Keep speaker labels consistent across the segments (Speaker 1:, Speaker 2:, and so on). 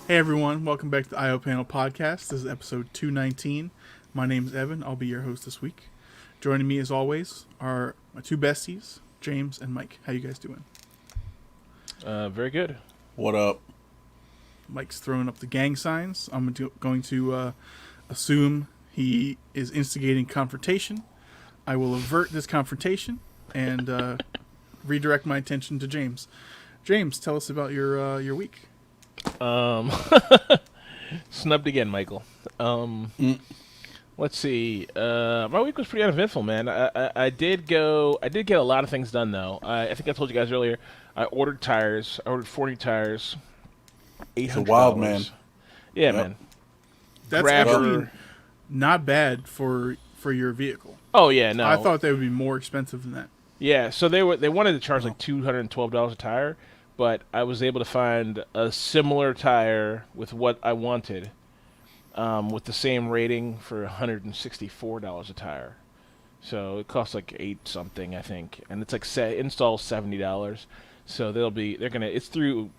Speaker 1: Hey everyone, welcome back to the IO Panel Podcast. This is episode 219. My name is Evan. I'll be your host this week. Joining me as always are my two besties, James and Mike. How you guys doing?
Speaker 2: Very good.
Speaker 3: What up?
Speaker 1: Mike's throwing up the gang signs. I'm going to assume he is instigating confrontation. I will avert this confrontation and redirect my attention to James. James, tell us about your week.
Speaker 2: Snubbed again, Michael. Let's see. My week was pretty uneventful, man. I did get a lot of things done though. I think I told you guys earlier. I ordered tires. I ordered 40 tires.
Speaker 3: It's a wild man.
Speaker 2: Yeah,
Speaker 3: Yep.
Speaker 2: man.
Speaker 1: That's
Speaker 2: Grabber.
Speaker 1: actually not bad for your vehicle.
Speaker 2: Oh yeah, no.
Speaker 1: I thought they would be more expensive than that.
Speaker 2: Yeah, so they wanted to charge like $212 a tire, but I was able to find a similar tire with what I wanted, with the same rating for $164 a tire. So it costs like $8 something, I think, and it's like install $70. So it's through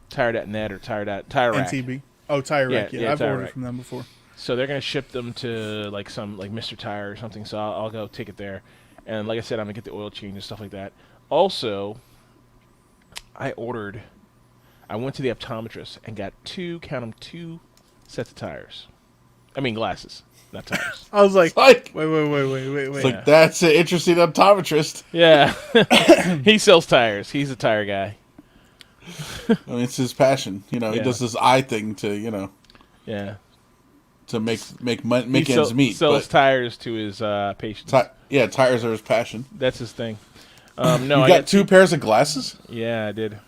Speaker 2: Tire.net or Tire Rack.
Speaker 1: NTB. Oh, Tire Rack. Yeah, I've
Speaker 2: Tire
Speaker 1: ordered
Speaker 2: Rack.
Speaker 1: from them before.
Speaker 2: So they're gonna ship them to like some like Mr. Tire or something. So I'll go take it there, and like I said, I'm gonna get the oil change and stuff like that. Also, I went to the optometrist and got two sets of tires. I mean glasses, not tires.
Speaker 1: I was like,
Speaker 3: Like,
Speaker 1: wait.
Speaker 3: it's like that's an interesting optometrist.
Speaker 2: Yeah, he sells tires. He's a tire guy.
Speaker 3: I mean, it's his passion. He
Speaker 2: Yeah.
Speaker 3: does this eye thing to
Speaker 2: Yeah,
Speaker 3: to make ends meet.
Speaker 2: Sells
Speaker 3: But
Speaker 2: tires to his patients.
Speaker 3: tires are his passion.
Speaker 2: That's his thing.
Speaker 3: No,
Speaker 2: No,
Speaker 3: you
Speaker 2: I
Speaker 3: got two pairs of glasses.
Speaker 2: Yeah, I did.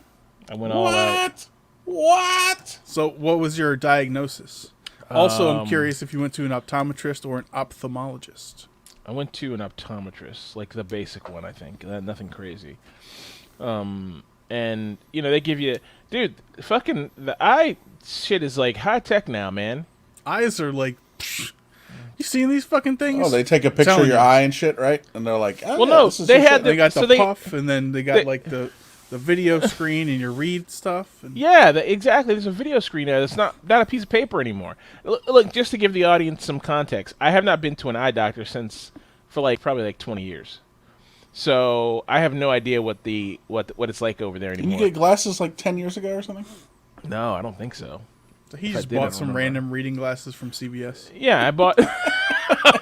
Speaker 2: I went all out.
Speaker 3: What?
Speaker 1: So, what was your diagnosis? Also, I'm curious if you went to an optometrist or an ophthalmologist.
Speaker 2: I went to an optometrist, like the basic one, I think. Nothing crazy. And, they give you... Dude, fucking... The eye shit is, like, high-tech now, man.
Speaker 1: Eyes are like, psh, you seen these fucking things?
Speaker 3: Oh, they take a picture of your eye and shit, right? And they're like, oh,
Speaker 2: Well,
Speaker 3: yeah,
Speaker 2: no,
Speaker 3: this is
Speaker 2: they
Speaker 3: your
Speaker 2: had
Speaker 3: shit.
Speaker 1: They got
Speaker 2: so
Speaker 1: the
Speaker 2: they-
Speaker 1: puff, and then they got like the video screen, and you read stuff. And
Speaker 2: Yeah, exactly. There's a video screen there that's not a piece of paper anymore. Look, just to give the audience some context, I have not been to an eye doctor for probably 20 years. So I have no idea what it's like over there
Speaker 3: Didn't
Speaker 2: anymore.
Speaker 3: you get glasses like 10 years ago or something?
Speaker 2: No, I don't think so.
Speaker 1: So he
Speaker 2: If I
Speaker 1: just
Speaker 2: did, I
Speaker 1: bought
Speaker 2: don't
Speaker 1: some
Speaker 2: remember.
Speaker 1: random reading glasses from CVS.
Speaker 2: Yeah, I bought.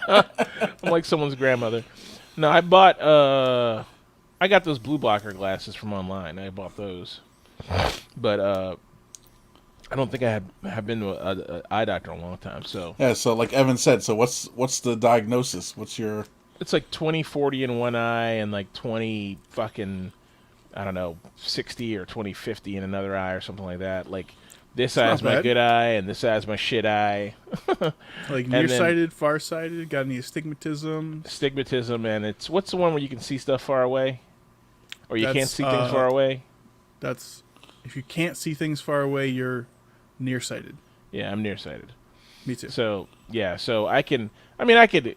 Speaker 2: I'm like someone's grandmother. No, I bought. I got those blue blocker glasses from online. I bought those, but I don't think I have been to an eye doctor in a long time. So
Speaker 3: Yeah. So like Evan said, so what's the diagnosis? What's your
Speaker 2: it's like 20/40 in one eye and like 20 fucking, I don't know, 60 or 20/50 in another eye or something like that. Like this eye
Speaker 1: not
Speaker 2: is my
Speaker 1: bad.
Speaker 2: good eye and this eye is my shit eye.
Speaker 1: Like
Speaker 2: And then-
Speaker 1: nearsighted, farsighted. Got any astigmatism?
Speaker 2: Stigmatism, and what's the one where you can see stuff far away, or you can't
Speaker 1: That's,
Speaker 2: see things far away?
Speaker 1: That's if you can't see things far away, you're nearsighted.
Speaker 2: Yeah, I'm nearsighted.
Speaker 1: Me too.
Speaker 2: So yeah, so I could.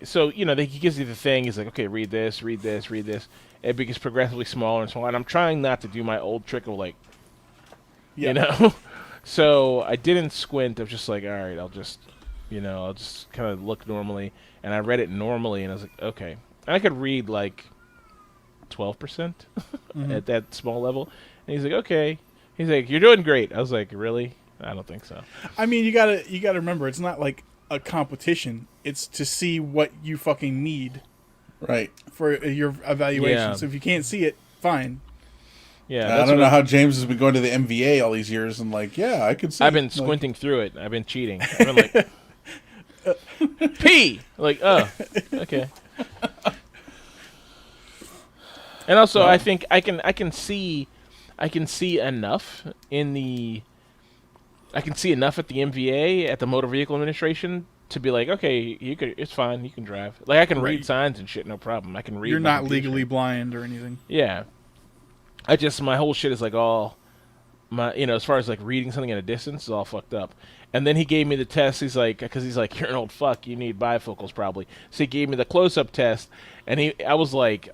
Speaker 2: So he gives you the thing. He's like, okay, read this, read this, read this. It gets progressively smaller and smaller. And I'm trying not to do my old trick of like,
Speaker 1: Yeah.
Speaker 2: So I didn't squint. I was just like, all right, I'll just kind of look normally. And I read it normally, and I was like, okay. And I could read like 12% at that small level. And he's like, okay. He's like, you're doing great. I was like, really? I don't think so.
Speaker 1: I mean, you gotta remember, it's not like a competition. It's to see what you fucking need
Speaker 3: right?
Speaker 1: for your evaluation.
Speaker 2: Yeah.
Speaker 1: So if you can't see it, fine.
Speaker 2: Yeah,
Speaker 3: I
Speaker 2: that's
Speaker 3: don't know
Speaker 2: what-
Speaker 3: how James has been going to the MVA all these years and like, yeah, I could see.
Speaker 2: I've been
Speaker 3: like,
Speaker 2: squinting through it. I've been cheating. I've been like, P. Like, oh, okay. And also, I think I can see enough in the. I can see enough at the MVA at the Motor Vehicle Administration to be like, okay, it's fine, you can drive. Like I can
Speaker 1: Right.
Speaker 2: read signs and shit, no problem. I can read.
Speaker 1: You're
Speaker 2: my
Speaker 1: not
Speaker 2: computer
Speaker 1: legally
Speaker 2: screen.
Speaker 1: blind or anything.
Speaker 2: Yeah. My whole shit is like all my, as far as like reading something at a distance is all fucked up. And then he gave me the test. He's like, because he's like, you're an old fuck. You need bifocals probably. So he gave me the close-up test, and I was like,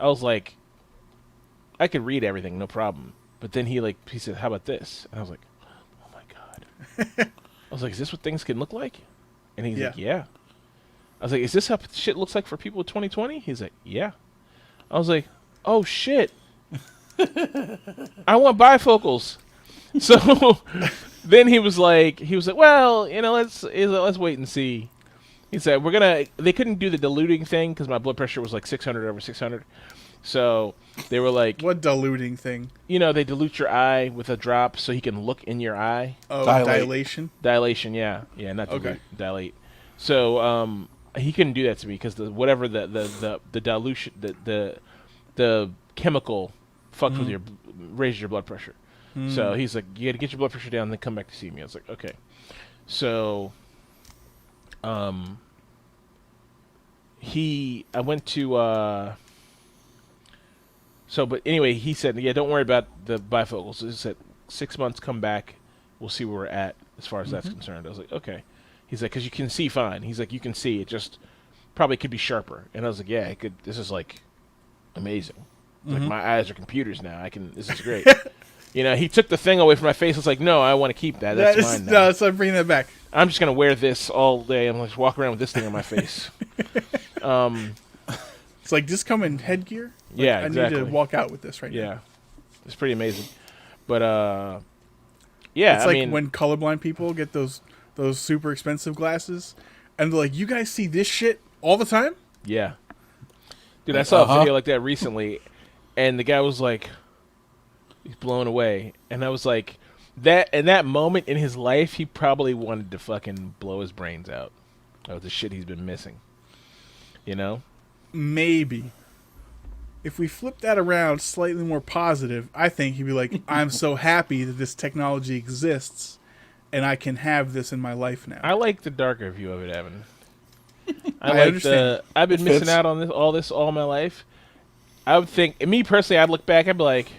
Speaker 2: I could read everything, no problem. But then he said, "How about this?" And I was like, "Oh my god!" I was like, "Is this what things can look like?" And he's like, "Yeah." I was like, "Is this how shit looks like for people with 20/20?" He's like, "Yeah." I was like, "Oh shit! I want bifocals." So then he was like, "Well, let's wait and see." He said, They couldn't do the diluting thing because my blood pressure was like 600/600. So they were like,
Speaker 1: What diluting thing?
Speaker 2: they dilute your eye with a drop so he can look in your eye.
Speaker 1: Oh,
Speaker 3: Dilate.
Speaker 1: dilation.
Speaker 2: Dilation, yeah, not dilute,
Speaker 1: Okay.
Speaker 2: dilate. So he couldn't do that to me because the dilution, the chemical fucked with raises your blood pressure. So he's like, you got to get your blood pressure down, and then come back to see me. I was like, okay. So, I went to. But anyway, he said, yeah, don't worry about the bifocals. He said 6 months, come back, we'll see where we're at as far as that's concerned. I was like, okay. He's like, because you can see fine. He's like, you can see. It just probably could be sharper. And I was like, yeah, it could. This is like amazing. Like my eyes are computers now. This is great. He took the thing away from my face. It's like, no, I want to keep that. That's mine now.
Speaker 1: No, so I'm bringing that back.
Speaker 2: I'm just gonna wear this all day. I'm like walk around with this thing on my face.
Speaker 1: It's like, just come in headgear. Like,
Speaker 2: Yeah,
Speaker 1: I
Speaker 2: exactly.
Speaker 1: need to walk out with this right now.
Speaker 2: Yeah, it's pretty amazing. But yeah,
Speaker 1: It's like when colorblind people get those super expensive glasses, and they're like, "You guys see this shit all the time?"
Speaker 2: Yeah, dude, I saw a video like that recently, and the guy was like, he's blown away, and I was like, that in that moment in his life, he probably wanted to fucking blow his brains out of the shit he's been missing.
Speaker 1: Maybe. If we flip that around slightly more positive, I think he'd be like, I'm so happy that this technology exists and I can have this in my life now.
Speaker 2: I like the darker view of it, Evan.
Speaker 1: I understand.
Speaker 2: I've been missing out on this all my life. I would think, me personally, I'd look back, I'd be like,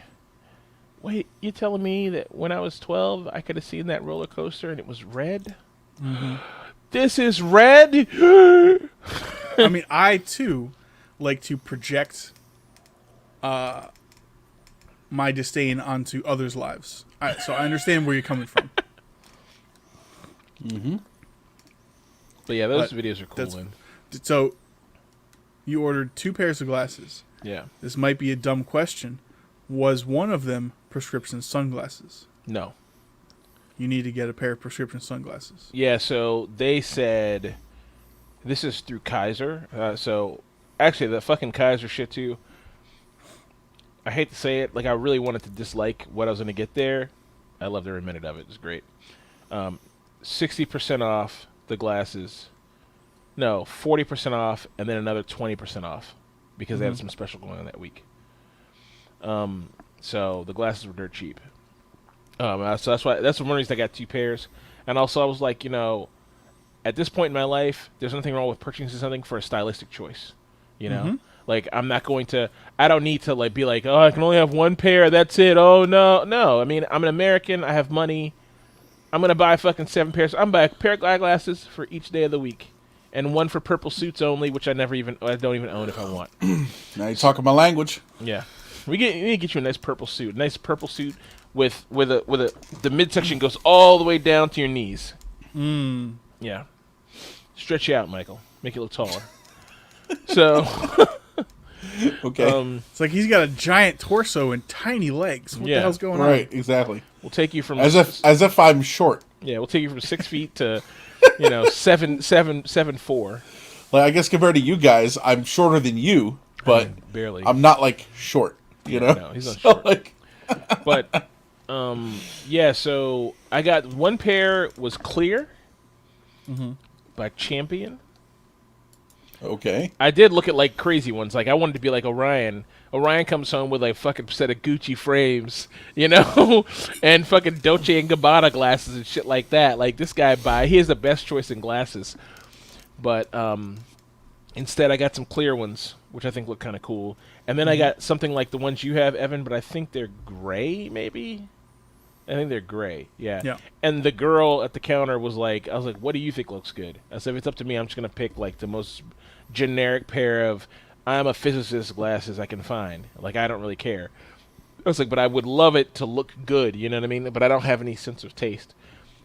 Speaker 2: wait, you telling me that when I was 12, I could have seen that roller coaster and it was red? Mm-hmm. This is red?
Speaker 1: I mean, I too like to project my disdain onto others' lives. So I understand where you're coming from.
Speaker 2: But yeah, those videos are cool.
Speaker 1: So you ordered 2 pairs of glasses.
Speaker 2: Yeah.
Speaker 1: This might be a dumb question. Was one of them prescription sunglasses?
Speaker 2: No.
Speaker 1: You need to get a pair of prescription sunglasses.
Speaker 2: Yeah, so they said, this is through Kaiser. So actually, the fucking Kaiser shit too, I hate to say it, like I really wanted to dislike what I was going to get there. I loved every minute of it. It was great. 60% off the glasses. No, 40% off, and then another 20% off because they had some special going on that week. So the glasses were dirt cheap. So that's one reason I got 2 pairs. And also I was like, at this point in my life, there's nothing wrong with purchasing something for a stylistic choice. Like I don't need to like be like, oh, I can only have 1 pair. That's it. Oh no. I mean, I'm an American. I have money. I'm going to buy fucking 7 pairs. I'm going to buy a pair of eyeglasses for each day of the week. And 1 for purple suits only, which I don't even own if I want.
Speaker 3: Now you're talking my language.
Speaker 2: Yeah. We need to get you a nice purple suit. A nice purple suit with the midsection goes all the way down to your knees. Yeah. Stretch you out, Michael. Make you look taller. So
Speaker 3: Okay.
Speaker 1: It's like he's got a giant torso and tiny legs. What the hell's going on?
Speaker 3: Right, exactly.
Speaker 2: We'll take you from
Speaker 3: As if I'm short.
Speaker 2: Yeah, we'll take you from 6 feet to 7'4".
Speaker 3: Like I guess compared to you guys, I'm shorter than you, but
Speaker 2: barely.
Speaker 3: I'm not like short.
Speaker 2: No, he's not short.
Speaker 3: Like,
Speaker 2: but yeah, so I got 1 pair was clear by Champion.
Speaker 3: okay.
Speaker 2: I did look at like crazy ones. Like I wanted to be like Orion. Orion comes home with like fucking set of Gucci frames, and fucking Dolce and Gabbana glasses and shit like that. Like this guy he has the best choice in glasses. But instead I got some clear ones, which I think look kind of cool. And then I got something like the ones you have, Evan, but I think they're gray, maybe? I think they're gray, yeah. And the girl at the counter was like, I was like, what do you think looks good? I said, if it's up to me, I'm just going to pick like the most generic pair of I'm a physicist glasses I can find. Like, I don't really care. I was like, but I would love it to look good, you know what I mean? But I don't have any sense of taste.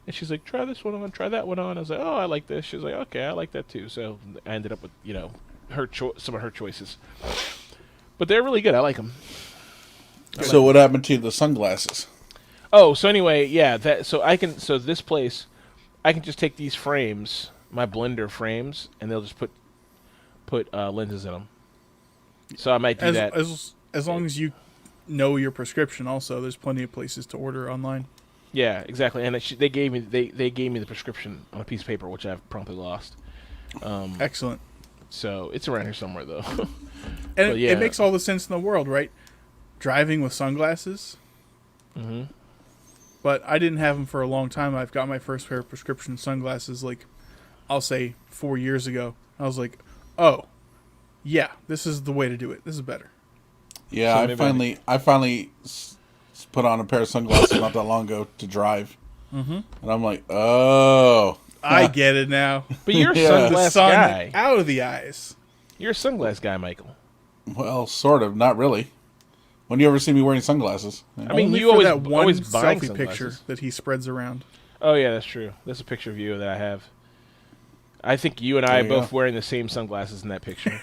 Speaker 2: And she's like, try this one on, try that one on. I was like, oh, I like this. She's like, okay, I like that too. So I ended up with, some of her choices. But they're really good. I like them.
Speaker 3: So what happened to the sunglasses?
Speaker 2: Oh, so anyway, yeah. So this place, I can just take these frames, my blender frames, and they'll just put lenses in them. So I might do that.
Speaker 1: As long as you know your prescription. Also, there's plenty of places to order online.
Speaker 2: Yeah, exactly. And they gave me the prescription on a piece of paper, which I've promptly lost.
Speaker 1: Excellent.
Speaker 2: So it's around here somewhere, though.
Speaker 1: And it makes all the sense in the world, right? Driving with sunglasses.
Speaker 2: Mm-hmm.
Speaker 1: But I didn't have them for a long time. I've got my first pair of prescription sunglasses, like, I'll say 4 years ago. I was like, oh, yeah, this is the way to do it. This is better.
Speaker 3: Yeah,
Speaker 2: So
Speaker 3: I finally put on a pair of sunglasses not that long ago to drive. Mm-hmm. And I'm like, oh.
Speaker 1: I get it now.
Speaker 2: But you're a
Speaker 3: Yeah.
Speaker 1: The
Speaker 2: sunglass
Speaker 1: sun
Speaker 2: guy.
Speaker 1: out of the eyes.
Speaker 2: You're a sunglass guy, Michael.
Speaker 3: Well, sort of, not really. When do you ever see me wearing sunglasses?
Speaker 2: I mean,
Speaker 1: Only
Speaker 2: you
Speaker 1: for
Speaker 2: always
Speaker 1: that one
Speaker 2: always buying
Speaker 1: selfie
Speaker 2: sunglasses.
Speaker 1: picture that he spreads around.
Speaker 2: Oh yeah, that's true. That's a picture of you that I have. I think you and I
Speaker 3: There
Speaker 2: are
Speaker 3: you
Speaker 2: both
Speaker 3: go.
Speaker 2: wearing the same sunglasses in that picture.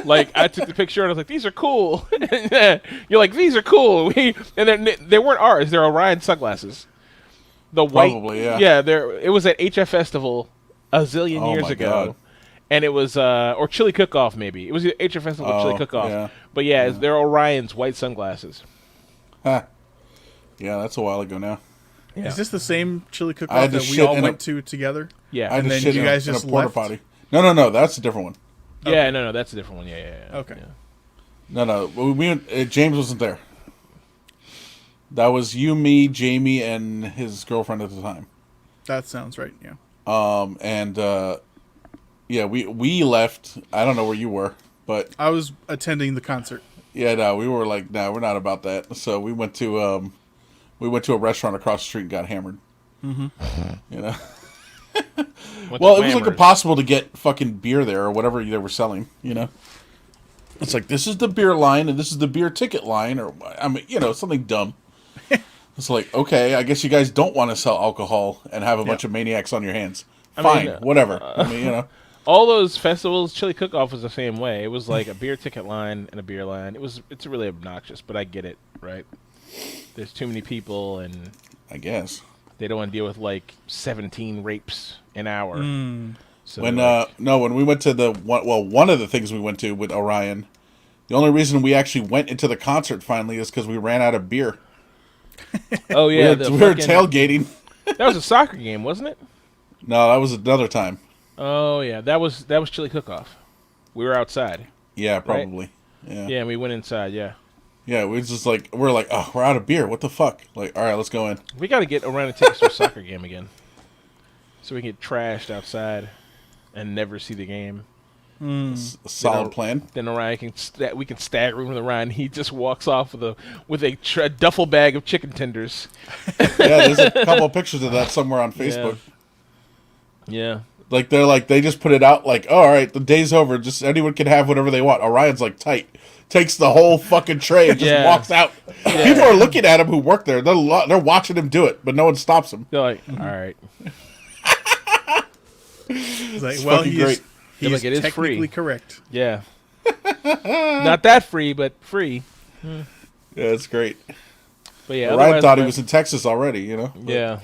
Speaker 2: Like I took the picture and I was like, "These are cool." You're like, "These are cool." And then they weren't ours; they're Orion sunglasses. The white,
Speaker 3: Probably, yeah.
Speaker 2: yeah. It was at HF Festival a zillion
Speaker 3: Oh
Speaker 2: years
Speaker 3: my
Speaker 2: ago,
Speaker 3: God.
Speaker 2: and it was or Chili Cook-Off maybe. It was HF Festival or Chili
Speaker 3: Oh,
Speaker 2: Cook-Off.
Speaker 3: yeah.
Speaker 2: But yeah, they're Orion's white sunglasses.
Speaker 3: Huh. Yeah, that's a while ago now.
Speaker 2: Yeah.
Speaker 1: Is this the same chili
Speaker 3: I
Speaker 1: cook-off
Speaker 3: had to
Speaker 1: that we
Speaker 3: shit
Speaker 1: all
Speaker 3: in
Speaker 1: went to together?
Speaker 2: Yeah.
Speaker 3: I
Speaker 1: And
Speaker 3: just
Speaker 1: then
Speaker 3: shit
Speaker 1: you
Speaker 3: in a-
Speaker 1: guys
Speaker 3: in
Speaker 1: just
Speaker 3: a porta
Speaker 1: left?
Speaker 3: potty. No, that's a different one.
Speaker 2: Yeah, no, that's a different one. Yeah.
Speaker 1: Okay.
Speaker 3: No, James wasn't there. That was you, me, Jamie, and his girlfriend at the time.
Speaker 1: That sounds right, yeah.
Speaker 3: We left. I don't know where you were, but
Speaker 1: I was attending the concert.
Speaker 3: yeah, no, we were like, no, we're not about that. So we went to a restaurant across the street and got hammered. Mm-hmm. You know. Well, it was like impossible to get fucking beer there or whatever they were selling. You know. It's like, this is the beer line and this is the beer ticket line, or I mean, something dumb. It's like, okay, I guess you guys don't want to sell alcohol and have a bunch of maniacs on your hands. Fine, whatever. I mean,
Speaker 2: all those festivals, Chili Cook-Off was the same way. It was like a beer ticket line and a beer line. It's really obnoxious, but I get it, right? There's too many people, and
Speaker 3: I guess.
Speaker 2: they don't want to deal with like 17 rapes an hour. So
Speaker 3: When we went to one of the things we went to with Orion, the only reason we actually went into the concert finally is because we ran out of beer.
Speaker 2: oh yeah,
Speaker 3: we were tailgating.
Speaker 2: That was a soccer game, wasn't it?
Speaker 3: No, that was another time.
Speaker 2: Oh yeah, that was Chili Cook-Off. We were outside.
Speaker 3: Yeah, probably. Yeah.
Speaker 2: Yeah, and we went inside. Yeah,
Speaker 3: Yeah, we're like, oh, we're out of beer. What the fuck? Like, all right, let's go in.
Speaker 2: we got to get around and take us to a soccer game again, so we can get trashed outside and never see the game.
Speaker 3: A solid plan.
Speaker 2: Then Orion we can stagger him with Orion. He just walks off with a duffel bag of chicken tenders.
Speaker 3: Yeah, there's a couple of pictures of that somewhere on Facebook.
Speaker 2: Yeah.
Speaker 3: Like they just put it out like, oh, all right, the day's over. Just anyone can have whatever they want. Orion's like tight, takes the whole fucking tray and just walks out. People are looking at him who work there. They're watching him do it, but no one stops him.
Speaker 2: They're like, all right.
Speaker 1: It's like,
Speaker 3: It's
Speaker 1: well,
Speaker 3: fucking great.
Speaker 1: he's
Speaker 2: like, it is
Speaker 1: technically
Speaker 2: free.
Speaker 1: correct.
Speaker 2: Yeah. Not that free, but free.
Speaker 3: Yeah, it's great.
Speaker 2: But yeah,
Speaker 3: Orion thought he was in Texas already, you know. But
Speaker 2: Yeah.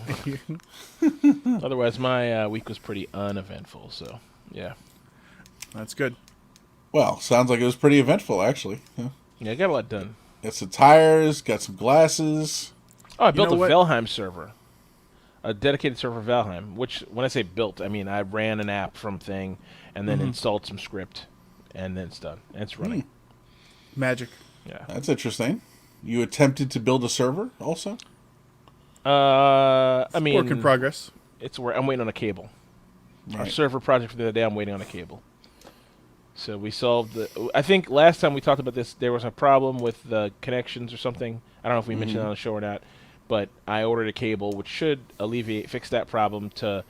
Speaker 2: Otherwise, my week was pretty uneventful. So yeah.
Speaker 1: That's good.
Speaker 3: Well, sounds like it was pretty eventful actually. Yeah.
Speaker 2: Yeah, I got a lot done.
Speaker 3: Got some tires, got some glasses.
Speaker 2: Oh, I built
Speaker 1: know
Speaker 2: a
Speaker 1: what?
Speaker 2: Valheim server. A dedicated server for Valheim, which, when I say built, I mean I ran an app from thing and then installed some script, and then it's done. And it's running.
Speaker 1: Magic.
Speaker 2: Yeah.
Speaker 3: That's interesting. You attempted to build a server also?
Speaker 2: I mean,
Speaker 1: Work in progress.
Speaker 2: it's where I'm waiting on a cable. Our
Speaker 3: Right.
Speaker 2: server project for the other day, I'm waiting on a cable. So we solved I think last time we talked about this, there was a problem with the connections or something. I don't know if we mentioned that on the show or not, but I ordered a cable which should fix that problem to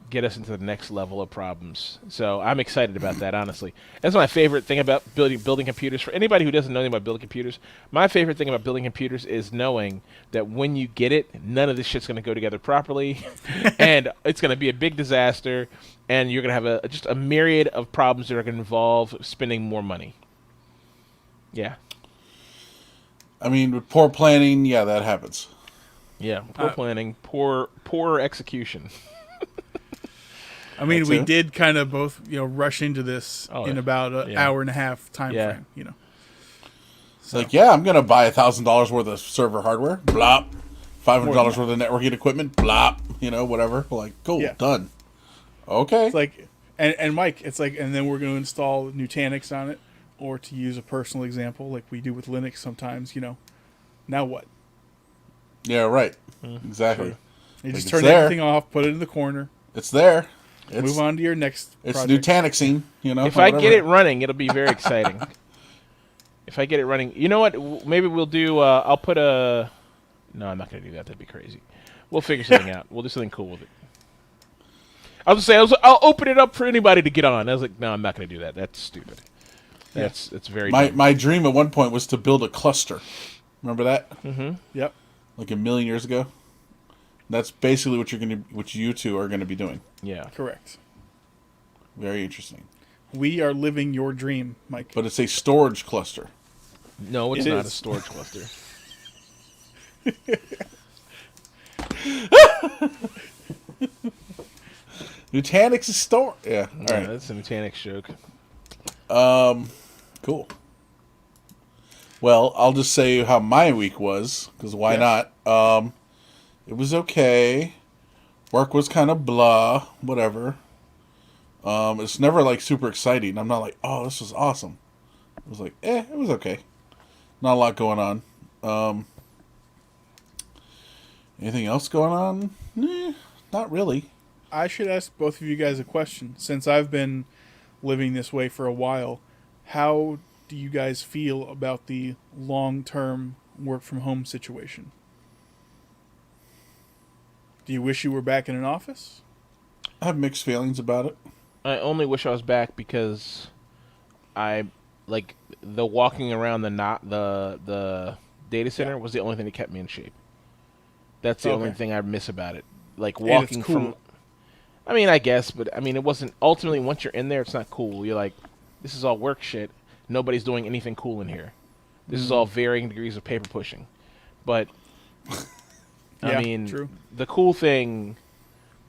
Speaker 2: get us into the next level of problems. So I'm excited about that, honestly. That's my favorite thing about building computers. For anybody who doesn't know anything about building computers, my favorite thing about building computers is knowing that when you get it, none of this shit's going to go together properly, and it's going to be a big disaster, and you're going to have just a myriad of problems that are going to involve spending more money. Yeah.
Speaker 3: I mean, with poor planning, yeah, that happens.
Speaker 2: Yeah, poor planning, poor execution.
Speaker 1: I mean, we did kind of both, rush into this in about an hour and a half time frame,
Speaker 3: It's like, yeah, I'm going to buy $1,000 worth of server hardware, blop. $500 worth of networking equipment, blop. Whatever. Like, cool, done. Okay.
Speaker 1: It's like, and Mike, it's like, and then we're going to install Nutanix on it, or to use a personal example, like we do with Linux sometimes, now what?
Speaker 3: Yeah, right. Exactly.
Speaker 1: Sure. You just turn everything off, put it in the corner.
Speaker 3: It's there.
Speaker 1: Move on to your next project.
Speaker 3: It's Nutanixing,
Speaker 2: If I get it running, it'll be very exciting. If I get it running, you know what? Maybe we'll do. I'll put a. No, I'm not gonna do that. That'd be crazy. We'll figure something out. We'll do something cool with it. I'll just say I'll open it up for anybody to get on. I was like, no, I'm not gonna do that. That's stupid. It's very.
Speaker 3: My dream at one point was to build a cluster. Remember that?
Speaker 1: Mm-hmm. Yep.
Speaker 3: Like 1,000,000 years ago. That's basically what you two are gonna be doing.
Speaker 2: Yeah.
Speaker 1: Correct.
Speaker 3: Very interesting.
Speaker 1: We are living your dream, Mike.
Speaker 3: But it's a storage cluster.
Speaker 2: No, it's not a storage cluster.
Speaker 3: Nutanix is store. Yeah. All right.
Speaker 2: That's a Nutanix joke.
Speaker 3: Cool. Well, I'll just say how my week was, because why not? It was okay. Work was kind of blah, whatever. It's never like super exciting. I'm not like, oh, this was awesome. It was like, it was okay. Not a lot going on. Anything else going on? Not really.
Speaker 1: I should ask both of you guys a question. Since I've been living this way for a while, how do you guys feel about the long-term work from home situation? Do you wish you were back in an office?
Speaker 3: I have mixed feelings about it.
Speaker 2: I only wish I was back because I like the walking around the data center was the only thing that kept me in shape. That's the only thing I miss about it. Like walking from. I mean, I guess, but I mean, it wasn't. Ultimately, once you're in there, it's not cool. You're like, this is all work shit. Nobody's doing anything cool in here. This is all varying degrees of paper pushing. But I mean,
Speaker 1: true.
Speaker 2: The cool thing,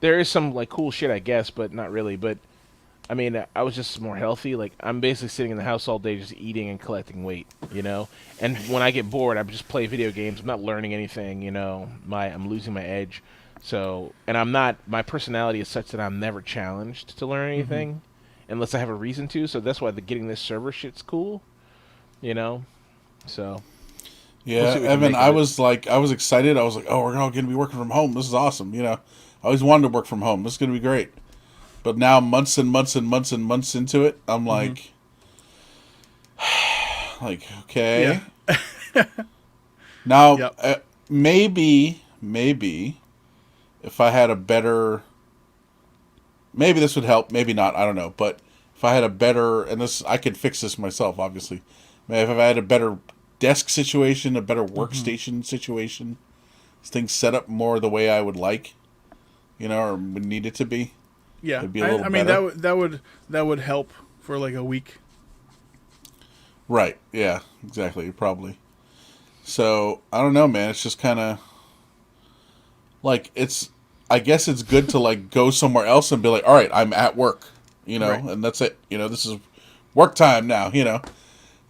Speaker 2: there is some like cool shit, I guess, but not really. But I mean, I was just more healthy. Like, I'm basically sitting in the house all day just eating and collecting weight, And when I get bored, I just play video games. I'm not learning anything, I'm losing my edge. So, and my personality is such that I'm never challenged to learn anything unless I have a reason to. So that's why getting this server shit's cool, So.
Speaker 3: Yeah, Evan, I was excited. I was like, oh, we're all going to be working from home. This is awesome. I always wanted to work from home. This is going to be great. But now, months and months and months and months into it, I'm like, okay. Yeah. Now, maybe if I had a better, maybe this would help. Maybe not. I don't know. But if I had a better, and I could fix this myself, obviously. Maybe if I had a better desk situation, a better workstation situation, things set up more the way I would like, or would need it to be.
Speaker 1: Yeah,
Speaker 3: it'd be a little
Speaker 1: I mean
Speaker 3: better.
Speaker 1: that would help for like a week.
Speaker 3: Right. Yeah. Exactly. Probably. So I don't know, man. It's just kind of like I guess it's good to like go somewhere else and be like, all right, I'm at work,
Speaker 1: Right.
Speaker 3: and that's it. This is work time now.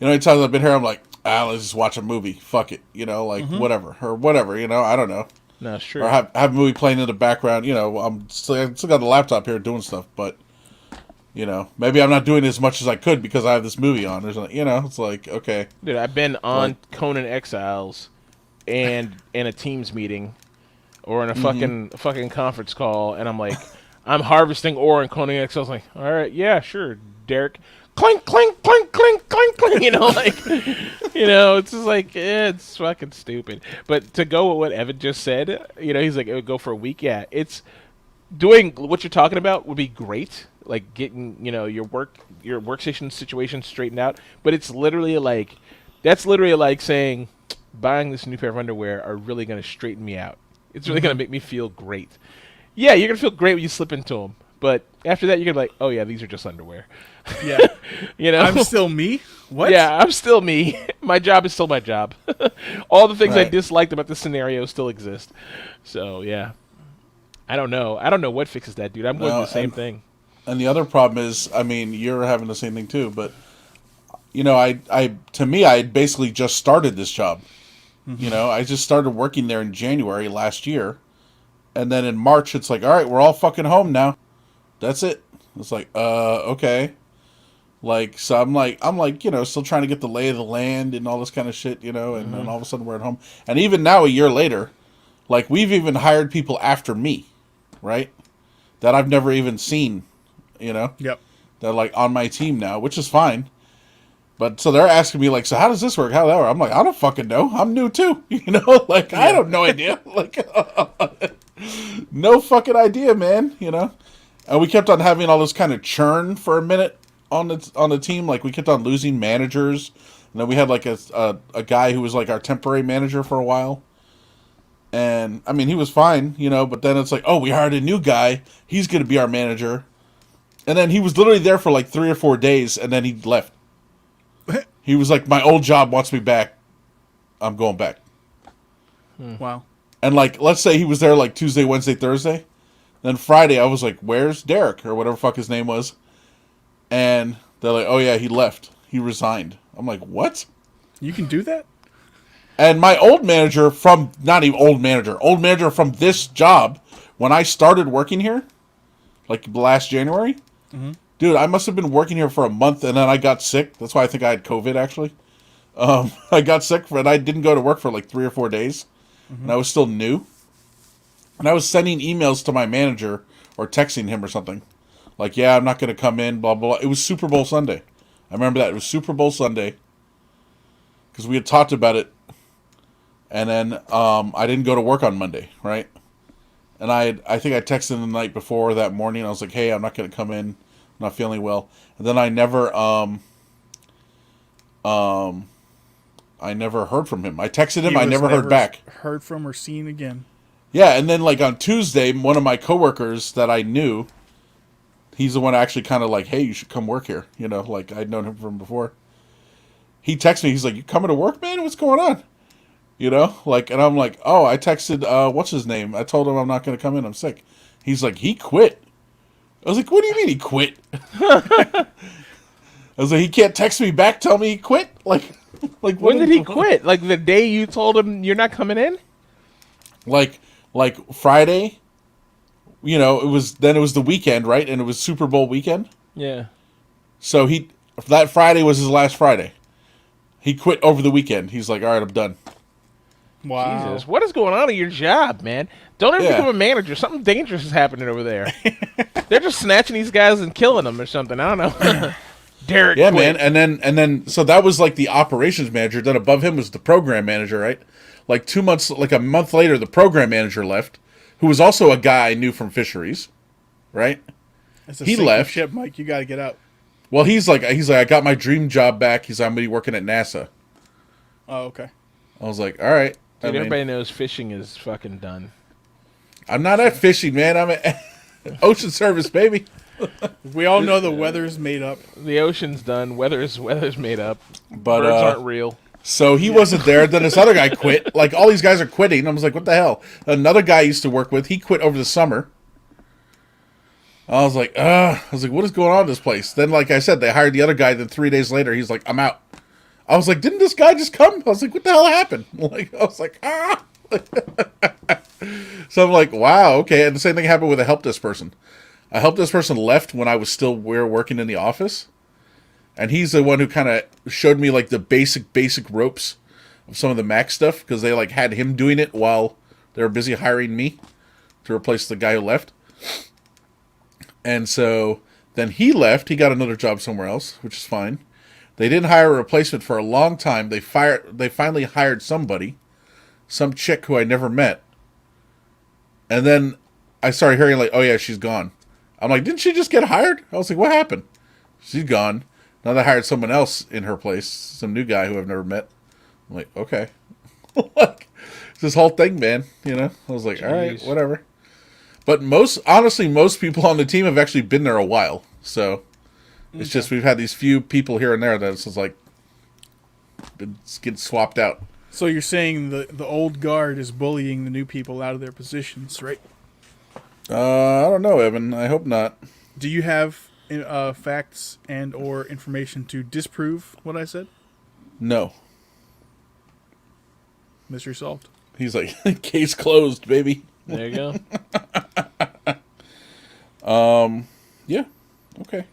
Speaker 3: Anytimes I've been here, I'm like, let's just watch a movie. Fuck it. Whatever. I don't know.
Speaker 2: No, sure.
Speaker 3: Or have a movie playing in the background. I still got the laptop here doing stuff, but maybe I'm not doing as much as I could because I have this movie on or something. It's like, okay.
Speaker 2: Dude, I've been on Conan Exiles and in a Teams meeting or in a fucking conference call, and I'm like, I'm harvesting ore in Conan Exiles. Like, all right, yeah, sure, Derek. Clink, clink, clink, clink, clink, clink. It's just like, it's fucking stupid. But to go with what Evan just said, he's like, it would go for a week. Yeah, doing what you're talking about would be great, like getting your workstation situation straightened out. But it's literally like that's literally like saying buying this new pair of underwear are really going to straighten me out. It's really going to make me feel great. Yeah, you're going to feel great when you slip into them, but after that, you're going to be like, oh yeah, these are just underwear.
Speaker 1: Yeah.
Speaker 2: I'm
Speaker 1: still me. What?
Speaker 2: Yeah, I'm still me. My job is still my job. All the things I
Speaker 3: Right.
Speaker 2: disliked about this scenario still exist. So yeah. I don't know. I don't know what fixes that, dude. I'm going through the same thing.
Speaker 3: And the other problem is, I mean, you're having the same thing too, but to me, I had basically just started this job. I just started working there in January last year, and then in March, it's like, all right, we're all fucking home now. That's it. It's like, okay. Like, so I'm like, still trying to get the lay of the land and all this kind of shit, and then all of a sudden we're at home. And even now, a year later, like, we've even hired people after me, right? That I've never even seen,
Speaker 1: Yep.
Speaker 3: They're like on my team now, which is fine. But so they're asking me like, so how does this work? How does that work? I'm like, I don't fucking know. I'm new too, Like I don't no idea. Like, no fucking idea, man. And we kept on having all this kind of churn for a minute on the team. Like we kept on losing managers, and then we had like a guy who was like our temporary manager for a while. And I mean, he was fine, But then it's like, oh, we hired a new guy. He's going to be our manager. And then he was literally there for like 3 or 4 days, and then he left. He was like, my old job wants me back. I'm going back.
Speaker 1: Wow.
Speaker 3: And like, let's say he was there like Tuesday, Wednesday, Thursday. Then Friday, I was like, where's Derek? Or whatever fuck his name was. And they're like, oh yeah, he left. He resigned. I'm like, what?
Speaker 1: You can do that?
Speaker 3: And my old manager from, not even old manager from this job, when I started working here, like last January, dude, I must have been working here for a month, and then I got sick. That's why I think I had COVID, actually. I got sick, and I didn't go to work for like 3 or 4 days, and I was still new. And I was sending emails to my manager or texting him or something. Like, yeah, I'm not going to come in, blah, blah, blah. It was Super Bowl Sunday. I remember that. It was Super Bowl Sunday, because we had talked about it. And then I didn't go to work on Monday, right? And I think I texted him the night before that morning. I was like, hey, I'm not going to come in. I'm not feeling well. And then I never heard from him. I texted him.
Speaker 1: He
Speaker 3: I
Speaker 1: was
Speaker 3: never heard back.
Speaker 1: Heard from or seen again.
Speaker 3: Yeah, and then like on Tuesday, one of my coworkers that I knew, he's the one actually kind of like, hey, you should come work here. Like I'd known him from before. He texted me. He's like, you coming to work, man? What's going on? Like, and I'm like, oh, I texted, what's his name? I told him I'm not going to come in. I'm sick. He's like, he quit. I was like, what do you mean he quit? I was like, he can't text me back, tell me he quit? Like
Speaker 2: when did he quit? Like the day you told him you're not coming in?
Speaker 3: Like Friday, it was the weekend, right? And it was Super Bowl weekend.
Speaker 2: Yeah.
Speaker 3: So that Friday was his last Friday. He quit over the weekend. He's like, all right, I'm done.
Speaker 1: Wow.
Speaker 2: Jesus, what is going on at your job, man? Don't ever become a manager. Something dangerous is happening over there. They're just snatching these guys and killing them or something. I don't know. Derek.
Speaker 3: Yeah,
Speaker 2: quit.
Speaker 3: man. And then so that was like the operations manager. Then above him was the program manager, right? Like a month later, the program manager left, who was also a guy I knew from fisheries, right? He left.
Speaker 1: Ship, Mike. You got to get out.
Speaker 3: Well, he's like, I got my dream job back. I'm gonna be working at NASA.
Speaker 1: Oh, okay.
Speaker 3: I was like, all right.
Speaker 2: Dude, everybody knows fishing is fucking done.
Speaker 3: I'm not at fishing, man. I'm at ocean service, baby.
Speaker 1: We all know the weather's made up.
Speaker 2: The ocean's done. Weather's made up.
Speaker 3: But
Speaker 2: birds aren't real.
Speaker 3: So he wasn't there. Then this other guy quit. Like all these guys are quitting. I was like, what the hell? Another guy I used to work with, he quit over the summer. I was like, what is going on in this place? Then, like I said, they hired the other guy. Then 3 days later, he's like, I'm out. I was like, didn't this guy just come? I was like, what the hell happened? Like, I was like, ah. So I'm like, wow, okay. And the same thing happened with a help desk person. A help desk person left when I was still working in the office. And he's the one who kind of showed me like the basic ropes of some of the Mac stuff, because they like had him doing it while they were busy hiring me to replace the guy who left. And so then he left. He got another job somewhere else, which is fine. They didn't hire a replacement for a long time. They finally hired somebody, some chick who I never met. And then I started hearing like, oh yeah, she's gone. I'm like, didn't she just get hired? I was like, what happened? She's gone. Now they hired someone else in her place, some new guy who I've never met. I'm like, okay. Like, this whole thing, man. You know, I was like, all right, whatever. But honestly, most people on the team have actually been there a while. So it's just we've had these few people here and there that it's just like it's getting swapped out.
Speaker 1: So you're saying the old guard is bullying the new people out of their positions, right?
Speaker 3: I don't know, Evan. I hope not.
Speaker 1: Do you have facts and or information to disprove what I said?
Speaker 3: No.
Speaker 1: Mystery solved.
Speaker 3: He's like, case closed, baby.
Speaker 2: There you go.
Speaker 3: Yeah. Okay.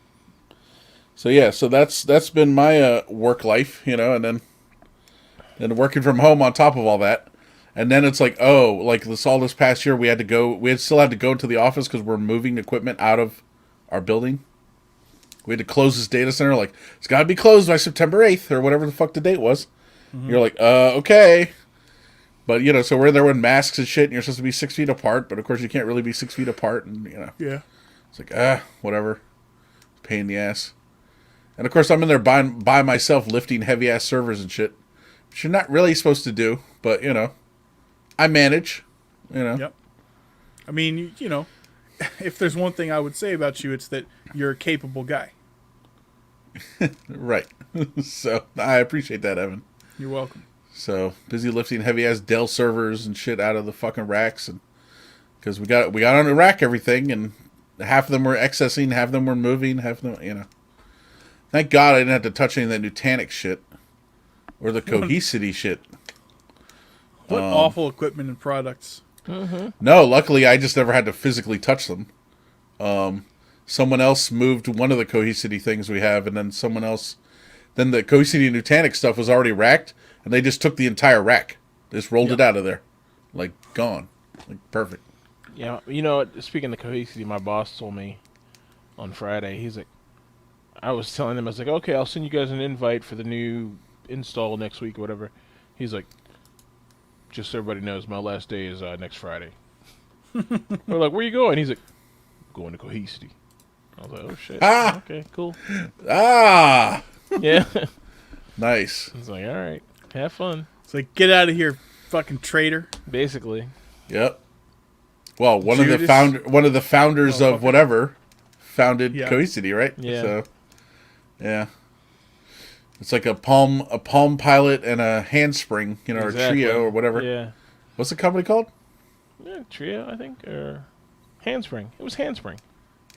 Speaker 3: So yeah, so that's been my work life, you know, and then working from home on top of all that. And then it's like, oh, like this past year we still had to go into the office because we're moving equipment out of our building. We had to close this data center, like it's gotta be closed by September 8th or whatever the fuck the date was. Mm-hmm. You're like, okay. But, you know, so we're there with masks and shit, and you're supposed to be 6 feet apart, but of course you can't really be 6 feet apart, and, you know.
Speaker 1: Yeah.
Speaker 3: It's like, whatever. Pain in the ass. And of course I'm in there by myself lifting heavy-ass servers and shit, which you're not really supposed to do, but, you know, I manage, you know.
Speaker 1: Yep. I mean, you know, if there's one thing I would say about you, it's that you're a capable guy.
Speaker 3: Right. So, I appreciate that, Evan.
Speaker 1: You're welcome.
Speaker 3: So busy lifting heavy ass Dell servers and shit out of the fucking racks, and because we got on the rack everything, and half of them were accessing, half of them were moving, half of them, you know. Thank God I didn't have to touch any of that Nutanix shit or the Cohesity shit.
Speaker 1: What awful equipment and products.
Speaker 2: Mm-hmm.
Speaker 3: No, luckily I just never had to physically touch them. Someone else moved one of the Cohesity things we have, and then then the Cohesity Nutanix stuff was already racked. And they just took the entire rack. Just rolled it out of there. Like, gone. Like, perfect.
Speaker 2: Yeah, you know, speaking of Cohesity, my boss told me on Friday, he's like, I was telling him, I was like, okay, I'll send you guys an invite for the new install next week or whatever. He's like, just so everybody knows, my last day is next Friday. We're like, where you going? He's like, going to Cohesity. I was like, oh, shit.
Speaker 3: Ah!
Speaker 2: Okay, cool.
Speaker 3: Ah!
Speaker 2: Yeah.
Speaker 3: Nice.
Speaker 2: I was like, all right. Have fun.
Speaker 1: It's like, get out of here, fucking traitor.
Speaker 2: Basically.
Speaker 3: Yep. Well, one of the founders of whatever founded Cohesity, right?
Speaker 2: Yeah.
Speaker 3: So, yeah. It's like a Palm Pilot and a Handspring, you know, or Trio or whatever.
Speaker 2: Yeah.
Speaker 3: What's the company called?
Speaker 2: Yeah, Trio, I think, or Handspring. It was Handspring.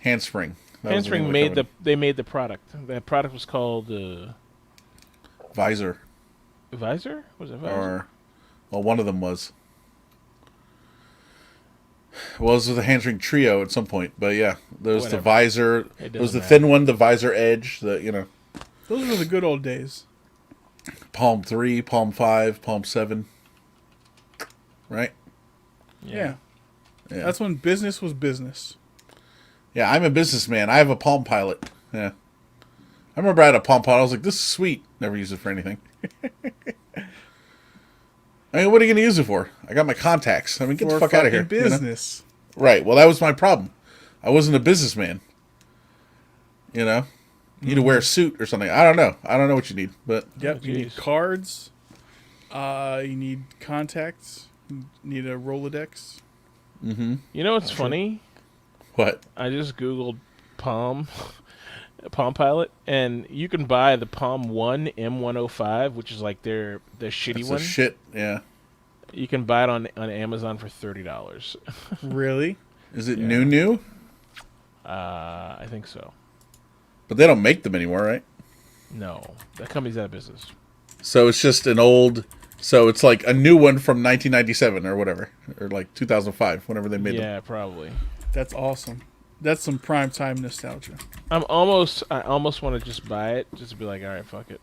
Speaker 3: Handspring.
Speaker 2: Handspring made the product. That product was called
Speaker 3: Visor.
Speaker 2: Visor? Was it Visor?
Speaker 3: Well, one of them was. Well, this was the Handspring Trio at some point, but yeah, there's the Visor. There was the thin one, the Visor Edge. Those
Speaker 1: were the good old days.
Speaker 3: Palm 3, Palm 5, Palm 7. Right?
Speaker 1: Yeah. That's when business was business.
Speaker 3: Yeah, I'm a businessman. I have a Palm Pilot. Yeah. I remember I had a Palm Pilot. I was like, this is sweet. Never used it for anything. I mean, what are you going to use it for? I got my contacts. I mean, get the fuck out of here.
Speaker 1: Business.
Speaker 3: You know? Right. Well, that was my problem. I wasn't a businessman. You know? You need to wear a suit or something. I don't know. I don't know what you need. But
Speaker 1: yep, you need cards. You need contacts. You need a Rolodex.
Speaker 3: Mm-hmm.
Speaker 2: You know what's funny?
Speaker 3: What?
Speaker 2: I just Googled Palm Pilot, and you can buy the Palm 1 M105, which is like their shitty one.
Speaker 3: Shit, yeah.
Speaker 2: You can buy it on Amazon for $30.
Speaker 1: Really?
Speaker 3: Is it new?
Speaker 2: I think so.
Speaker 3: But they don't make them anymore, right?
Speaker 2: No, that company's out of business.
Speaker 3: So it's just an old. So it's like a new one from 1997 or whatever, or like 2005, whenever they made them.
Speaker 2: Yeah, probably.
Speaker 1: That's awesome. That's some prime time nostalgia.
Speaker 2: I almost want to just buy it, just to be like, all right, fuck it.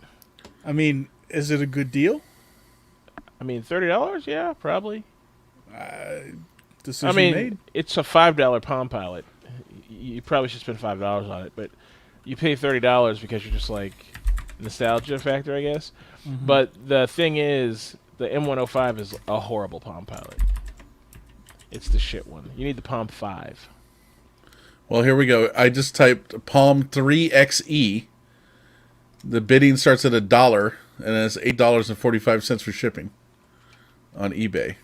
Speaker 1: I mean, is it a good deal?
Speaker 2: I mean, $30? Yeah, probably.
Speaker 1: Decision made.
Speaker 2: It's a $5 Palm Pilot. You probably should spend $5 on it, but you pay $30 because you're just like nostalgia factor, I guess. Mm-hmm. But the thing is, the M105 is a horrible Palm Pilot. It's the shit one. You need the Palm 5.
Speaker 3: Well, here we go. I just typed Palm 3XE. The bidding starts at $1, and it's $8.45 for shipping on eBay.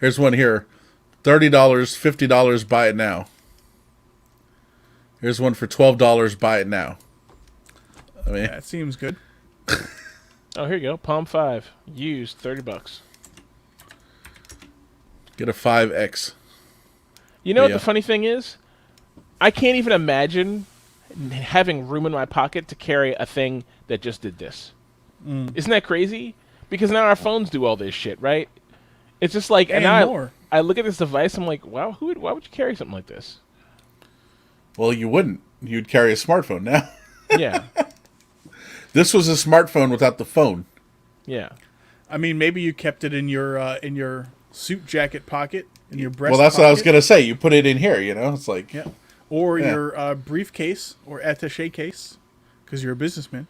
Speaker 3: Here's one here. $30, $50, buy it now. Here's one for $12, buy it now. I mean,
Speaker 1: Yeah, it seems good.
Speaker 2: Oh, here you go. Palm 5. Used, $30.
Speaker 3: get a 5X.
Speaker 2: You know what
Speaker 3: Yeah.
Speaker 2: the funny thing is? I can't even imagine having room in my pocket to carry a thing that just did this. Isn't that crazy? Because now our phones do all this shit, right? It's just like,
Speaker 1: And
Speaker 2: now
Speaker 1: more.
Speaker 2: I look at this device, I'm like, wow, why would you carry something like this?
Speaker 3: Well, you wouldn't. You'd carry a smartphone now.
Speaker 2: Yeah,
Speaker 3: This was a smartphone without the phone.
Speaker 2: yeah.
Speaker 1: I mean, maybe you kept it in your suit jacket pocket, in your breast
Speaker 3: Well, that's what I was
Speaker 1: pocket.
Speaker 3: going to say. You put it in here, you know? It's like,
Speaker 1: Yeah. Or
Speaker 3: Yeah.
Speaker 1: your briefcase or attaché case, because you're a businessman.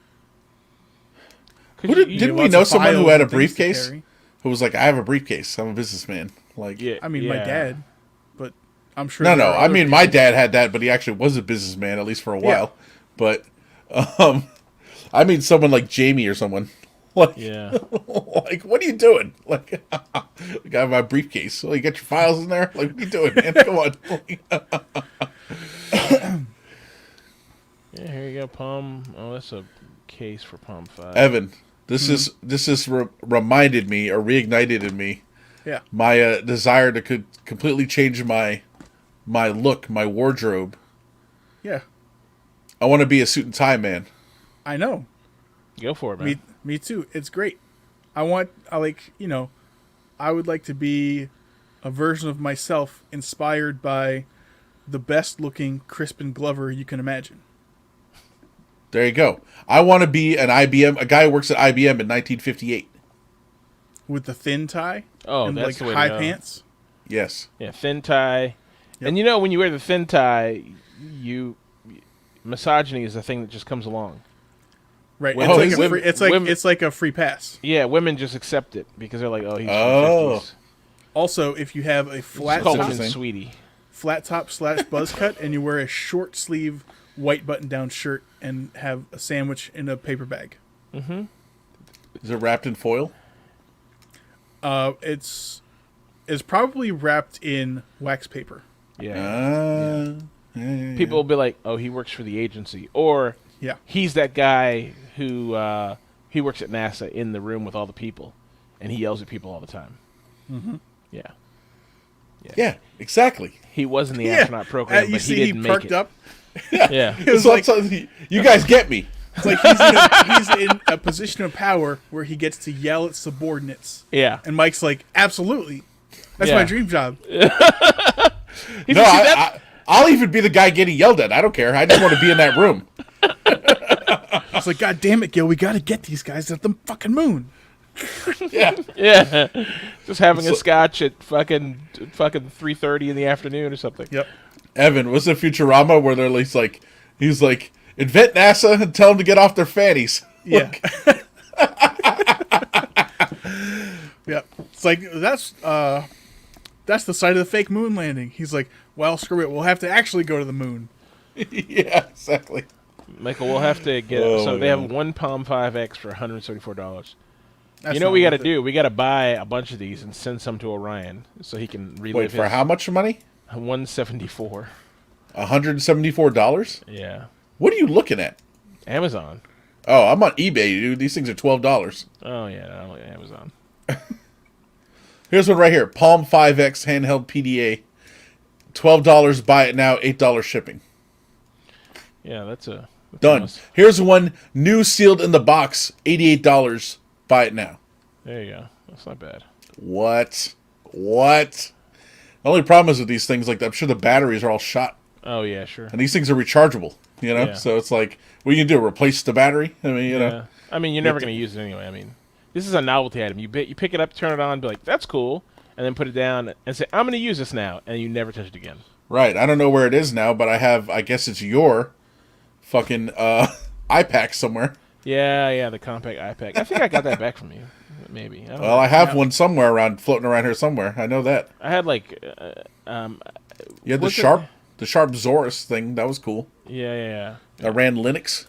Speaker 3: Who did-
Speaker 1: You
Speaker 3: didn't
Speaker 1: have
Speaker 3: we
Speaker 1: lots
Speaker 3: know
Speaker 1: of
Speaker 3: someone who
Speaker 1: files
Speaker 3: had a
Speaker 1: and things to
Speaker 3: briefcase?
Speaker 1: carry.
Speaker 3: who was like, I have a briefcase. I'm a businessman. Like,
Speaker 2: Yeah,
Speaker 1: I mean, my
Speaker 2: yeah.
Speaker 1: dad, but I'm sure.
Speaker 3: no,
Speaker 1: there
Speaker 3: no.
Speaker 1: are
Speaker 3: I
Speaker 1: other
Speaker 3: mean,
Speaker 1: people.
Speaker 3: my dad had that, but he actually was a businessman, at least for a while. But, I mean, someone like Jamie or someone. Like,
Speaker 2: Yeah.
Speaker 3: like, what are you doing? Like, I got my briefcase. Well, you got your files in there? Like, what are you doing, man? Come on.
Speaker 2: Yeah, here you go, Palm. Oh, that's a case for Palm 5.
Speaker 3: Evan, this is reminded me or reignited in me
Speaker 1: Yeah.
Speaker 3: my desire to completely change my look, my wardrobe.
Speaker 1: Yeah.
Speaker 3: I want to be a suit and tie man.
Speaker 1: I know.
Speaker 2: Go for it, man.
Speaker 1: Me too. It's great. I would like to be a version of myself inspired by the best looking Crispin Glover you can imagine.
Speaker 3: There you go. I want to be a guy who works at IBM in 1958.
Speaker 1: With the thin tie
Speaker 2: Oh,
Speaker 1: and
Speaker 2: that's
Speaker 1: like
Speaker 2: the way to
Speaker 1: high
Speaker 2: go.
Speaker 1: pants.
Speaker 3: Yes.
Speaker 2: Yeah, thin tie.
Speaker 1: Yep.
Speaker 2: And you know, when you wear the thin tie, misogyny is a thing that just comes along.
Speaker 1: Right.
Speaker 2: Women-
Speaker 1: It's like
Speaker 2: women- women-
Speaker 1: it's like a free pass.
Speaker 2: Yeah, women just accept it because they're like, oh, he's
Speaker 3: Oh.
Speaker 2: from the 50s.
Speaker 1: Also, if you have a flat
Speaker 2: Call
Speaker 1: top,
Speaker 2: women
Speaker 3: interesting.
Speaker 2: sweetie.
Speaker 1: flat top / buzz cut and you wear a short sleeve white button down shirt and have a sandwich in a paper bag.
Speaker 3: Is it wrapped in foil?
Speaker 1: It's probably wrapped in wax paper.
Speaker 2: Yeah.
Speaker 3: Yeah.
Speaker 2: People will be like, oh, he works for the agency. Or
Speaker 1: Yeah.
Speaker 2: he's that guy who he works at NASA in the room with all the people. And he yells at people all the time. Mm-hmm. Yeah.
Speaker 3: Yeah, exactly.
Speaker 2: He was in the astronaut program,
Speaker 1: You
Speaker 2: but
Speaker 1: see,
Speaker 2: he didn't make
Speaker 1: perked
Speaker 2: it.
Speaker 1: up.
Speaker 2: Yeah.
Speaker 3: It's like, you guys get me.
Speaker 1: It's like he's in a position of power where he gets to yell at subordinates.
Speaker 2: Yeah.
Speaker 1: And Mike's like, absolutely. That's
Speaker 2: Yeah.
Speaker 1: my dream job.
Speaker 2: He
Speaker 3: No,
Speaker 2: said, "See, that-
Speaker 3: I'll even be the guy getting yelled at. I don't care. I just want to be in that room.
Speaker 1: It's like, God damn it, Gil, we got to get these guys at the fucking moon.
Speaker 3: Yeah.
Speaker 2: Yeah. Just having a scotch at fucking 3:30 in the afternoon or something.
Speaker 1: Yep.
Speaker 3: Evan, was it Futurama where they're like, he's like, invent NASA and tell them to get off their fannies.
Speaker 1: Yeah. Yep. It's like that's the site of the fake moon landing. He's like, well, screw it. We'll have to actually go to the moon.
Speaker 3: Yeah, exactly.
Speaker 2: Michael, we'll have to get
Speaker 3: Oh,
Speaker 2: so
Speaker 3: my
Speaker 2: they have
Speaker 3: God.
Speaker 2: one Palm 5X for $174.
Speaker 1: That's
Speaker 2: You know
Speaker 1: not
Speaker 2: what we got to
Speaker 1: worth it.
Speaker 2: do? We got to buy a bunch of these and send some to Orion so he can relive
Speaker 3: Wait, for
Speaker 2: his
Speaker 3: how much money?
Speaker 2: 174.
Speaker 3: $174?
Speaker 2: Yeah.
Speaker 3: What are you looking at?
Speaker 2: Amazon.
Speaker 3: Oh, I'm on eBay, dude. These things are $12.
Speaker 2: Oh yeah, no, Amazon.
Speaker 3: Here's one right here. Palm 5X handheld PDA. $12, buy it now, $8 shipping.
Speaker 2: Yeah, that's a
Speaker 3: Done.
Speaker 2: must.
Speaker 3: Here's one new sealed in the box, $88, buy it now.
Speaker 2: There you go. That's not bad.
Speaker 3: What? The only problem is with these things, like I'm sure the batteries are all shot,
Speaker 2: Oh yeah, sure.
Speaker 3: and these things are rechargeable. You know,
Speaker 2: Yeah.
Speaker 3: so it's like, what are you gonna do? Replace the battery? I mean, you know,
Speaker 2: Yeah. I mean, you're never going to use it anyway. I mean, this is a novelty item. You pick it up, turn it on, be like, that's cool, and then put it down and say, I'm going to use this now, and you never touch it again.
Speaker 3: right? I don't know where it is now, but I guess it's your fucking iPack somewhere.
Speaker 2: Yeah, the compact iPad. I think I got that back from you. Maybe. I don't know.
Speaker 3: Well, I have one somewhere floating around here somewhere. I know that.
Speaker 2: I had like,
Speaker 3: You had
Speaker 2: was it-
Speaker 3: the Sharp Zorus thing. That was cool.
Speaker 2: yeah.
Speaker 3: I ran Linux.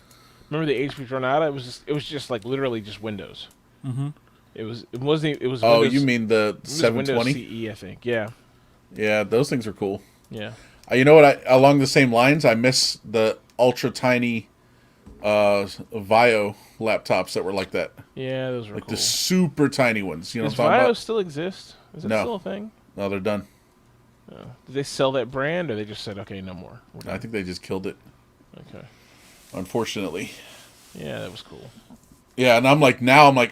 Speaker 2: Remember the HP Granada? It was just like literally just Windows. Mm-hmm. It wasn't. It was.
Speaker 3: Oh,
Speaker 2: Windows,
Speaker 3: you mean the
Speaker 2: it was
Speaker 3: 720?
Speaker 2: Windows CE, I think. Yeah.
Speaker 3: Yeah, those things are cool.
Speaker 2: Yeah.
Speaker 3: You know what? Along the same lines, I miss the ultra tiny Vio laptops that were like that.
Speaker 2: Yeah, those were
Speaker 3: Like
Speaker 2: cool.
Speaker 3: the super tiny ones. You know
Speaker 2: Does
Speaker 3: what I'm talking
Speaker 2: Vio
Speaker 3: about?
Speaker 2: still exist? Is it
Speaker 3: No.
Speaker 2: still a thing?
Speaker 3: No, they're done.
Speaker 2: Did they sell that brand, or they just said, "Okay, no more"? We're done?
Speaker 3: I think they just killed it,
Speaker 2: Okay.
Speaker 3: unfortunately.
Speaker 2: Yeah, that was cool.
Speaker 3: Yeah, and I'm like,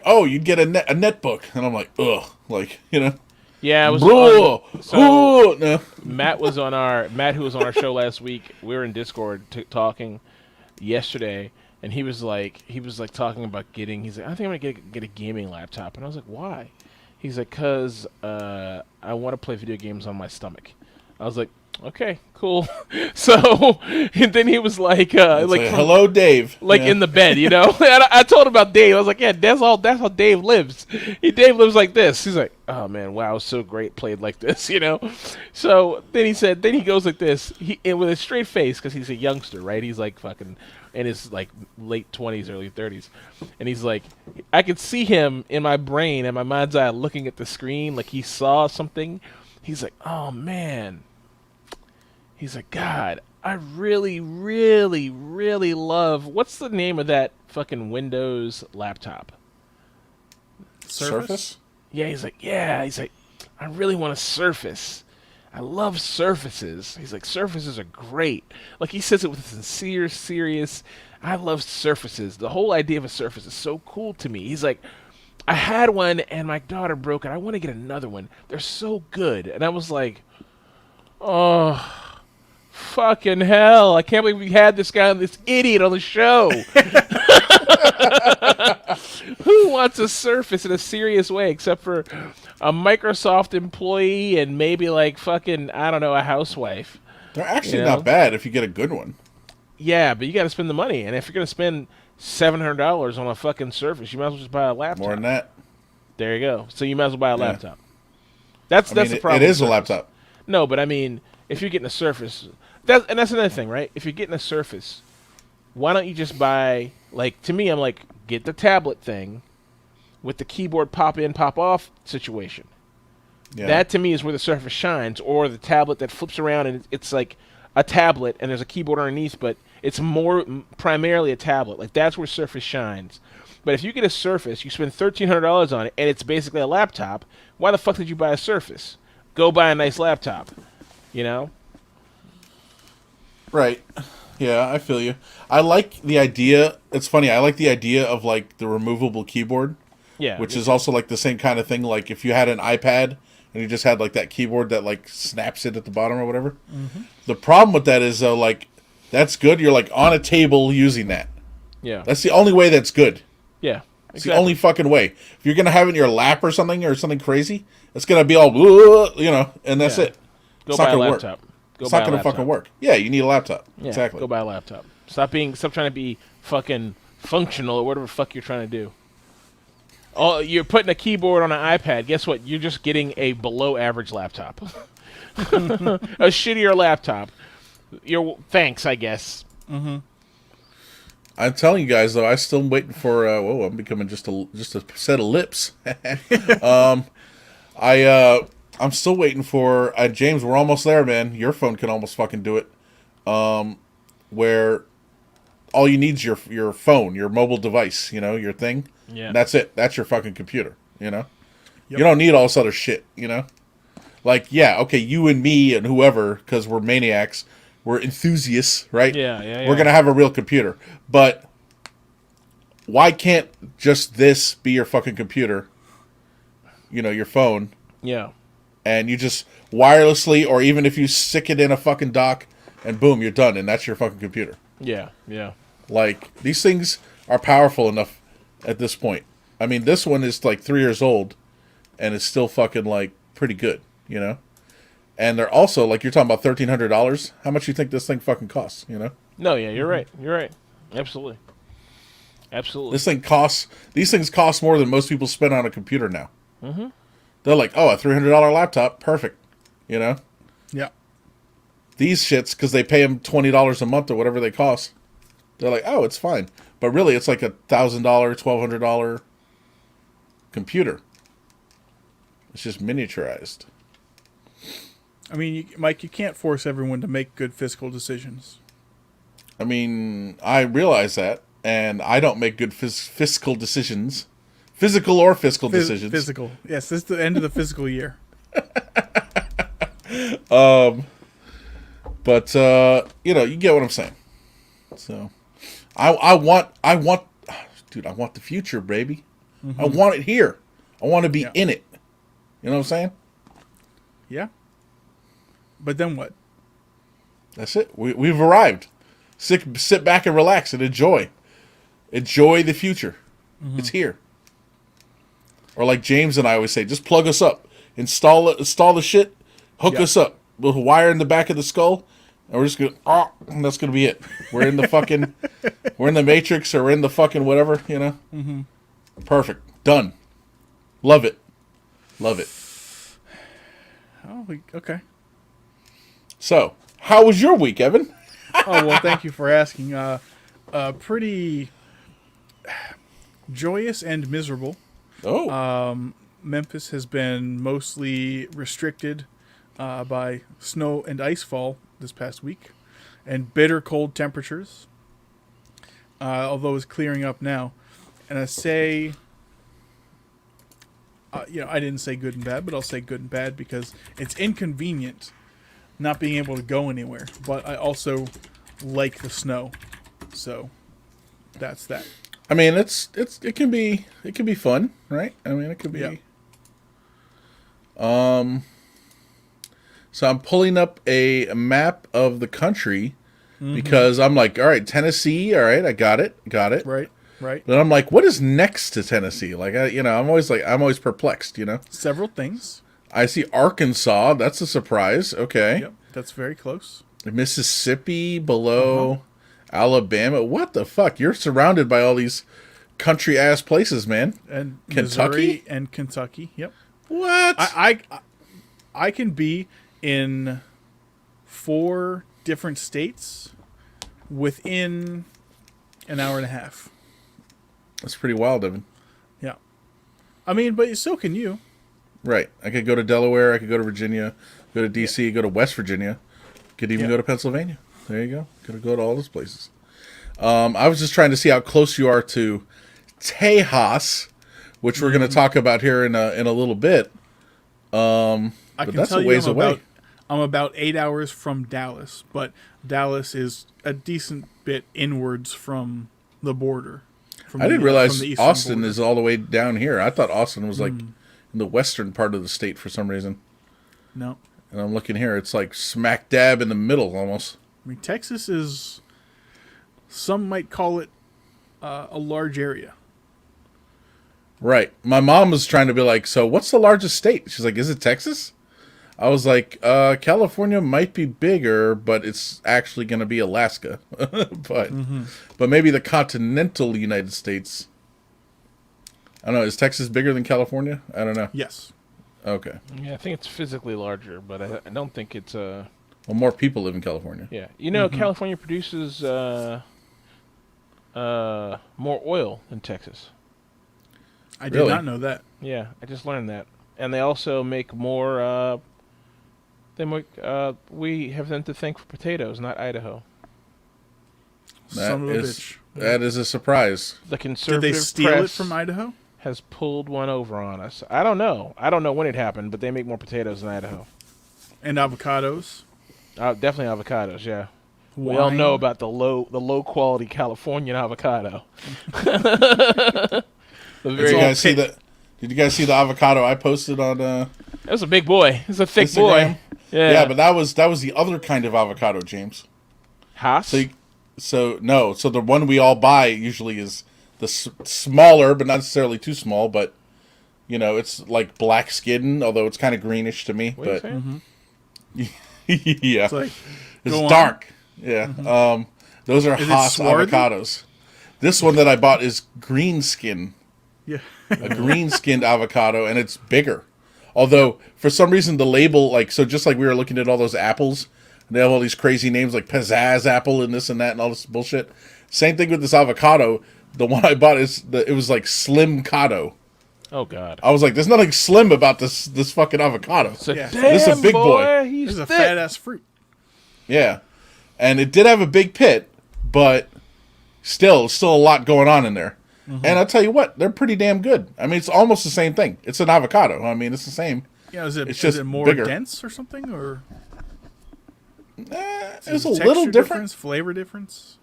Speaker 3: oh, you'd get a netbook. And I'm like, ugh. Like, you know.
Speaker 2: Yeah, I was.
Speaker 3: Bro,
Speaker 2: So
Speaker 3: no.
Speaker 2: Matt, who was on our show last week. We were in Discord talking yesterday, and he was like talking about getting. He's like, I think I'm gonna get a gaming laptop, and I was like, why? He's like, cause I want to play video games on my stomach. I was like, okay, cool. So, and then he was like,
Speaker 3: Hello, Dave.
Speaker 2: like
Speaker 3: Yeah.
Speaker 2: in the bed, you know. And I told him about Dave. I was like, yeah, that's how Dave lives. Dave lives like this. He's like, oh man, wow, it's so great played like this, you know. So then he goes like this, and with a straight face, because he's a youngster, right? He's like fucking in his like late 20s, early 30s, and he's like, I could see him in my brain and my mind's eye looking at the screen like he saw something. He's like, oh man. He's like, God, I really, really, really love. What's the name of that fucking Windows laptop?
Speaker 3: Surface?
Speaker 2: Yeah, he's like, I really want a Surface. I love Surfaces. He's like, Surfaces are great. Like, he says it with a sincere, serious, I love Surfaces. The whole idea of a Surface is so cool to me. He's like, I had one and my daughter broke it. I want to get another one. They're so good. And I was like, oh. Fucking hell. I can't believe we had this idiot on the show. Who wants a Surface in a serious way except for a Microsoft employee and maybe like fucking, I don't know, a housewife?
Speaker 3: They're actually not bad if you get a good one.
Speaker 2: Yeah, but you got to spend the money. And if you're going to spend $700 on a fucking Surface, you might as well just buy a laptop.
Speaker 3: More than that.
Speaker 2: There you go. So you might as well buy a laptop. That's the problem.
Speaker 3: It is a laptop.
Speaker 2: No, but I mean, if you're getting a Surface, that's another thing, right? If you're getting a Surface, why don't you just buy, like, to me, I'm like, get the tablet thing with the keyboard pop in, pop off situation.
Speaker 3: Yeah.
Speaker 2: That to me is where the Surface shines, or the tablet that flips around and it's like a tablet and there's a keyboard underneath, but it's more primarily a tablet. Like, that's where Surface shines. But if you get a Surface, you spend $1,300 on it, and it's basically a laptop, why the fuck did you buy a Surface? Go buy a nice laptop, you know?
Speaker 3: Right. Yeah, I feel you. I like the idea. It's funny. I like the idea of like the removable keyboard.
Speaker 2: Yeah.
Speaker 3: Which is also like the same kind of thing. Like if you had an iPad and you just had like that keyboard that like snaps it at the bottom or whatever. Mm-hmm. The problem with that is though, like that's good. You're like on a table using that.
Speaker 2: Yeah.
Speaker 3: That's the only way that's good.
Speaker 2: Yeah.
Speaker 3: It's the only fucking way. If you're gonna have it in your lap or something crazy, it's gonna be all you know, and that's it.
Speaker 2: Go
Speaker 3: It's
Speaker 2: buy
Speaker 3: not
Speaker 2: a
Speaker 3: gonna
Speaker 2: laptop.
Speaker 3: work. It's not gonna fucking work. Yeah, you need a laptop.
Speaker 2: Yeah,
Speaker 3: exactly.
Speaker 2: Go buy a laptop. Stop trying to be fucking functional or whatever the fuck you're trying to do. Oh, you're putting a keyboard on an iPad. Guess what? You're just getting a below average laptop. A shittier laptop. Thanks, I guess.
Speaker 1: Mm-hmm.
Speaker 3: I'm telling you guys though, I'm still waiting for. I'm becoming just a set of lips. I'm still waiting for James. We're almost there, man. Your phone can almost fucking do it. Where all you need is your phone, your mobile device. You know, your thing.
Speaker 2: Yeah.
Speaker 3: And that's it. That's your fucking computer. You know.
Speaker 1: Yep.
Speaker 3: You don't need all this other shit. You know. Like okay, you and me and whoever, because we're maniacs. We're enthusiasts, right?
Speaker 2: Yeah.
Speaker 3: We're gonna have a real computer, but why can't just this be your fucking computer? You know, your phone.
Speaker 2: Yeah.
Speaker 3: And you just wirelessly, or even if you stick it in a fucking dock, and boom, you're done, and that's your fucking computer.
Speaker 2: Yeah.
Speaker 3: Like these things are powerful enough at this point. I mean, this one is like 3 years old, and it's still fucking like pretty good, you know. And they're also, like, you're talking about $1,300. How much you think this thing fucking costs, you know?
Speaker 2: No, yeah, you're right. You're right. Absolutely. Absolutely.
Speaker 3: These things cost more than most people spend on a computer now.
Speaker 2: Mm-hmm.
Speaker 3: They're like, oh, a $300 laptop, perfect. You know,
Speaker 1: Yeah.
Speaker 3: these shits because they pay them $20 a month or whatever they cost. They're like, oh, it's fine, but really, it's like $1,000, $1,200 computer. It's just miniaturized.
Speaker 1: I mean, Mike, you can't force everyone to make good fiscal decisions.
Speaker 3: I mean, I realize that, and I don't make good fiscal decisions. Physical or fiscal decisions.
Speaker 1: Physical. Yes, this is the end of the fiscal year.
Speaker 3: But you know, you get what I'm saying. So, I want, dude, I want the future, baby. I want it here. I want to be in it. You know what I'm saying?
Speaker 1: Yeah. But then what?
Speaker 3: That's it. We've arrived. Sit back and relax and enjoy. Enjoy the future. It's here. Or like James and I always say, just plug us up. Install the shit. Hook us up. With a wire in the back of the skull. And we're just going to, and that's going to be it. We're in the fucking, we're in the Matrix or we're in the fucking whatever, you know? Mm-hmm. Perfect. Done. Love it. Love it.
Speaker 1: Oh, okay.
Speaker 3: So, how was your week, Evan?
Speaker 1: Oh, well, thank you for asking. Pretty joyous and miserable.
Speaker 3: Oh.
Speaker 1: Memphis has been mostly restricted by snow and icefall this past week and bitter cold temperatures, although it's clearing up now. And I say, I didn't say good and bad, but I'll say good and bad because it's inconvenient not being able to go anywhere. But I also like the snow, so that's that.
Speaker 3: I mean, it can be fun, right? I mean, it could be.
Speaker 1: Yeah.
Speaker 3: So I'm pulling up a map of the country because I'm like, all right, Tennessee, all right, I got it.
Speaker 1: Right.
Speaker 3: But I'm like, what is next to Tennessee? Like, I'm always perplexed, you know.
Speaker 1: Several things.
Speaker 3: I see Arkansas. That's a surprise. Okay.
Speaker 1: Yep, that's very close.
Speaker 3: Mississippi below Alabama. What the fuck? You're surrounded by all these country ass places, man.
Speaker 1: And
Speaker 3: Kentucky
Speaker 1: Missouri and Kentucky. Yep.
Speaker 3: What?
Speaker 1: I can be in 4 different states within an hour and a half.
Speaker 3: That's pretty wild, Evan.
Speaker 1: Yeah. I mean, but so can you.
Speaker 3: Right. I could go to Delaware. I could go to Virginia. Go to D.C. Go to West Virginia. Could even go to Pennsylvania. There you go. Could go to all those places. I was just trying to see how close you are to Tejas, which we're going to talk about here in a little bit.
Speaker 1: I
Speaker 3: but
Speaker 1: can
Speaker 3: that's
Speaker 1: tell
Speaker 3: a ways
Speaker 1: you
Speaker 3: away.
Speaker 1: I'm about 8 hours from Dallas, but Dallas is a decent bit inwards from the border.
Speaker 3: I didn't realize Austin
Speaker 1: border.
Speaker 3: is all the way down here. I thought Austin was like in the western part of the state for some reason.
Speaker 1: No.
Speaker 3: And I'm looking here. It's like smack dab in the middle almost.
Speaker 1: I mean, Texas is, some might call it a large area.
Speaker 3: Right. My mom was trying to be like, so what's the largest state? She's like, is it Texas? I was like, California might be bigger, but it's actually going to be Alaska. But maybe the continental United States. I don't know. Is Texas bigger than California? I don't know.
Speaker 1: Yes.
Speaker 3: Okay.
Speaker 2: Yeah, I think it's physically larger, but I don't think it's
Speaker 3: Well, more people live in California.
Speaker 2: Yeah, California produces more oil than Texas.
Speaker 1: I did not know that.
Speaker 2: Yeah, I just learned that, and they also make more. We have them to thank for potatoes, not Idaho.
Speaker 1: Son of a bitch.
Speaker 3: That is a surprise.
Speaker 2: The
Speaker 1: Did
Speaker 2: conservative
Speaker 1: they steal
Speaker 2: press
Speaker 1: it from Idaho?
Speaker 2: has pulled one over on us. I don't know. I don't know when it happened, but they make more potatoes than Idaho.
Speaker 1: And avocados.
Speaker 2: Definitely avocados. Yeah.
Speaker 1: Wine.
Speaker 2: We all know about the low quality Californian avocado.
Speaker 3: Did you guys see the avocado I posted on?
Speaker 2: That was a big boy. It's a thick
Speaker 3: Instagram?
Speaker 2: boy. Yeah.
Speaker 3: Yeah, but that was the other kind of avocado, James.
Speaker 2: Haas?
Speaker 3: So the one we all buy usually is the smaller, but not necessarily too small. But it's like black skin, although it's kind of greenish to me.
Speaker 2: What are you saying?
Speaker 3: Yeah,
Speaker 1: It's like,
Speaker 3: it's dark. Yeah, those are Haas avocados. This one that I bought is green skin.
Speaker 1: Yeah.
Speaker 3: A green skinned avocado, and it's bigger. Although, for some reason, the label, like, so just like we were looking at all those apples, and they have all these crazy names like Pizzazz apple and this and that and all this bullshit. Same thing with this avocado. The one I bought it was like Slim Cado.
Speaker 2: Oh God!
Speaker 3: I was like, there's nothing slim about this fucking avocado.
Speaker 1: Yeah.
Speaker 3: This is a big boy.
Speaker 2: He's
Speaker 1: This is a
Speaker 2: thick.
Speaker 1: fat ass fruit.
Speaker 3: Yeah, and it did have a big pit, but still a lot going on in there.
Speaker 1: Mm-hmm.
Speaker 3: And I'll tell you what, they're pretty damn good. I mean, it's almost the same thing. It's an avocado. I mean, it's the same.
Speaker 1: Yeah,
Speaker 3: It's
Speaker 1: is
Speaker 3: just
Speaker 1: it more
Speaker 3: bigger.
Speaker 1: dense or something, or
Speaker 3: It's
Speaker 1: is
Speaker 3: a
Speaker 1: it
Speaker 3: little
Speaker 1: texture
Speaker 3: different.
Speaker 1: difference, flavor difference?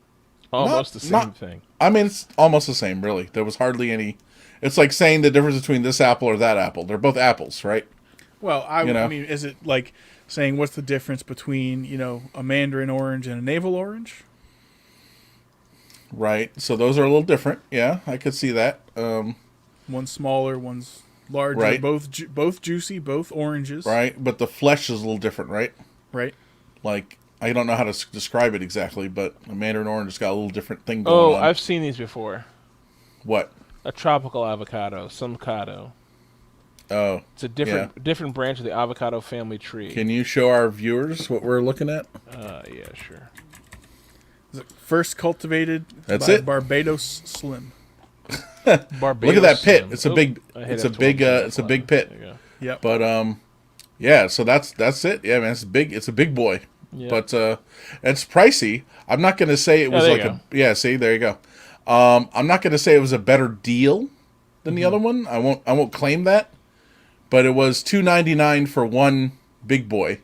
Speaker 2: Almost the same
Speaker 3: not-
Speaker 2: thing.
Speaker 3: I mean, it's almost the same, really. There was hardly any. It's like saying the difference between this apple or that apple. They're both apples, right?
Speaker 1: Well,
Speaker 3: You know?
Speaker 1: I mean, is it like saying what's the difference between a mandarin orange and a navel orange?
Speaker 3: Right. So those are a little different. Yeah, I could see that.
Speaker 1: One's smaller, one's larger.
Speaker 3: Right.
Speaker 1: Both both juicy, both oranges.
Speaker 3: Right. But the flesh is a little different, right?
Speaker 1: Right.
Speaker 3: Like, I don't know how to describe it exactly, but a mandarin orange has got a little different thing going
Speaker 2: Oh,
Speaker 3: on.
Speaker 2: I've seen these before.
Speaker 3: What?
Speaker 2: A tropical avocado, Simcado.
Speaker 3: Oh,
Speaker 2: It's a different branch of the avocado family tree.
Speaker 3: can you show our viewers what we're looking at?
Speaker 2: Yeah, sure.
Speaker 1: Is it first cultivated
Speaker 3: That's
Speaker 1: by
Speaker 3: it?
Speaker 1: Barbados Slim.
Speaker 2: Barbados
Speaker 3: Look at that pit.
Speaker 2: Slim.
Speaker 3: It's a
Speaker 2: Oh,
Speaker 3: big.
Speaker 2: I hit
Speaker 3: It's a
Speaker 2: F12
Speaker 3: big.
Speaker 2: on
Speaker 3: It's a
Speaker 2: that
Speaker 3: big
Speaker 2: one.
Speaker 3: pit.
Speaker 2: There you go.
Speaker 1: Yep.
Speaker 3: But yeah. So that's it. Yeah, man. It's big. It's a big boy.
Speaker 2: Yeah.
Speaker 3: But it's pricey. I'm not gonna say it was
Speaker 2: there
Speaker 3: like
Speaker 2: you
Speaker 3: a. Yeah. See, there you go. I'm not gonna say it was a better deal than the other one. I won't claim that. But it was $2.99 for one big boy.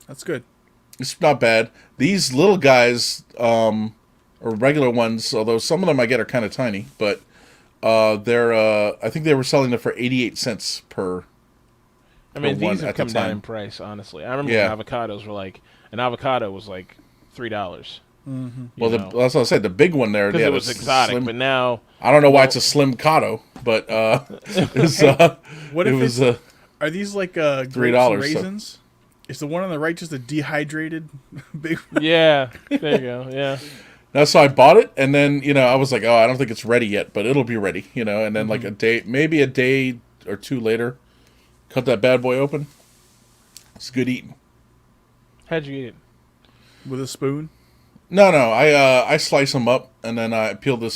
Speaker 1: That's good.
Speaker 3: It's not bad. These little guys, or regular ones, although some of them I get are kind of tiny, but they're I think they were selling them for 88 cents per.
Speaker 2: I mean,
Speaker 3: for one
Speaker 2: these have
Speaker 3: at the
Speaker 2: come down
Speaker 3: time.
Speaker 2: in price, honestly. I remember
Speaker 3: Yeah.
Speaker 2: when avocados were like, an avocado was like $3.
Speaker 3: Well, that's what I said. The big one there,
Speaker 2: Because
Speaker 3: yeah,
Speaker 2: it was
Speaker 3: the
Speaker 2: exotic,
Speaker 3: slim-
Speaker 2: but now...
Speaker 3: I don't know why it's a Slim Cado, but it's
Speaker 1: What
Speaker 3: it
Speaker 1: if
Speaker 3: was
Speaker 1: it's are these like grapes and
Speaker 3: $3, so-
Speaker 1: raisins? Is the one on the right just a dehydrated big?
Speaker 2: Yeah, there you go, yeah.
Speaker 3: That's so I bought it, and then I was like, oh, I don't think it's ready yet, but it'll be ready, and then like maybe a day or two later, cut that bad boy open. It's good eating.
Speaker 2: How'd you eat it?
Speaker 1: With a spoon?
Speaker 3: No, I slice them up, and then I peel the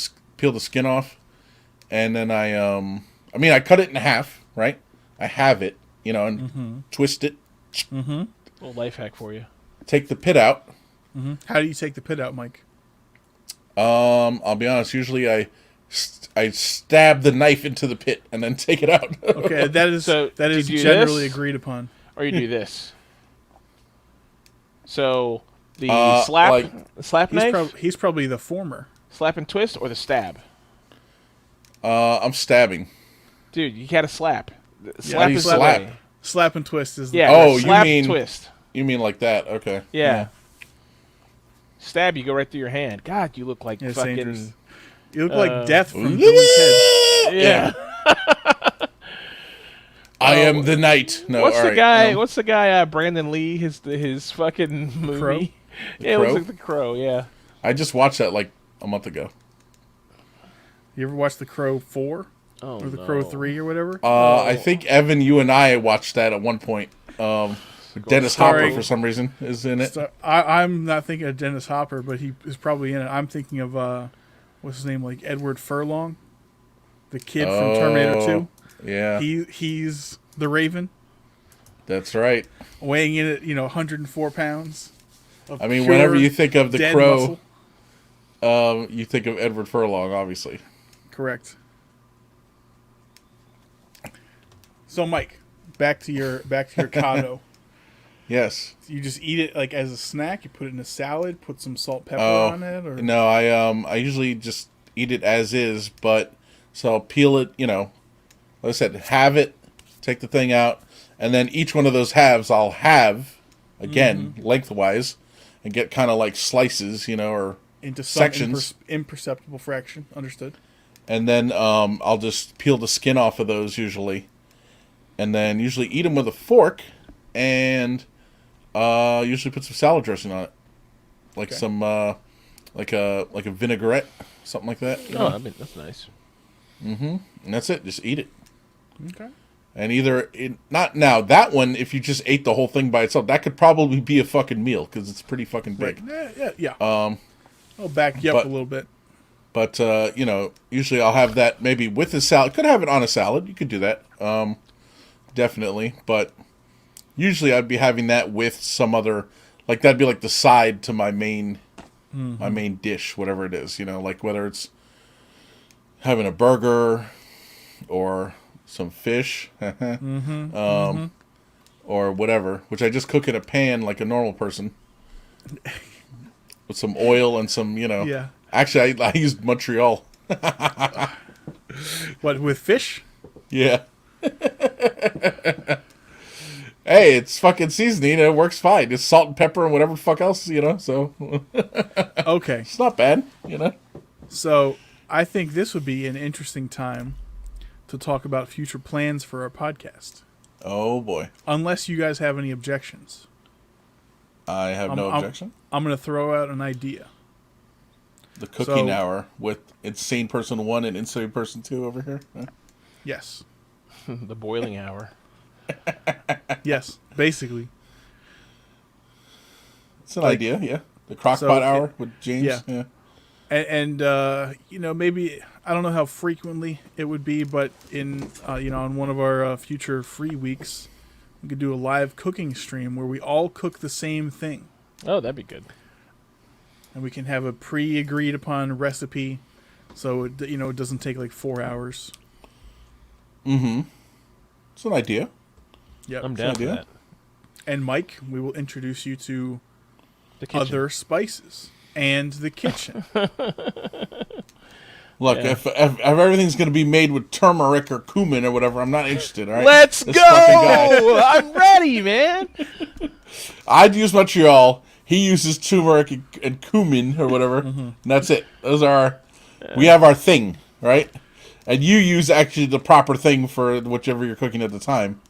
Speaker 3: skin off, and then I cut it in half, right? I have it, and twist it,
Speaker 2: Little life hack for you.
Speaker 3: take the pit out.
Speaker 1: How do you take the pit out, Mike?
Speaker 3: I'll be honest. Usually, I stab the knife into the pit and then take it out.
Speaker 1: Okay, that is
Speaker 2: So,
Speaker 1: that is
Speaker 2: did you do
Speaker 1: generally
Speaker 2: this?
Speaker 1: agreed upon.
Speaker 2: Or you do this. So, the
Speaker 3: like-
Speaker 2: slap knife,
Speaker 1: He's probably the former.
Speaker 2: slap and twist, or the stab?
Speaker 3: I'm stabbing.
Speaker 2: Dude, you gotta slap.
Speaker 3: How
Speaker 2: Slap
Speaker 3: do you
Speaker 2: is
Speaker 3: slap?
Speaker 2: the way.
Speaker 1: Slap and twist is the
Speaker 2: Yeah,
Speaker 3: Oh, you
Speaker 2: slap,
Speaker 3: mean-
Speaker 2: twist.
Speaker 3: You mean like that? Okay.
Speaker 2: Yeah. Stab, you go right through your hand. God, you look like
Speaker 1: Yeah, it's
Speaker 2: fucking...
Speaker 1: dangerous. You look like Death from
Speaker 3: Yeah.
Speaker 1: Bill and Ted.
Speaker 2: Yeah.
Speaker 3: I am the knight. No,
Speaker 2: What's
Speaker 3: all
Speaker 2: the
Speaker 3: right,
Speaker 2: guy? What's the guy? Brandon Lee. His fucking movie.
Speaker 1: Crow?
Speaker 2: Yeah, it looks
Speaker 3: Crow?
Speaker 2: like the Crow. Yeah.
Speaker 3: I just watched that like a month ago.
Speaker 1: You ever watch The Crow 4?
Speaker 2: Oh,
Speaker 1: Or The
Speaker 2: no.
Speaker 1: Crow 3 or whatever?
Speaker 3: I think Evan, you and I watched that at one point. Dennis
Speaker 1: Starring-
Speaker 3: Hopper for some reason is in it.
Speaker 1: So, I'm not thinking of Dennis Hopper, but he is probably in it. I'm thinking of what's his name, like Edward Furlong, the kid from Terminator 2.
Speaker 3: Yeah,
Speaker 1: He's the Raven,
Speaker 3: that's right.
Speaker 1: weighing in at 104 pounds. of
Speaker 3: I mean,
Speaker 1: pure
Speaker 3: whenever you think of the
Speaker 1: dead
Speaker 3: Crow,
Speaker 1: muscle.
Speaker 3: you think of Edward Furlong, obviously.
Speaker 1: Correct. So, Mike, back to your Cado.
Speaker 3: Yes.
Speaker 1: You just eat it like as a snack. You put it in a salad. Put some salt, pepper
Speaker 3: Oh,
Speaker 1: on it, or
Speaker 3: no, I usually just eat it as is, but so I'll peel it, like I said, have it, take the thing out, and then each one of those halves I'll have again lengthwise and get kind of like slices, or
Speaker 1: into some
Speaker 3: sections.
Speaker 1: imperceptible fraction. Understood.
Speaker 3: And then I'll just peel the skin off of those usually, and then usually eat them with a fork, and usually put some salad dressing on it, like
Speaker 1: Okay.
Speaker 3: some like a vinaigrette, something like that.
Speaker 2: Oh, I mean, that's nice.
Speaker 3: And that's it. Just eat it.
Speaker 1: Okay.
Speaker 3: And not now that one. If you just ate the whole thing by itself, that could probably be a fucking meal because it's pretty fucking big.
Speaker 1: Right. Yeah. I'll back you up a little bit.
Speaker 3: But usually I'll have that maybe with a salad. Could have it on a salad. You could do that. Definitely. But usually I'd be having that with some other, like that'd be like the side to my main dish, whatever it is. Like whether it's having a burger or some fish, or whatever, which I just cook in a pan like a normal person with some oil and some,
Speaker 1: Yeah.
Speaker 3: Actually, I used Montreal.
Speaker 1: What, with fish?
Speaker 3: Yeah. Hey, it's fucking seasoning. It works fine. It's salt and pepper and whatever the fuck else, so.
Speaker 1: Okay.
Speaker 3: It's not bad,
Speaker 1: So I think this would be an interesting time to talk about future plans for our podcast.
Speaker 3: Oh, boy.
Speaker 1: Unless you guys have any objections.
Speaker 3: I have no objection.
Speaker 1: I'm going to throw out an idea.
Speaker 3: The cooking hour with Insane Person 1 and Insane Person 2 over here. Huh?
Speaker 1: Yes.
Speaker 2: The boiling hour.
Speaker 1: Yes, basically.
Speaker 3: It's an idea, yeah. The crockpot hour with James. Yeah.
Speaker 1: And maybe, I don't know how frequently it would be, but on one of our future free weeks, we could do a live cooking stream where we all cook the same thing.
Speaker 2: Oh, that'd be good.
Speaker 1: And we can have a pre-agreed upon recipe, so it doesn't take like 4 hours.
Speaker 3: It's an idea.
Speaker 1: Yep.
Speaker 2: I'm down for that.
Speaker 1: And Mike, we will introduce you to
Speaker 2: The kitchen.
Speaker 1: other spices and the kitchen.
Speaker 3: Look, if everything's going to be made with turmeric or cumin or whatever, I'm not interested, all right?
Speaker 2: Let's
Speaker 3: This fucking guy.
Speaker 2: go! I'm ready, man.
Speaker 3: I'd use Montreal. He uses turmeric and cumin or whatever. And that's it. Those are we have our thing, right? And you use actually the proper thing for whichever you're cooking at the time.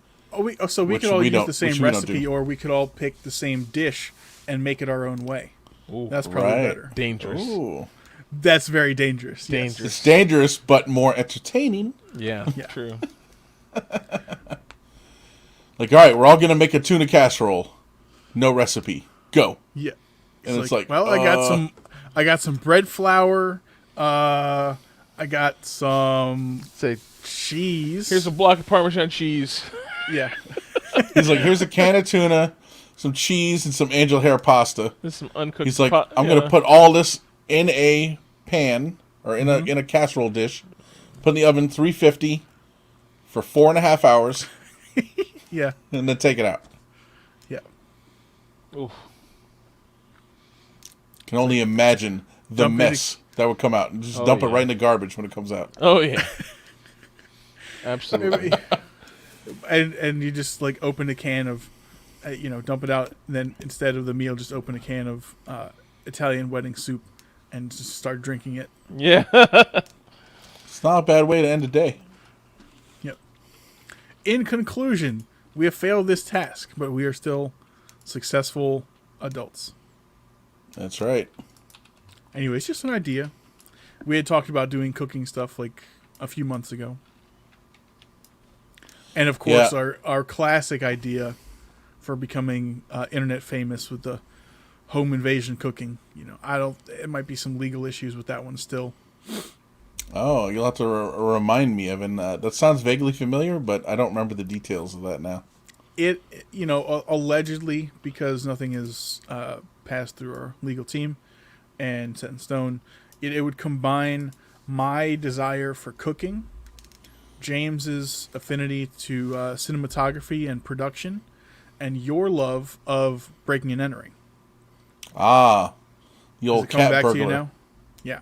Speaker 1: So we could all use the same recipe, or we could all pick the same dish and make it our own way.
Speaker 2: Ooh,
Speaker 1: That's probably better.
Speaker 2: dangerous.
Speaker 3: Ooh.
Speaker 1: That's very dangerous. Yes.
Speaker 3: It's dangerous, but more entertaining.
Speaker 2: Yeah, true.
Speaker 3: Like, all right, we're all going to make a tuna casserole. No recipe. Go.
Speaker 1: Yeah.
Speaker 3: And it's like,
Speaker 1: well, I got some bread flour. I got some
Speaker 2: Say,
Speaker 1: cheese.
Speaker 2: here's a block of Parmesan cheese.
Speaker 1: Yeah.
Speaker 3: He's like, here's a can of tuna, some cheese, and some angel hair pasta.
Speaker 2: There's some uncooked.
Speaker 3: He's like, I'm going to put all this in a pan or in a casserole dish, put in the oven 350 for 4.5 hours,
Speaker 1: Yeah.
Speaker 3: and then take it out.
Speaker 1: Yeah.
Speaker 2: Oof.
Speaker 3: Can only imagine the
Speaker 1: Dump it
Speaker 3: mess that would come out. And just dump it right in the garbage when it comes out.
Speaker 2: Oh yeah. Absolutely.
Speaker 1: And you just like open a can of, dump it out. And then instead of the meal, just open a can of Italian wedding soup and just start drinking it.
Speaker 2: Yeah.
Speaker 3: It's not a bad way to end a day.
Speaker 1: Yep. In conclusion, we have failed this task, but we are still successful adults.
Speaker 3: That's right.
Speaker 1: Anyway, it's just an idea. We had talked about doing cooking stuff like a few months ago. And of course, our classic idea for becoming internet famous with the home invasion cooking. It might be some legal issues with that one still.
Speaker 3: Oh, you'll have to remind me, Evan. That sounds vaguely familiar, but I don't remember the details of that now.
Speaker 1: It, allegedly, because nothing is passed through our legal team and set in stone, it would combine my desire for cooking, James's affinity to cinematography and production, and your love of breaking and entering.
Speaker 3: Ah, the old
Speaker 1: coming
Speaker 3: cat
Speaker 1: back
Speaker 3: burglar.
Speaker 1: to you now? Yeah.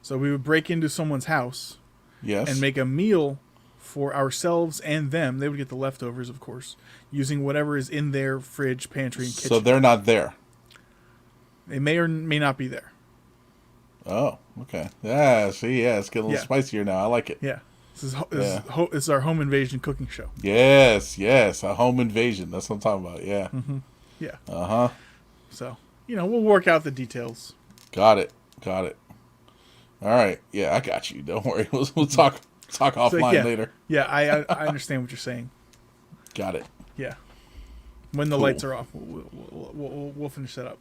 Speaker 1: So we would break into someone's house
Speaker 3: Yes.
Speaker 1: and make a meal for ourselves and them. They would get the leftovers, of course, using whatever is in their fridge, pantry, and kitchen.
Speaker 3: So they're not there.
Speaker 1: They may or may not be there.
Speaker 3: Oh, okay. Yeah, see, it's getting a little spicier now. I like it.
Speaker 1: Yeah. This is our home invasion cooking show.
Speaker 3: Yes, a home invasion. That's what I'm talking about. Yeah.
Speaker 1: Yeah.
Speaker 3: Uh-huh.
Speaker 1: So, we'll work out the details.
Speaker 3: Got it. Got it. All right. Yeah, I got you. Don't worry. We'll talk offline
Speaker 1: like,
Speaker 3: later.
Speaker 1: Yeah, I understand what you're saying.
Speaker 3: Got it.
Speaker 1: Yeah. When the
Speaker 3: Cool.
Speaker 1: lights are off, we'll finish that up.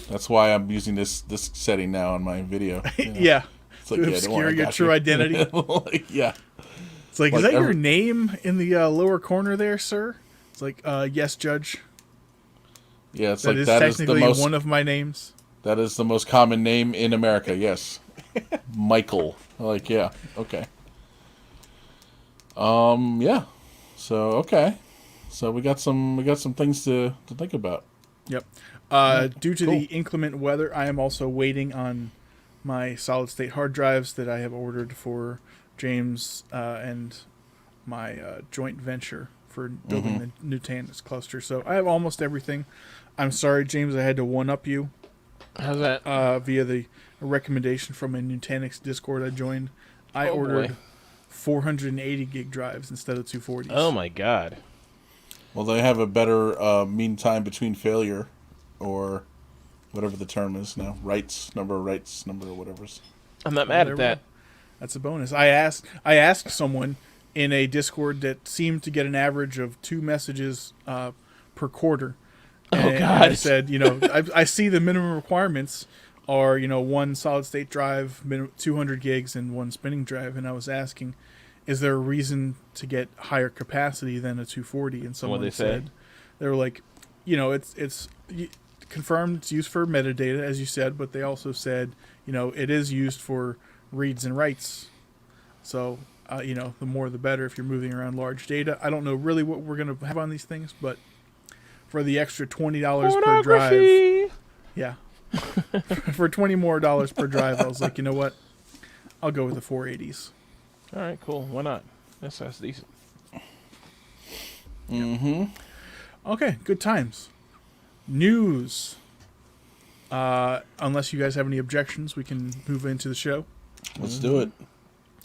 Speaker 3: That's why I'm using this setting now on my video. You know?
Speaker 1: Yeah.
Speaker 3: It's like,
Speaker 1: To
Speaker 3: yeah, don't worry,
Speaker 1: obscure
Speaker 3: I
Speaker 1: your
Speaker 3: got
Speaker 1: true
Speaker 3: you.
Speaker 1: identity.
Speaker 3: Like, yeah.
Speaker 1: It's like,
Speaker 3: Like
Speaker 1: is that your
Speaker 3: every-
Speaker 1: name in the lower corner there, sir? It's like, yes, Judge.
Speaker 3: Yeah, it's
Speaker 1: That
Speaker 3: like
Speaker 1: is
Speaker 3: that is the
Speaker 1: technically
Speaker 3: most
Speaker 1: one of my names.
Speaker 3: that is the most common name in America. Yes, Michael. Like, yeah, okay. Yeah. So okay. So we got some things to think about.
Speaker 1: Yep. Due to
Speaker 3: cool.
Speaker 1: the inclement weather, I am also waiting on my solid state hard drives that I have ordered for James and my joint venture for building the Nutanix cluster. So I have almost everything. I'm sorry, James, I had to one-up you
Speaker 2: How's that?
Speaker 1: via the recommendation from a Nutanix Discord I joined. I
Speaker 2: Oh,
Speaker 1: ordered
Speaker 2: boy.
Speaker 1: 480 gig drives instead of 240s.
Speaker 2: Oh my god.
Speaker 3: Well, they have a better mean time between failure, or whatever the term is now. Number of writes, number of whatever's.
Speaker 2: I'm not mad
Speaker 1: there
Speaker 2: at
Speaker 1: we
Speaker 2: that.
Speaker 1: go. That's a bonus. I asked someone in a Discord that seemed to get an average of 2 messages per quarter. And
Speaker 2: God.
Speaker 1: I said, I see the minimum requirements are, one solid state drive, 200 gigs, and one spinning drive. And I was asking, is there a reason to get higher capacity than a 240? And someone
Speaker 2: What'd they say?
Speaker 1: said, they were like, it's confirmed it's used for metadata, as you said, but they also said, it is used for reads and writes. So, the more the better if you're moving around large data. I don't know really what we're going to have on these things, but for the extra $20 per drive,
Speaker 2: Pornography!
Speaker 1: yeah, for $20 more per drive, I was like, you know what? I'll go with the 480s.
Speaker 2: All right, cool. Why not? That's decent.
Speaker 1: Okay, good times. News. Unless you guys have any objections, we can move into the show.
Speaker 3: Let's do it.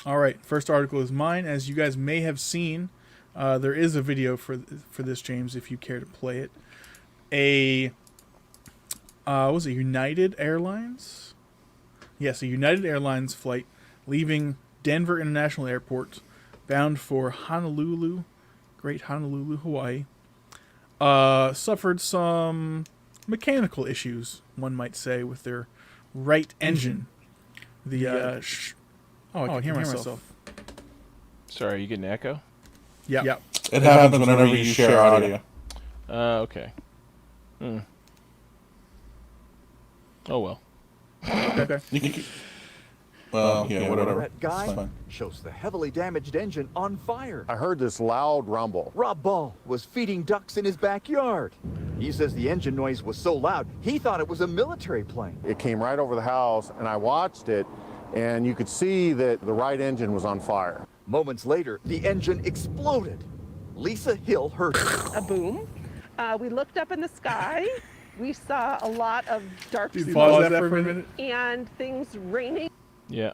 Speaker 1: All right, first article is mine. As you guys may have seen, there is a video for this, James, if you care to play it. Was it United Airlines? Yes, a United Airlines flight leaving Denver International Airport, bound for Honolulu, Great Honolulu, Hawaii, suffered some mechanical issues, one might say, with their right engine. I can hear myself.
Speaker 2: Sorry, you getting an echo?
Speaker 1: Yeah.
Speaker 3: It happens whenever you share audio.
Speaker 2: Okay. Oh well.
Speaker 1: Okay.
Speaker 3: Well, yeah, whatever.
Speaker 4: That guy
Speaker 3: It's fine.
Speaker 4: shows the heavily damaged engine on fire.
Speaker 5: I heard this loud rumble.
Speaker 4: Rob Ball was feeding ducks in his backyard. He says the engine noise was so loud, he thought it was a military plane.
Speaker 5: It came right over the house, and I watched it, and you could see that the right engine was on fire.
Speaker 4: Moments later, the engine exploded. Lisa Hill heard it.
Speaker 6: A boom. We looked up in the sky. We saw a lot of dark
Speaker 1: Pause
Speaker 6: smoke
Speaker 1: that for a minute.
Speaker 6: and things raining.
Speaker 2: Yeah.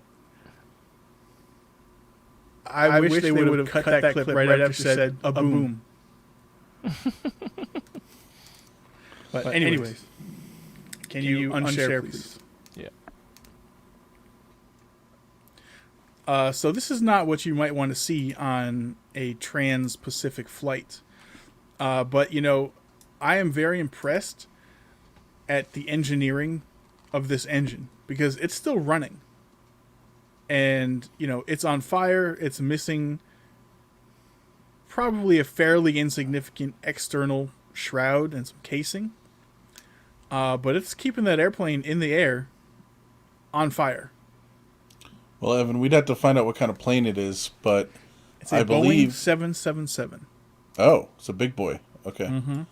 Speaker 1: I wish they would have cut that clip right after you said a boom. But anyways, can you unshare, please?
Speaker 2: Yeah.
Speaker 1: So this is not what you might want to see on a trans-Pacific flight. But, I am very impressed at the engineering of this engine because it's still running. And, it's on fire. It's missing probably a fairly insignificant external shroud and some casing. But it's keeping that airplane in the air on fire.
Speaker 3: Well, Evan, we'd have to find out what kind of plane it is, but
Speaker 1: It's a
Speaker 3: I
Speaker 1: Boeing
Speaker 3: believe
Speaker 1: 777.
Speaker 3: Oh, it's a big boy. Okay.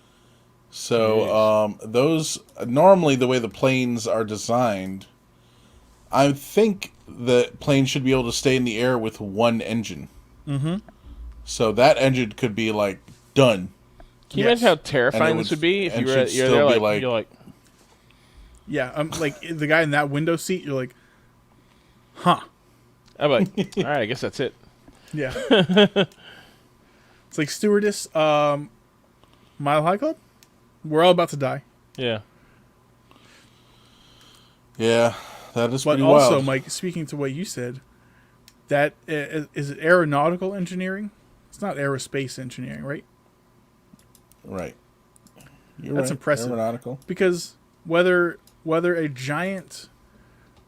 Speaker 3: So those normally the way the planes are designed, I think the plane should be able to stay in the air with one engine. So that engine could be like done.
Speaker 2: Can you
Speaker 1: Yes.
Speaker 2: imagine how terrifying
Speaker 3: And it
Speaker 2: this
Speaker 3: would-
Speaker 2: would be if
Speaker 3: and
Speaker 2: you
Speaker 3: should
Speaker 2: were
Speaker 3: still
Speaker 2: you're there
Speaker 3: be
Speaker 2: like, you're like,
Speaker 1: Yeah, like the guy in that window seat, you're like, huh.
Speaker 2: I'm like, all right, I guess that's it.
Speaker 1: Yeah. It's like stewardess, Mile High Club? We're all about to die.
Speaker 2: Yeah.
Speaker 3: Yeah, that is
Speaker 1: But
Speaker 3: pretty
Speaker 1: also,
Speaker 3: wild.
Speaker 1: Mike, speaking to what you said, that is it aeronautical engineering? It's not aerospace engineering, right?
Speaker 3: Right. You're
Speaker 1: That's
Speaker 3: right.
Speaker 1: impressive.
Speaker 3: Aeronautical.
Speaker 1: Because whether a giant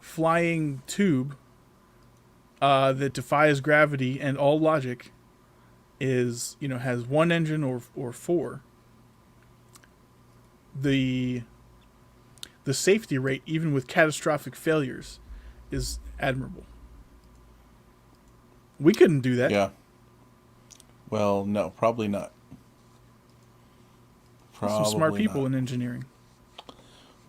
Speaker 1: flying tube that defies gravity and all logic is, has one engine or four, the safety rate, even with catastrophic failures, is admirable. We couldn't do that.
Speaker 3: Yeah. Well, no, probably not.
Speaker 1: Some smart
Speaker 3: Probably
Speaker 1: people
Speaker 3: not.
Speaker 1: in engineering.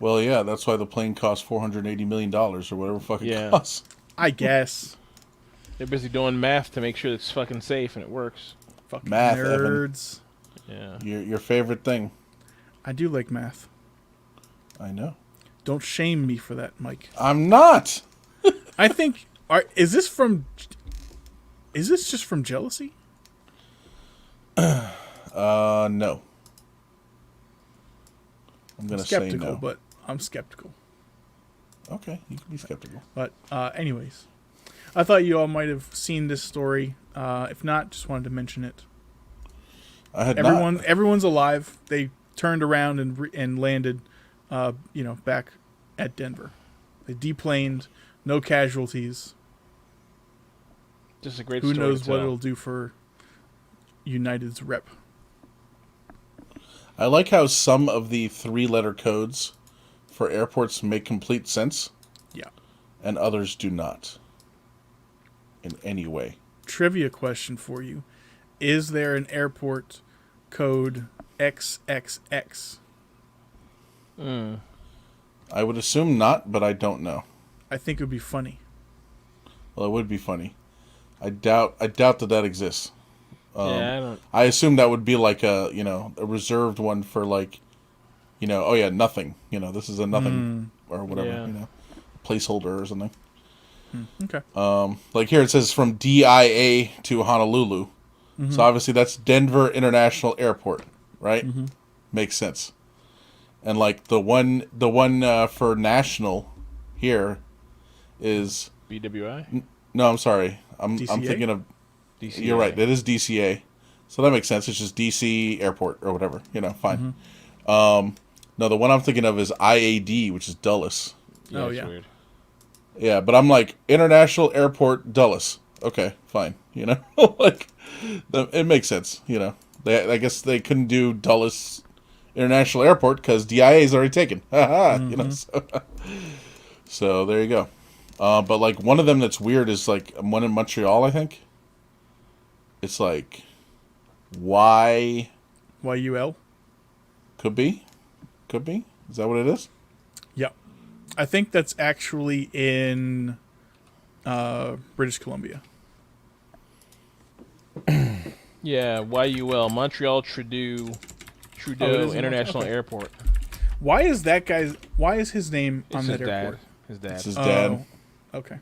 Speaker 3: Well, yeah, that's why the plane costs $480 million or whatever fucking
Speaker 2: Yeah.
Speaker 3: costs.
Speaker 1: I guess.
Speaker 2: They're busy doing math to make sure it's fucking safe and it works.
Speaker 1: Fucking
Speaker 3: Math, Evan.
Speaker 1: nerds.
Speaker 2: Yeah.
Speaker 3: Your favorite thing.
Speaker 1: I do like math.
Speaker 3: I know.
Speaker 1: Don't shame me for that, Mike.
Speaker 3: I'm not.
Speaker 1: I think. Is this just from jealousy?
Speaker 3: No. I'm gonna say
Speaker 1: Skeptical,
Speaker 3: no.
Speaker 1: but I'm skeptical.
Speaker 3: Okay, you can be skeptical.
Speaker 1: But anyways, I thought you all might have seen this story. If not, just wanted to mention it.
Speaker 3: I had not.
Speaker 1: Everyone's alive. They turned around and landed, back at Denver. They deplaned, no casualties.
Speaker 2: Just a great
Speaker 1: Who
Speaker 2: story
Speaker 1: knows
Speaker 2: to
Speaker 1: what
Speaker 2: tell.
Speaker 1: it'll do for United's rep.
Speaker 3: I like how some of the 3-letter codes for airports make complete sense,
Speaker 1: Yeah.
Speaker 3: and others do not. In any way.
Speaker 1: Trivia question for you. Is there an airport code XXX?
Speaker 3: I would assume not, but I don't know.
Speaker 1: I think it would be funny.
Speaker 3: Well, it would be funny. I doubt that exists.
Speaker 2: Yeah, I don't.
Speaker 3: I assume that would be like a reserved one for like, oh yeah, nothing. This is a nothing or whatever.
Speaker 2: Yeah.
Speaker 3: Placeholder or something.
Speaker 1: Okay.
Speaker 3: Like here it says from DIA to Honolulu. So obviously that's Denver International Airport, right? Makes sense. And like the one for national here is
Speaker 2: BWI?
Speaker 3: no, I'm sorry. I'm
Speaker 1: DCA?
Speaker 3: thinking of
Speaker 2: DCA.
Speaker 3: You're right. That is DCA. So that makes sense. It's just DC Airport or whatever. Fine. No, the one I'm thinking of is IAD, which is Dulles.
Speaker 2: Yeah,
Speaker 1: Oh,
Speaker 2: it's
Speaker 1: yeah.
Speaker 2: weird.
Speaker 3: Yeah, but I'm like, International Airport Dulles. Okay, fine. Like, it makes sense. I guess they couldn't do Dulles International Airport because DIA is already taken. So there you go. But like one of them that's weird is like one in Montreal, I think. It's like, why?
Speaker 1: YUL?
Speaker 3: Could be. Is that what it is?
Speaker 1: Yep. I think that's actually in British Columbia.
Speaker 2: Yeah, YUL, Montreal Trudeau
Speaker 1: is in
Speaker 2: International
Speaker 1: okay.
Speaker 2: Airport.
Speaker 1: Why is his name on
Speaker 2: It's
Speaker 1: that
Speaker 2: his
Speaker 1: airport?
Speaker 2: dad. His dad.
Speaker 3: It's his dad.
Speaker 1: Oh, okay.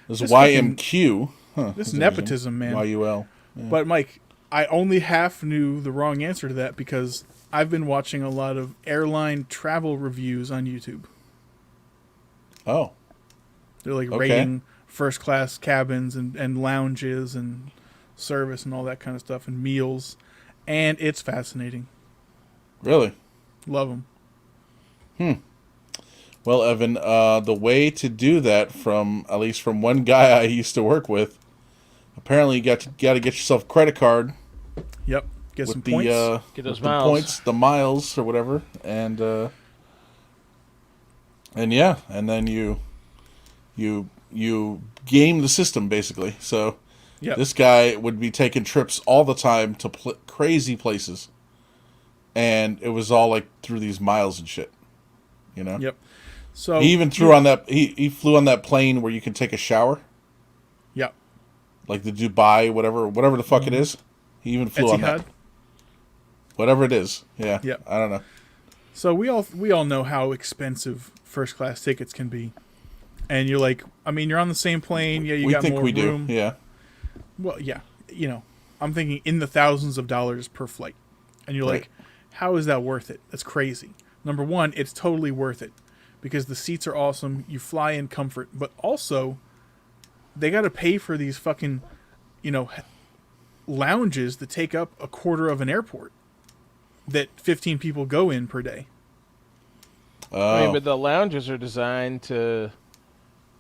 Speaker 3: This
Speaker 1: This
Speaker 3: YMQ. Huh,
Speaker 1: This
Speaker 3: that's
Speaker 1: nepotism, man.
Speaker 3: interesting. YUL. Yeah.
Speaker 1: But Mike, I only half knew the wrong answer to that because I've been watching a lot of airline travel reviews on YouTube.
Speaker 3: Oh.
Speaker 1: They're like
Speaker 3: Okay.
Speaker 1: rating first class cabins and lounges and service and all that kind of stuff and meals, and it's fascinating.
Speaker 3: Really?
Speaker 1: Love them.
Speaker 3: Well, Evan, the way to do that at least from one guy I used to work with, apparently you got to get yourself a credit card
Speaker 1: Yep. Get
Speaker 3: with
Speaker 1: some
Speaker 3: the
Speaker 1: points.
Speaker 2: Get those
Speaker 3: with the
Speaker 2: miles.
Speaker 3: points, the miles or whatever, and yeah, and then you game the system basically. So
Speaker 1: Yep.
Speaker 3: this guy would be taking trips all the time to crazy places, and it was all like through these miles and shit.
Speaker 1: Yep. So
Speaker 3: He even threw on that. He flew on that plane where you can take a shower,
Speaker 1: Yep.
Speaker 3: like the Dubai, whatever the fuck it is. He even flew on
Speaker 1: Etihad.
Speaker 3: that. Whatever it is, yeah.
Speaker 1: Yep.
Speaker 3: I don't know.
Speaker 1: So we all know how expensive first class tickets can be, and you're like, I mean, you're on the same plane. Yeah, you
Speaker 3: We
Speaker 1: got
Speaker 3: think
Speaker 1: more
Speaker 3: we
Speaker 1: room.
Speaker 3: do, yeah.
Speaker 1: Well, yeah, I'm thinking in the thousands of dollars per flight, and you're
Speaker 3: Right.
Speaker 1: like, how is that worth it? That's crazy. Number one, it's totally worth it because the seats are awesome. You fly in comfort, but also they got to pay for these fucking, lounges that take up a quarter of an airport that 15 people go in per day.
Speaker 2: I mean, but the lounges are designed to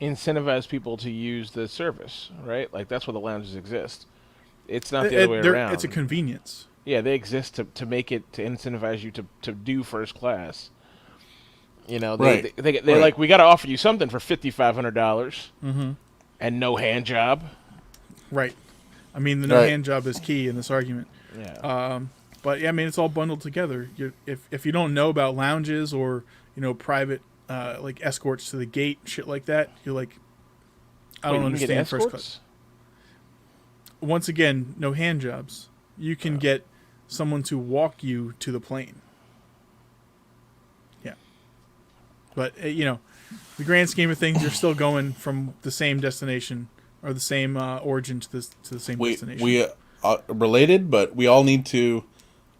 Speaker 2: incentivize people to use the service, right? Like, that's why the lounges exist. It's not the other way around.
Speaker 1: It's a convenience.
Speaker 2: Yeah, they exist to make it, to incentivize you to do first class. They
Speaker 3: Right.
Speaker 2: like, we got to offer you something for $5,500
Speaker 1: Mm-hmm.
Speaker 2: and no hand job.
Speaker 1: Right. I mean, the no hand job is key in this argument.
Speaker 2: Yeah.
Speaker 1: But yeah, I mean, it's all bundled together. If you don't know about lounges or private like escorts to the gate, shit like that, you're like, I don't understand first class. Once again, no hand jobs. You can get someone to walk you to the plane. Yeah. But the grand scheme of things, you're still going from the same destination or the same origin to the same destination.
Speaker 3: We related, but we all need to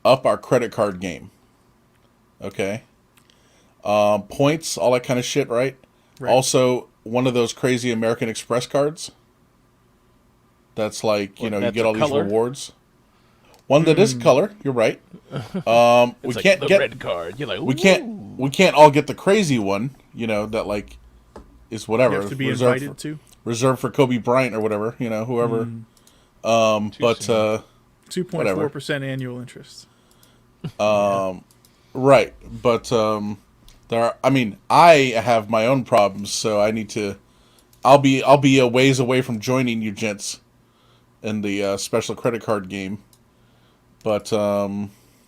Speaker 3: up our credit card game. Okay. Points, all that kind of shit, right? Also, one of those crazy American Express cards. That's like, you get all these rewards. One that is color, you're right. We
Speaker 2: like
Speaker 3: can't
Speaker 2: the
Speaker 3: get
Speaker 2: red card. You're like,
Speaker 3: we can't all get the crazy one, that like is whatever.
Speaker 1: You have to be invited to.
Speaker 3: Reserved for Kobe Bryant or whatever, whoever. But
Speaker 1: 2.4% annual interest.
Speaker 3: Right, but I have my own problems, so I need to. I'll be a ways away from joining you gents in the special credit card game, but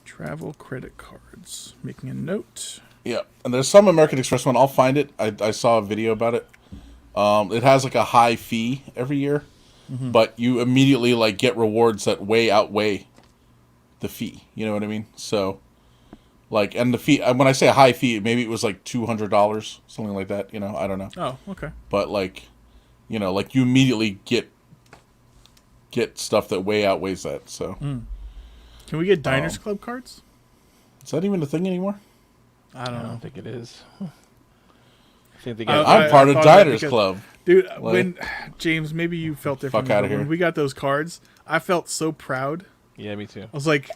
Speaker 1: travel credit cards. Making a note.
Speaker 3: Yeah, and there's some American Express one. I'll find it. I saw a video about it. It has like a high fee every year, but you immediately like get rewards that way outweigh the fee. You know what I mean? So. Like, and the fee, when I say a high fee, maybe it was like $200, something like that, I don't know.
Speaker 1: Oh, okay.
Speaker 3: But like, like you immediately get stuff that way outweighs that, so.
Speaker 1: Can we get Diners Club cards?
Speaker 3: Is that even a thing anymore?
Speaker 1: I don't know.
Speaker 2: I don't think it is. I think they got
Speaker 3: I'm part of Diners Club.
Speaker 1: Dude, when, James, maybe you felt different.
Speaker 3: Fuck out of here.
Speaker 1: When we got those cards, I felt so proud.
Speaker 2: Yeah, me too.
Speaker 1: I was like,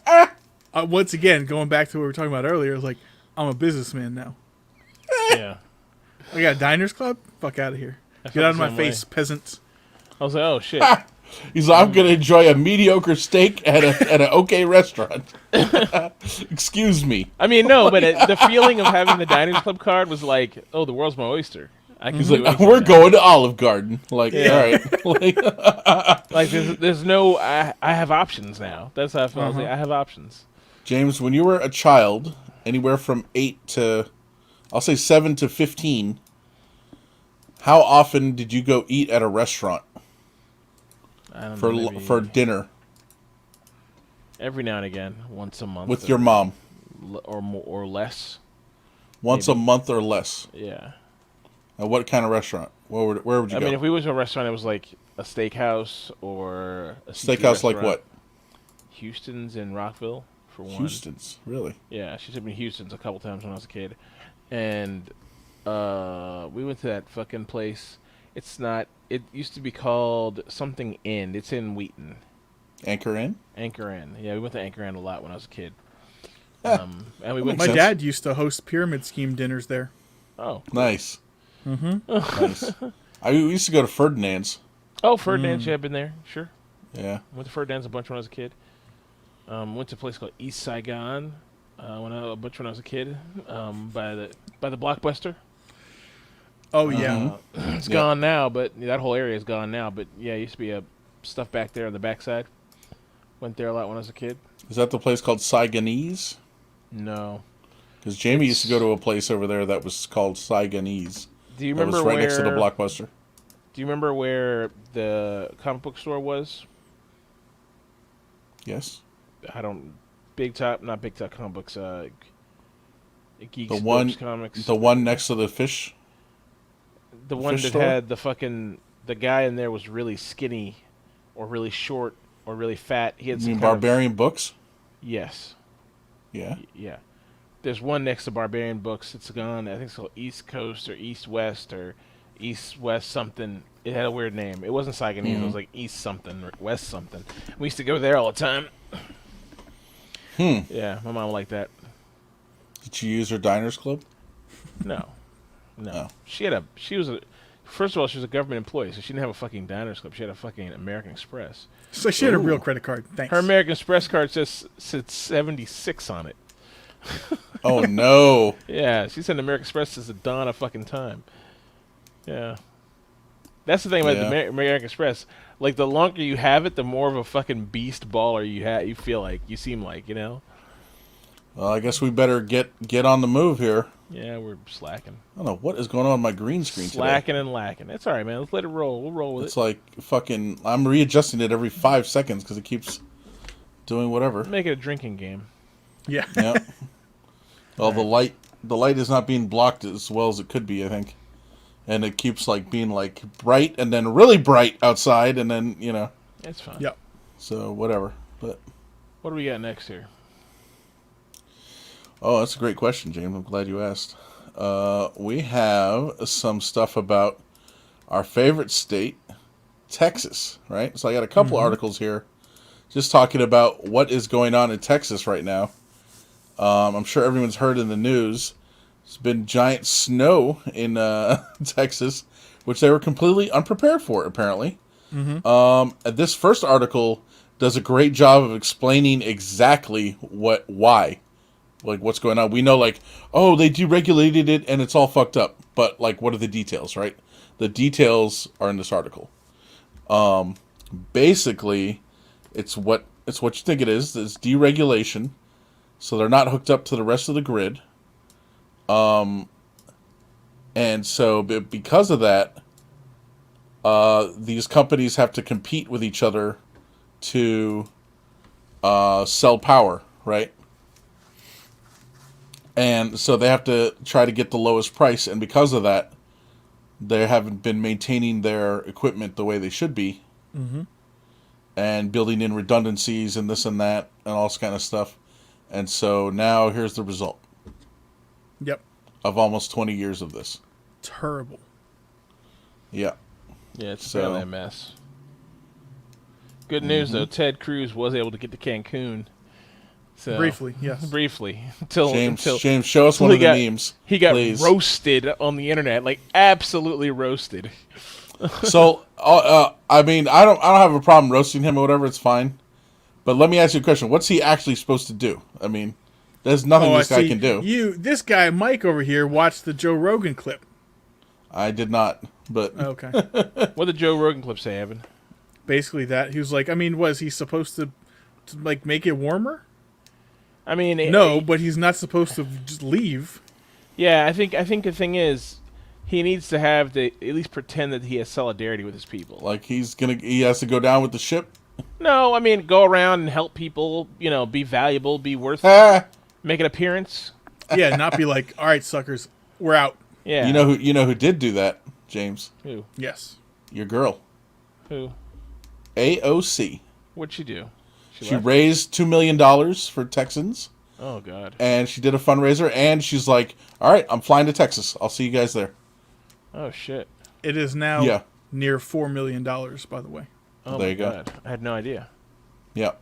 Speaker 1: once again, going back to what we were talking about earlier, I was like, I'm a businessman now.
Speaker 2: Yeah.
Speaker 1: I got Diners Club? Fuck out of here. Get out of my face, peasant.
Speaker 2: I was like, oh, shit.
Speaker 3: He's like, I'm going to enjoy a mediocre steak at an okay restaurant. Excuse me.
Speaker 2: I mean, no, but the feeling of having the Diners Club card was like, oh, the world's my oyster. I can
Speaker 3: He's
Speaker 2: do
Speaker 3: like,
Speaker 2: anything
Speaker 3: we're
Speaker 2: now.
Speaker 3: going to Olive Garden. Like, all right.
Speaker 2: Like, there's no, I have options now. That's how I felt. I was like, I have options.
Speaker 3: James, when you were a child, anywhere from 8 to, I'll say 7 to 15, how often did you go eat at a restaurant
Speaker 2: I don't know, maybe
Speaker 3: for dinner
Speaker 2: every now and again, once a month.
Speaker 3: with your mom?
Speaker 2: Or more, or less.
Speaker 3: Once
Speaker 2: Maybe.
Speaker 3: a month or less.
Speaker 2: Yeah.
Speaker 3: Now, what kind of restaurant? Where would you go?
Speaker 2: I mean, if we went to a restaurant, it was like a steakhouse or a seafood
Speaker 3: Steakhouse like
Speaker 2: restaurant.
Speaker 3: what?
Speaker 2: Houston's in Rockville. For one.
Speaker 3: Houston's, really?
Speaker 2: Yeah, she took me to Houston's a couple times when I was a kid, and we went to that fucking place. It's not. It used to be called something Inn. It's in Wheaton.
Speaker 3: Anchor Inn?
Speaker 2: Anchor Inn. Yeah, we went to Anchor Inn a lot when I was a kid.
Speaker 3: Ah,
Speaker 2: and we went.
Speaker 1: My
Speaker 3: sense.
Speaker 1: dad used to host pyramid scheme dinners there.
Speaker 2: Oh,
Speaker 3: Nice. Nice. I used to go to Ferdinand's.
Speaker 2: oh, Ferdinand's. Yeah, I've been there. Sure.
Speaker 3: Yeah.
Speaker 2: Went to Ferdinand's a bunch when I was a kid. Went to a place called East Saigon when I was a kid. By the Blockbuster.
Speaker 1: Oh, yeah.
Speaker 2: It's gone now, but that whole area is gone now. But yeah, it used to be stuff back there on the backside. Went there a lot when I was a kid.
Speaker 3: Is that the place called Saigonese?
Speaker 2: No.
Speaker 3: Because Jamie used to go to a place over there that was called Saigonese.
Speaker 2: Do you
Speaker 3: That
Speaker 2: remember
Speaker 3: was right
Speaker 2: where?
Speaker 3: next to the Blockbuster.
Speaker 2: Do you remember where the comic book store was?
Speaker 3: Yes.
Speaker 2: I don't. Not Big Top Comic Books. Geeks
Speaker 3: The one,
Speaker 2: Books Comics.
Speaker 3: the one next to the fish.
Speaker 2: The one
Speaker 3: fish
Speaker 2: that
Speaker 3: store?
Speaker 2: had the guy in there was really skinny, or really short, or really fat. He had
Speaker 3: You
Speaker 2: some
Speaker 3: mean
Speaker 2: kind of-
Speaker 3: Barbarian Books?
Speaker 2: Yes.
Speaker 3: Yeah.
Speaker 2: Yeah. There's one next to Barbarian Books. It's gone. I think it's called East Coast or East West or East West something. It had a weird name. It wasn't Saigonese. It was like East something or West something. We used to go there all the time. Yeah, my mom liked that.
Speaker 3: Did you use her Diners Club?
Speaker 2: No.
Speaker 3: Oh.
Speaker 2: First of all, she was a government employee, so she didn't have a fucking Diners Club. She had a fucking American Express.
Speaker 1: So she had a real credit card. Thanks.
Speaker 2: Her American Express card said 76 on it.
Speaker 3: Oh, no.
Speaker 2: Yeah, she said American Express is the dawn of fucking time. Yeah. That's the thing about the American Express. Like, the longer you have it, the more of a fucking beast baller you feel like. You seem like, you know?
Speaker 3: Well, I guess we better get on the move here.
Speaker 2: Yeah, we're slacking.
Speaker 3: I don't know what is going on my green screen
Speaker 2: Slacking
Speaker 3: today.
Speaker 2: and lacking. It's all right, man. Let's let it roll. We'll roll with
Speaker 3: It's
Speaker 2: it.
Speaker 3: like fucking... I'm readjusting it every 5 seconds because it keeps doing whatever.
Speaker 2: Make it a drinking game.
Speaker 1: Yeah.
Speaker 3: Yeah. Well, the light is not being blocked as well as it could be, I think. And it keeps like being like bright and then really bright outside and then, you know.
Speaker 2: It's fine.
Speaker 1: Yep.
Speaker 3: So whatever. But
Speaker 2: What do we got next here?
Speaker 3: oh, that's a great question, James. I'm glad you asked. We have some stuff about our favorite state, Texas, right? So I got a couple articles here just talking about what is going on in Texas right now. I'm sure everyone's heard in the news. There's been giant snow in Texas, which they were completely unprepared for, apparently. This first article does a great job of explaining exactly why. Like, what's going on. We know, like, oh, they deregulated it and it's all fucked up. But, like, what are the details, right? The details are in this article. Basically, it's what you think it is. It's deregulation. So they're not hooked up to the rest of the grid. And so because of that, these companies have to compete with each other to sell power, right? And so they have to try to get the lowest price, and because of that, they haven't been maintaining their equipment the way they should be, and building in redundancies and this and that and all this kind of stuff. And so now here's the result.
Speaker 1: Yep.
Speaker 3: Of almost 20 years of this.
Speaker 1: Terrible.
Speaker 3: Yeah.
Speaker 2: Yeah, it's really a mess. Good news, though. Ted Cruz was able to get to Cancun. So,
Speaker 1: Briefly, yes.
Speaker 2: Briefly.
Speaker 3: James, show us one of the memes.
Speaker 2: He got
Speaker 3: please.
Speaker 2: roasted on the internet. Like, absolutely roasted.
Speaker 3: So, I mean, I don't have a problem roasting him or whatever. It's fine. But let me ask you a question. What's he actually supposed to do? I mean, there's nothing this guy can do.
Speaker 1: This guy, Mike over here, watched the Joe Rogan clip.
Speaker 3: I did not, but...
Speaker 1: Okay.
Speaker 2: What did Joe Rogan clip say, Evan?
Speaker 1: Basically that. He was like, I mean, was he supposed to like, make it warmer?
Speaker 2: I mean...
Speaker 1: No, but he's not supposed to just leave.
Speaker 2: Yeah, I think the thing is, he needs to have at least pretend that he has solidarity with his people.
Speaker 3: Like, he has to go down with the ship?
Speaker 2: No, I mean, go around and help people, you know, be valuable, be worth make an appearance.
Speaker 1: Yeah, not be like, all right, suckers, we're out.
Speaker 2: Yeah.
Speaker 3: You know who did do that, James?
Speaker 2: Who?
Speaker 1: Yes.
Speaker 3: Your girl.
Speaker 2: Who?
Speaker 3: AOC.
Speaker 2: What'd she do?
Speaker 3: She raised $2 million for Texans.
Speaker 2: Oh, God.
Speaker 3: And she did a fundraiser, and she's like, all right, I'm flying to Texas. I'll see you guys there.
Speaker 2: Oh, shit.
Speaker 1: It is now near $4 million, by the way.
Speaker 2: Oh,
Speaker 3: there
Speaker 2: my
Speaker 3: you go.
Speaker 2: God. I had no idea.
Speaker 3: Yeah.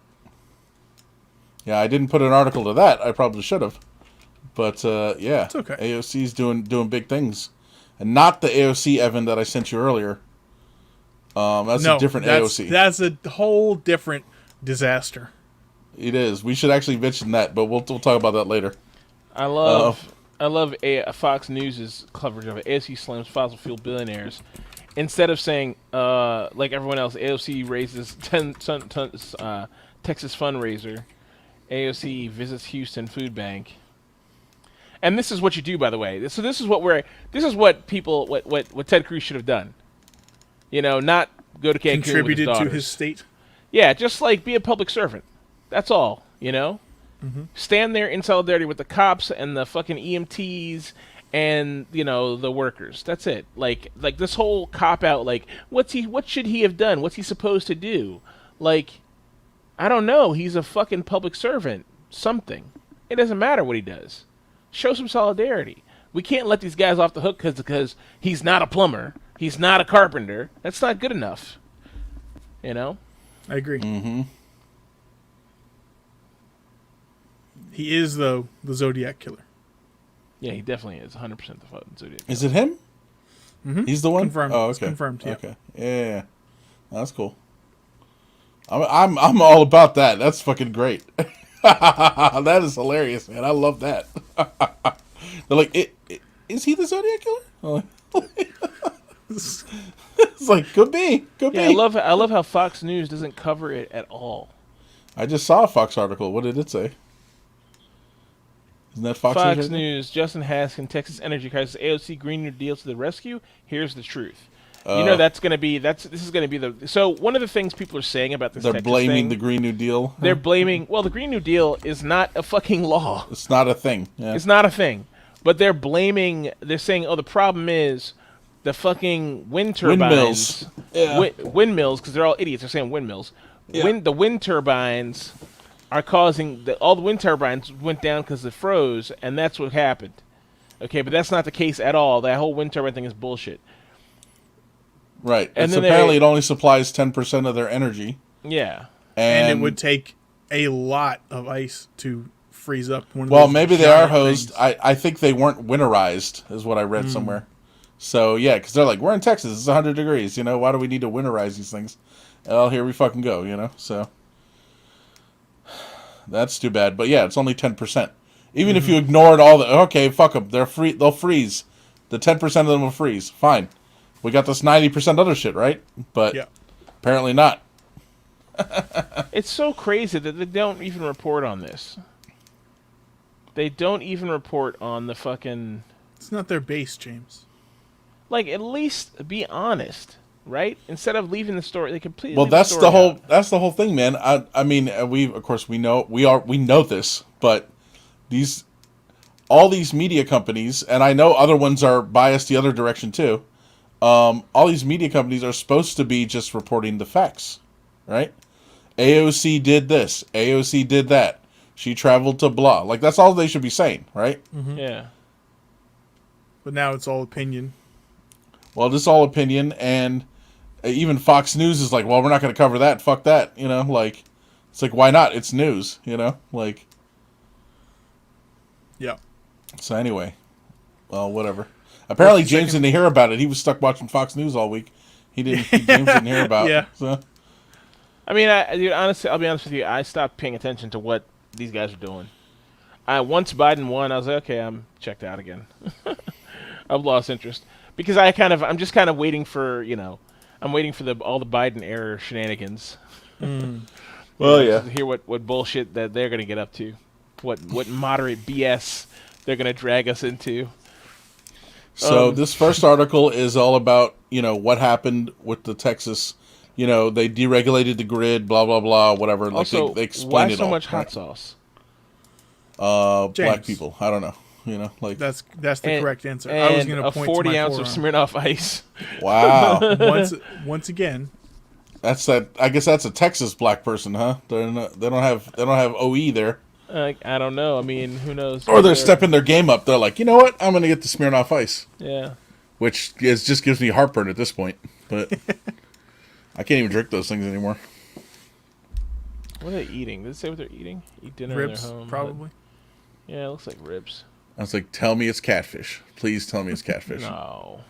Speaker 3: Yeah, I didn't put an article to that. I probably should have. But, yeah.
Speaker 1: It's okay.
Speaker 3: AOC's doing big things. And not the AOC, Evan, that I sent you earlier. That's a different AOC.
Speaker 1: That's a whole different disaster.
Speaker 3: It is. We should actually mention that, but we'll talk about that later.
Speaker 2: I love Fox News' coverage of it. AOC slams fossil fuel billionaires. Instead of saying, like everyone else, AOC raises Texas fundraiser. AOC visits Houston food bank. And this is what you do, by the way. So this is what Ted Cruz should have done. You know, not go to Cancun
Speaker 1: Contributed
Speaker 2: with his daughters.
Speaker 1: to his state.
Speaker 2: Yeah, just like be a public servant. That's all, you know? Stand there in solidarity with the cops and the fucking EMTs and, you know, the workers. That's it. Like this whole cop-out, like, what should he have done? What's he supposed to do? Like, I don't know. He's a fucking public servant. Something. It doesn't matter what he does. show some solidarity. We can't let these guys off the hook because he's not a plumber. He's not a carpenter. That's not good enough. You know?
Speaker 1: I agree.
Speaker 3: Mm-hmm.
Speaker 1: He is, though, the Zodiac Killer.
Speaker 2: Yeah, he definitely is 100% the fucking Zodiac.
Speaker 3: Is it him?
Speaker 1: Mm-hmm.
Speaker 3: He's the one?
Speaker 1: Confirmed.
Speaker 3: Oh,
Speaker 1: It's
Speaker 3: okay.
Speaker 1: confirmed, yeah.
Speaker 3: Okay. Yeah. That's cool. I'm all about that. That's fucking great. That is hilarious, man. I love that. They're like, is he the Zodiac Killer? It's like, could be.
Speaker 2: Yeah, I love how Fox News doesn't cover it at all.
Speaker 3: I just saw a Fox article. What did it say? Isn't that Fox
Speaker 2: News? Justin Haskin, Texas energy crisis. AOC Green New Deal to the rescue. Here's the truth. This is going to be the. So one of the things people are saying about this,
Speaker 3: they're
Speaker 2: Texas
Speaker 3: blaming
Speaker 2: thing,
Speaker 3: the Green New Deal.
Speaker 2: They're blaming. Well, the Green New Deal is not a fucking law.
Speaker 3: It's not a thing. Yeah.
Speaker 2: It's not a thing. But they're blaming. They're saying, oh, the problem is the fucking wind turbines.
Speaker 3: Windmills. Yeah.
Speaker 2: Windmills, because they're all idiots. They're saying windmills.
Speaker 3: Yeah.
Speaker 2: The wind turbines are causing all the wind turbines went down because it froze, and that's what happened. Okay, but that's not the case at all. That whole wind turbine thing is bullshit.
Speaker 3: Right.
Speaker 2: And then
Speaker 3: apparently it only supplies 10% of their energy.
Speaker 2: Yeah.
Speaker 1: And it would take a lot of ice to freeze up one of
Speaker 3: well,
Speaker 1: those
Speaker 3: maybe they are
Speaker 1: giant
Speaker 3: hosed.
Speaker 1: things.
Speaker 3: I think they weren't winterized, is what I read somewhere. So, yeah, because they're like, we're in Texas. It's 100 degrees. Why do we need to winterize these things? Well, here we fucking go, So, that's too bad. But, yeah, it's only 10%. Even if you ignored all the... Okay, fuck them. They'll freeze. The 10% of them will freeze. Fine. We got this 90% other shit, right? But apparently not.
Speaker 2: It's so crazy that they don't even report on this. They don't even report on the fucking...
Speaker 1: It's not their base, James.
Speaker 2: Like, at least be honest, right? Instead of leaving the story, they completely.
Speaker 3: Well,
Speaker 2: leave
Speaker 3: that's
Speaker 2: the
Speaker 3: the
Speaker 2: story
Speaker 3: whole.
Speaker 2: out.
Speaker 3: That's the whole thing, man. I mean, we know this, but all these media companies, and I know other ones are biased the other direction too. All these media companies are supposed to be just reporting the facts, right? AOC did this. AOC did that. She traveled to blah. Like, that's all they should be saying, right?
Speaker 1: Mm-hmm.
Speaker 2: Yeah.
Speaker 1: But now it's all opinion.
Speaker 3: Well, this is all opinion, and even Fox News is like, well, we're not going to cover that. Fuck that. Like, it's like, why not? It's news, like.
Speaker 1: Yeah.
Speaker 3: So anyway, well, whatever. Apparently, James didn't hear about it. He was stuck watching Fox News all week. James didn't hear about it.
Speaker 1: Yeah.
Speaker 3: So.
Speaker 2: I mean, dude, honestly, I'll be honest with you. I stopped paying attention to what these guys are doing. Once Biden won, I was like, okay, I'm checked out again. I've lost interest because I'm just kind of waiting for, I'm waiting for all the Biden era shenanigans.
Speaker 3: Well, yeah.
Speaker 2: To hear what bullshit that they're gonna get up to, what moderate BS they're gonna drag us into.
Speaker 3: So this first article is all about, what happened with the Texas, they deregulated the grid, blah, blah, blah, whatever. Like
Speaker 2: Also,
Speaker 3: they explained
Speaker 2: why
Speaker 3: it
Speaker 2: so
Speaker 3: all,
Speaker 2: much hot
Speaker 3: right?
Speaker 2: sauce?
Speaker 3: Black
Speaker 1: James.
Speaker 3: people. I don't know. Like
Speaker 1: That's the correct answer.
Speaker 2: And
Speaker 1: I was going to
Speaker 2: a
Speaker 1: point
Speaker 2: 40
Speaker 1: to my
Speaker 2: ounce of Smirnoff Ice.
Speaker 3: wow.
Speaker 1: once again.
Speaker 3: That's that. I guess that's a Texas black person, huh? They don't have OE there.
Speaker 2: I don't know. I mean, who knows?
Speaker 3: Or they're stepping their game up. They're like, you know what? I'm going to get the Smirnoff Ice.
Speaker 2: Yeah.
Speaker 3: Which just gives me heartburn at this point. But I can't even drink those things anymore.
Speaker 2: What are they eating? Did it say what they're eating? Eat dinner
Speaker 1: Ribs,
Speaker 2: in their home.
Speaker 1: probably.
Speaker 2: Yeah, it looks like ribs.
Speaker 3: I was like, tell me it's catfish. Please tell me it's catfish.
Speaker 2: No.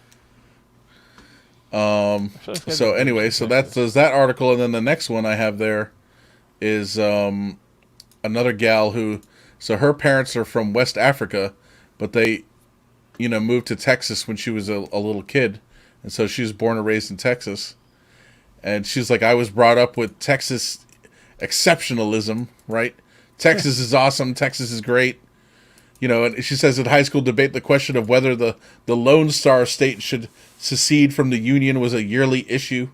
Speaker 3: So anyway, so there's that article, and then the next one I have there is another gal who, so her parents are from West Africa, but they, moved to Texas when she was a little kid, and so she was born and raised in Texas, and she's like, I was brought up with Texas exceptionalism, right? Texas is awesome. Texas is great. And she says in high school debate, the question of whether the Lone Star State should secede from the Union was a yearly issue.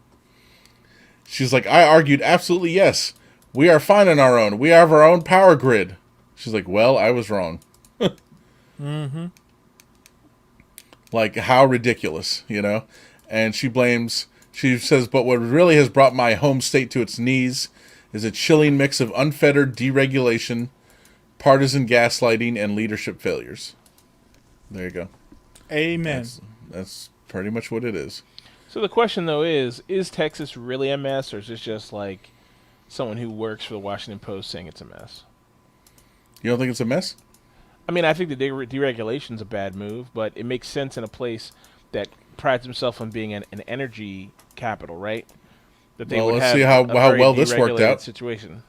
Speaker 3: She's like, I argued absolutely yes. We are fine on our own. We have our own power grid. She's like, well, I was wrong.
Speaker 1: Mm-hmm.
Speaker 3: Like, how ridiculous, And she says, but what really has brought my home state to its knees is a chilling mix of unfettered deregulation, partisan gaslighting, and leadership failures. There you go.
Speaker 1: Amen.
Speaker 3: That's pretty much what it is.
Speaker 2: So the question though is Texas really a mess, or is this just like someone who works for the Washington Post saying it's a mess?
Speaker 3: You don't think it's a mess?
Speaker 2: I mean, I think the deregulation's a bad move, but it makes sense in a place that prides himself on being an energy capital, right? That they would
Speaker 3: let's
Speaker 2: have
Speaker 3: see how
Speaker 2: a very
Speaker 3: well this worked
Speaker 2: deregulated
Speaker 3: out.
Speaker 2: situation.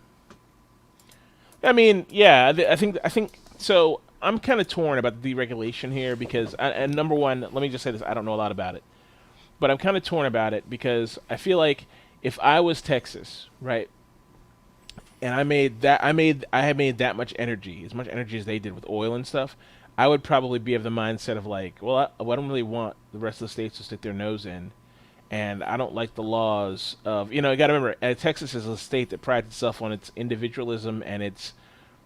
Speaker 2: I mean, yeah, I think so. I'm kind of torn about the deregulation here because, and number one, let me just say this: I don't know a lot about it, but I'm kind of torn about it because I feel like if I was Texas, right, and I had made that much energy, as much energy as they did with oil and stuff, I would probably be of the mindset of like, well, I don't really want the rest of the states to stick their nose in, and I don't like the laws of, you got to remember, Texas is a state that prides itself on its individualism and its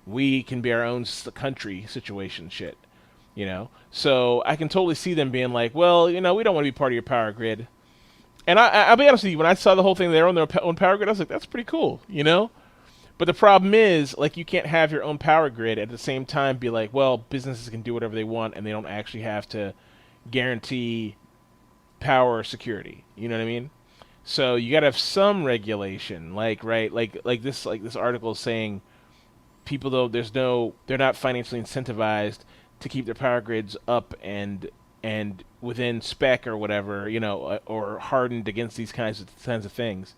Speaker 2: we can be our own country situation shit, So I can totally see them being like, well, we don't want to be part of your power grid. And I'll be honest with you, when I saw the whole thing there on their own power grid, I was like, that's pretty cool, But the problem is, like, you can't have your own power grid at the same time be like, well, businesses can do whatever they want and they don't actually have to guarantee power security. You know what I mean? So you got to have some regulation, like this article is saying people though they're not financially incentivized to keep their power grids up and within spec or whatever, or hardened against these kinds of things.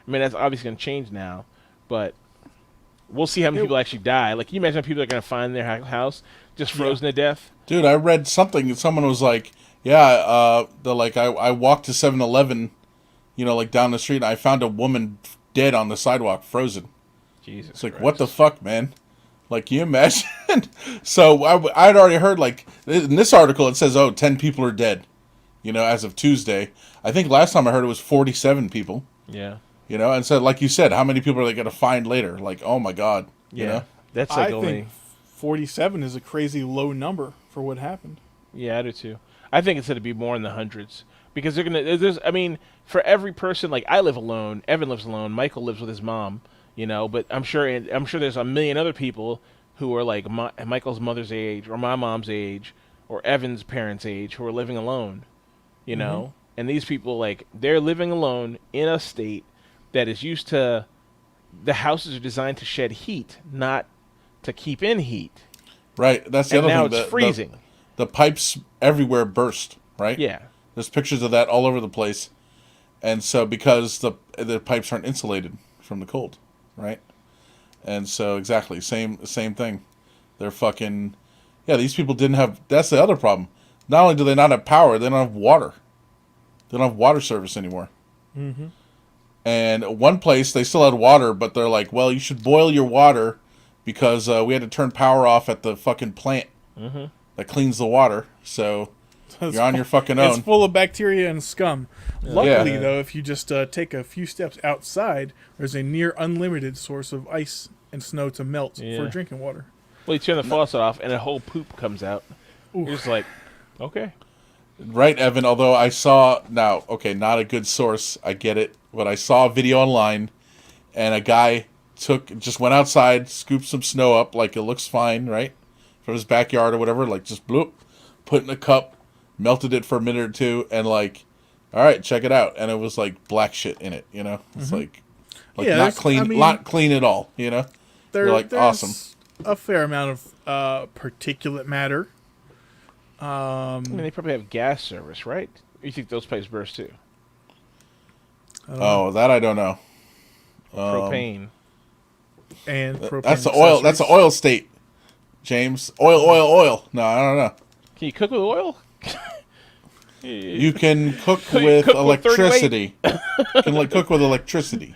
Speaker 2: I mean, that's obviously going to change now, but we'll see how many people actually die. Like, can you imagine how people are going to find their house just frozen to death?
Speaker 3: Dude, I read something. Someone was like, yeah, I walked to 7-Eleven, like down the street, and I found a woman dead on the sidewalk, frozen.
Speaker 2: Jesus
Speaker 3: It's like,
Speaker 2: Christ.
Speaker 3: what the fuck, man? Like, can you imagine? So I'd already heard, like, in this article, it says, 10 people are dead, as of Tuesday. I think last time I heard it was 47 people.
Speaker 2: Yeah.
Speaker 3: And so, like you said, how many people are they going to find later? Like, oh my God.
Speaker 2: Yeah. That's like
Speaker 1: I think 47 is a crazy low number for what happened.
Speaker 2: Yeah, I do too. I think it's going to be more in the hundreds because for every person, like, I live alone, Evan lives alone, Michael lives with his mom, but I'm sure there's a million other people who are like Michael's mother's age or my mom's age or Evan's parents' age who are living alone, and these people, like, they're living alone in a state that is used to, the houses are designed to shed heat, not to keep in heat.
Speaker 3: Right. That's the other
Speaker 2: now
Speaker 3: thing.
Speaker 2: It's freezing.
Speaker 3: The pipes everywhere burst, right?
Speaker 2: Yeah.
Speaker 3: There's pictures of that all over the place. And so because the pipes aren't insulated from the cold, right? And so exactly, same thing. They're fucking, these people didn't have, that's the other problem. Not only do they not have power, they don't have water. They don't have water service anymore. Mm-hmm. And one place, they still had water, but they're like, well, you should boil your water because we had to turn power off at the fucking plant that cleans the water. So you're on your fucking own.
Speaker 1: It's full of bacteria and scum. Luckily, though, if you just take a few steps outside, there's a near unlimited source of ice and snow to melt for drinking water.
Speaker 2: Well, you turn the faucet off and a whole poop comes out. Oof. You're just like, okay.
Speaker 3: Right, Evan, although I saw, not a good source, I get it, but I saw a video online, and a guy just went outside, scooped some snow up, like it looks fine, right, from his backyard or whatever, like just bloop, put in a cup, melted it for a minute or two, and like, all right, check it out, and it was like black shit in it, it's like not clean, not clean at all, You're like,
Speaker 1: there's
Speaker 3: awesome.
Speaker 1: A fair amount of particulate matter.
Speaker 2: They probably have gas service, right? You think those pipes burst too?
Speaker 3: That I don't know.
Speaker 2: Propane.
Speaker 1: And propane.
Speaker 3: That's the oil. That's the oil state, James. Oil. No, I don't know.
Speaker 2: Can you cook with oil?
Speaker 3: You can cook with electricity. You can cook with electricity.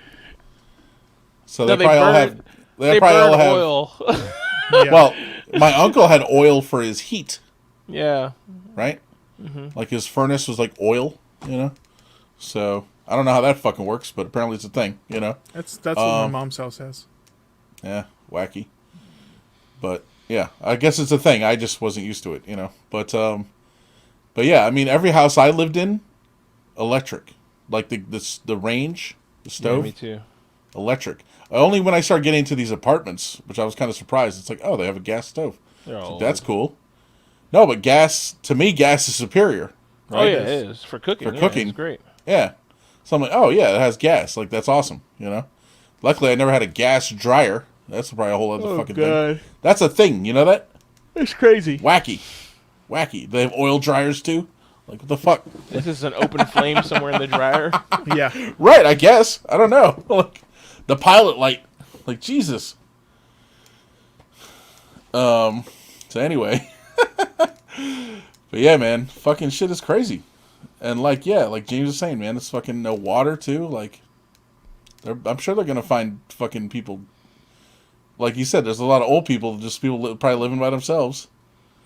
Speaker 3: So they probably all have. They probably all have
Speaker 2: oil.
Speaker 3: Well, my uncle had oil for his heat.
Speaker 2: Yeah.
Speaker 3: Right? Mm-hmm. Like his furnace was like oil, So I don't know how that fucking works, but apparently it's a thing,
Speaker 1: That's what my mom's house has.
Speaker 3: Yeah, wacky. But yeah, I guess it's a thing. I just wasn't used to it, But yeah, I mean, every house I lived in, electric. Like the range, the stove.
Speaker 2: Yeah, me too.
Speaker 3: Electric. Only when I started getting into these apartments, which I was kind of surprised, it's like, oh, they have a gas stove.
Speaker 2: They're all
Speaker 3: that's cool. No, but gas, to me, gas is superior. Right?
Speaker 2: Oh, yeah, it is. For cooking.
Speaker 3: For
Speaker 2: Yeah,
Speaker 3: cooking.
Speaker 2: it's great.
Speaker 3: Yeah. So I'm like, oh, yeah, it has gas. Like, that's awesome, you know? Luckily, I never had a gas dryer. That's probably a whole other fucking thing. That's a thing, you know that?
Speaker 2: It's crazy.
Speaker 3: Wacky. They have oil dryers, too? Like, what the fuck?
Speaker 2: This is an open flame somewhere in the dryer.
Speaker 1: Yeah.
Speaker 3: Right, I guess. I don't know. Like, the pilot light. Like, Jesus. So anyway. But yeah, man. Fucking shit is crazy. And like, yeah, like James was saying, man, it's fucking no water, too. Like, I'm sure they're going to find fucking people. Like you said, there's a lot of old people, just people probably living by themselves.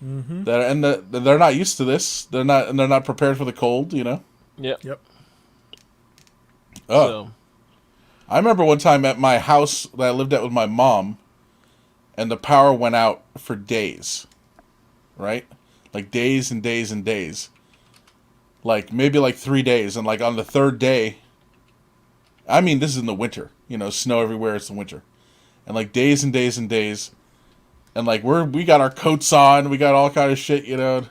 Speaker 3: Mm-hmm. They're not used to this. They're not prepared for the cold, you know?
Speaker 1: Yep.
Speaker 3: Oh.
Speaker 2: So.
Speaker 3: I remember one time at my house that I lived at with my mom, and the power went out for days. Right? Like days and days and days. Like maybe like 3 days, and like on the third day, I mean this is in the winter, you know, snow everywhere, it's the winter. And like days and days and days. And like we got our coats on, we got all kind of shit, you know.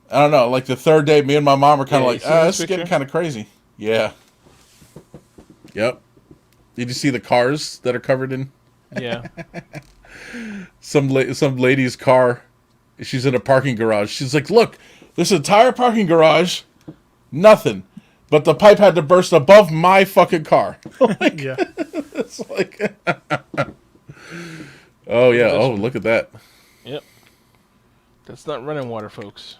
Speaker 3: I don't know, like the third day, me and my mom were kind of like, this is getting kind of crazy. Yeah. Yep. Did you see the cars that are covered in?
Speaker 2: Yeah.
Speaker 3: Some lady's car. She's in a parking garage. She's like, look, this entire parking garage, nothing. But the pipe had to burst above my fucking car. Like,
Speaker 1: Yeah.
Speaker 3: It's like, oh yeah, oh look at that.
Speaker 2: Yep. That's not running water, folks.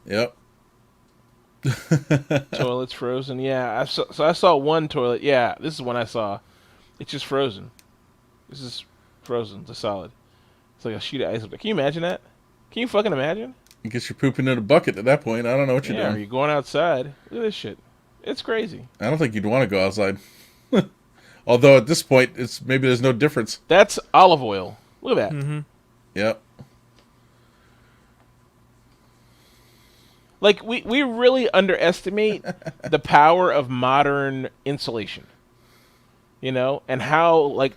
Speaker 3: Yep.
Speaker 2: Toilet's frozen. Yeah, I saw one toilet. Yeah, this is one I saw. It's just frozen. This is frozen. It's a solid. It's like a sheet of ice. Can you imagine that? Can you fucking imagine?
Speaker 3: I guess you're pooping in a bucket at that point. I don't know what you're
Speaker 2: Are
Speaker 3: doing.
Speaker 2: you going outside? Look at this shit. It's crazy.
Speaker 3: I don't think you'd want to go outside. Although at this point, maybe there's no difference.
Speaker 2: That's olive oil. Look at that.
Speaker 1: Mm-hmm.
Speaker 3: Yep.
Speaker 2: Like, we really underestimate the power of modern insulation. You know? And how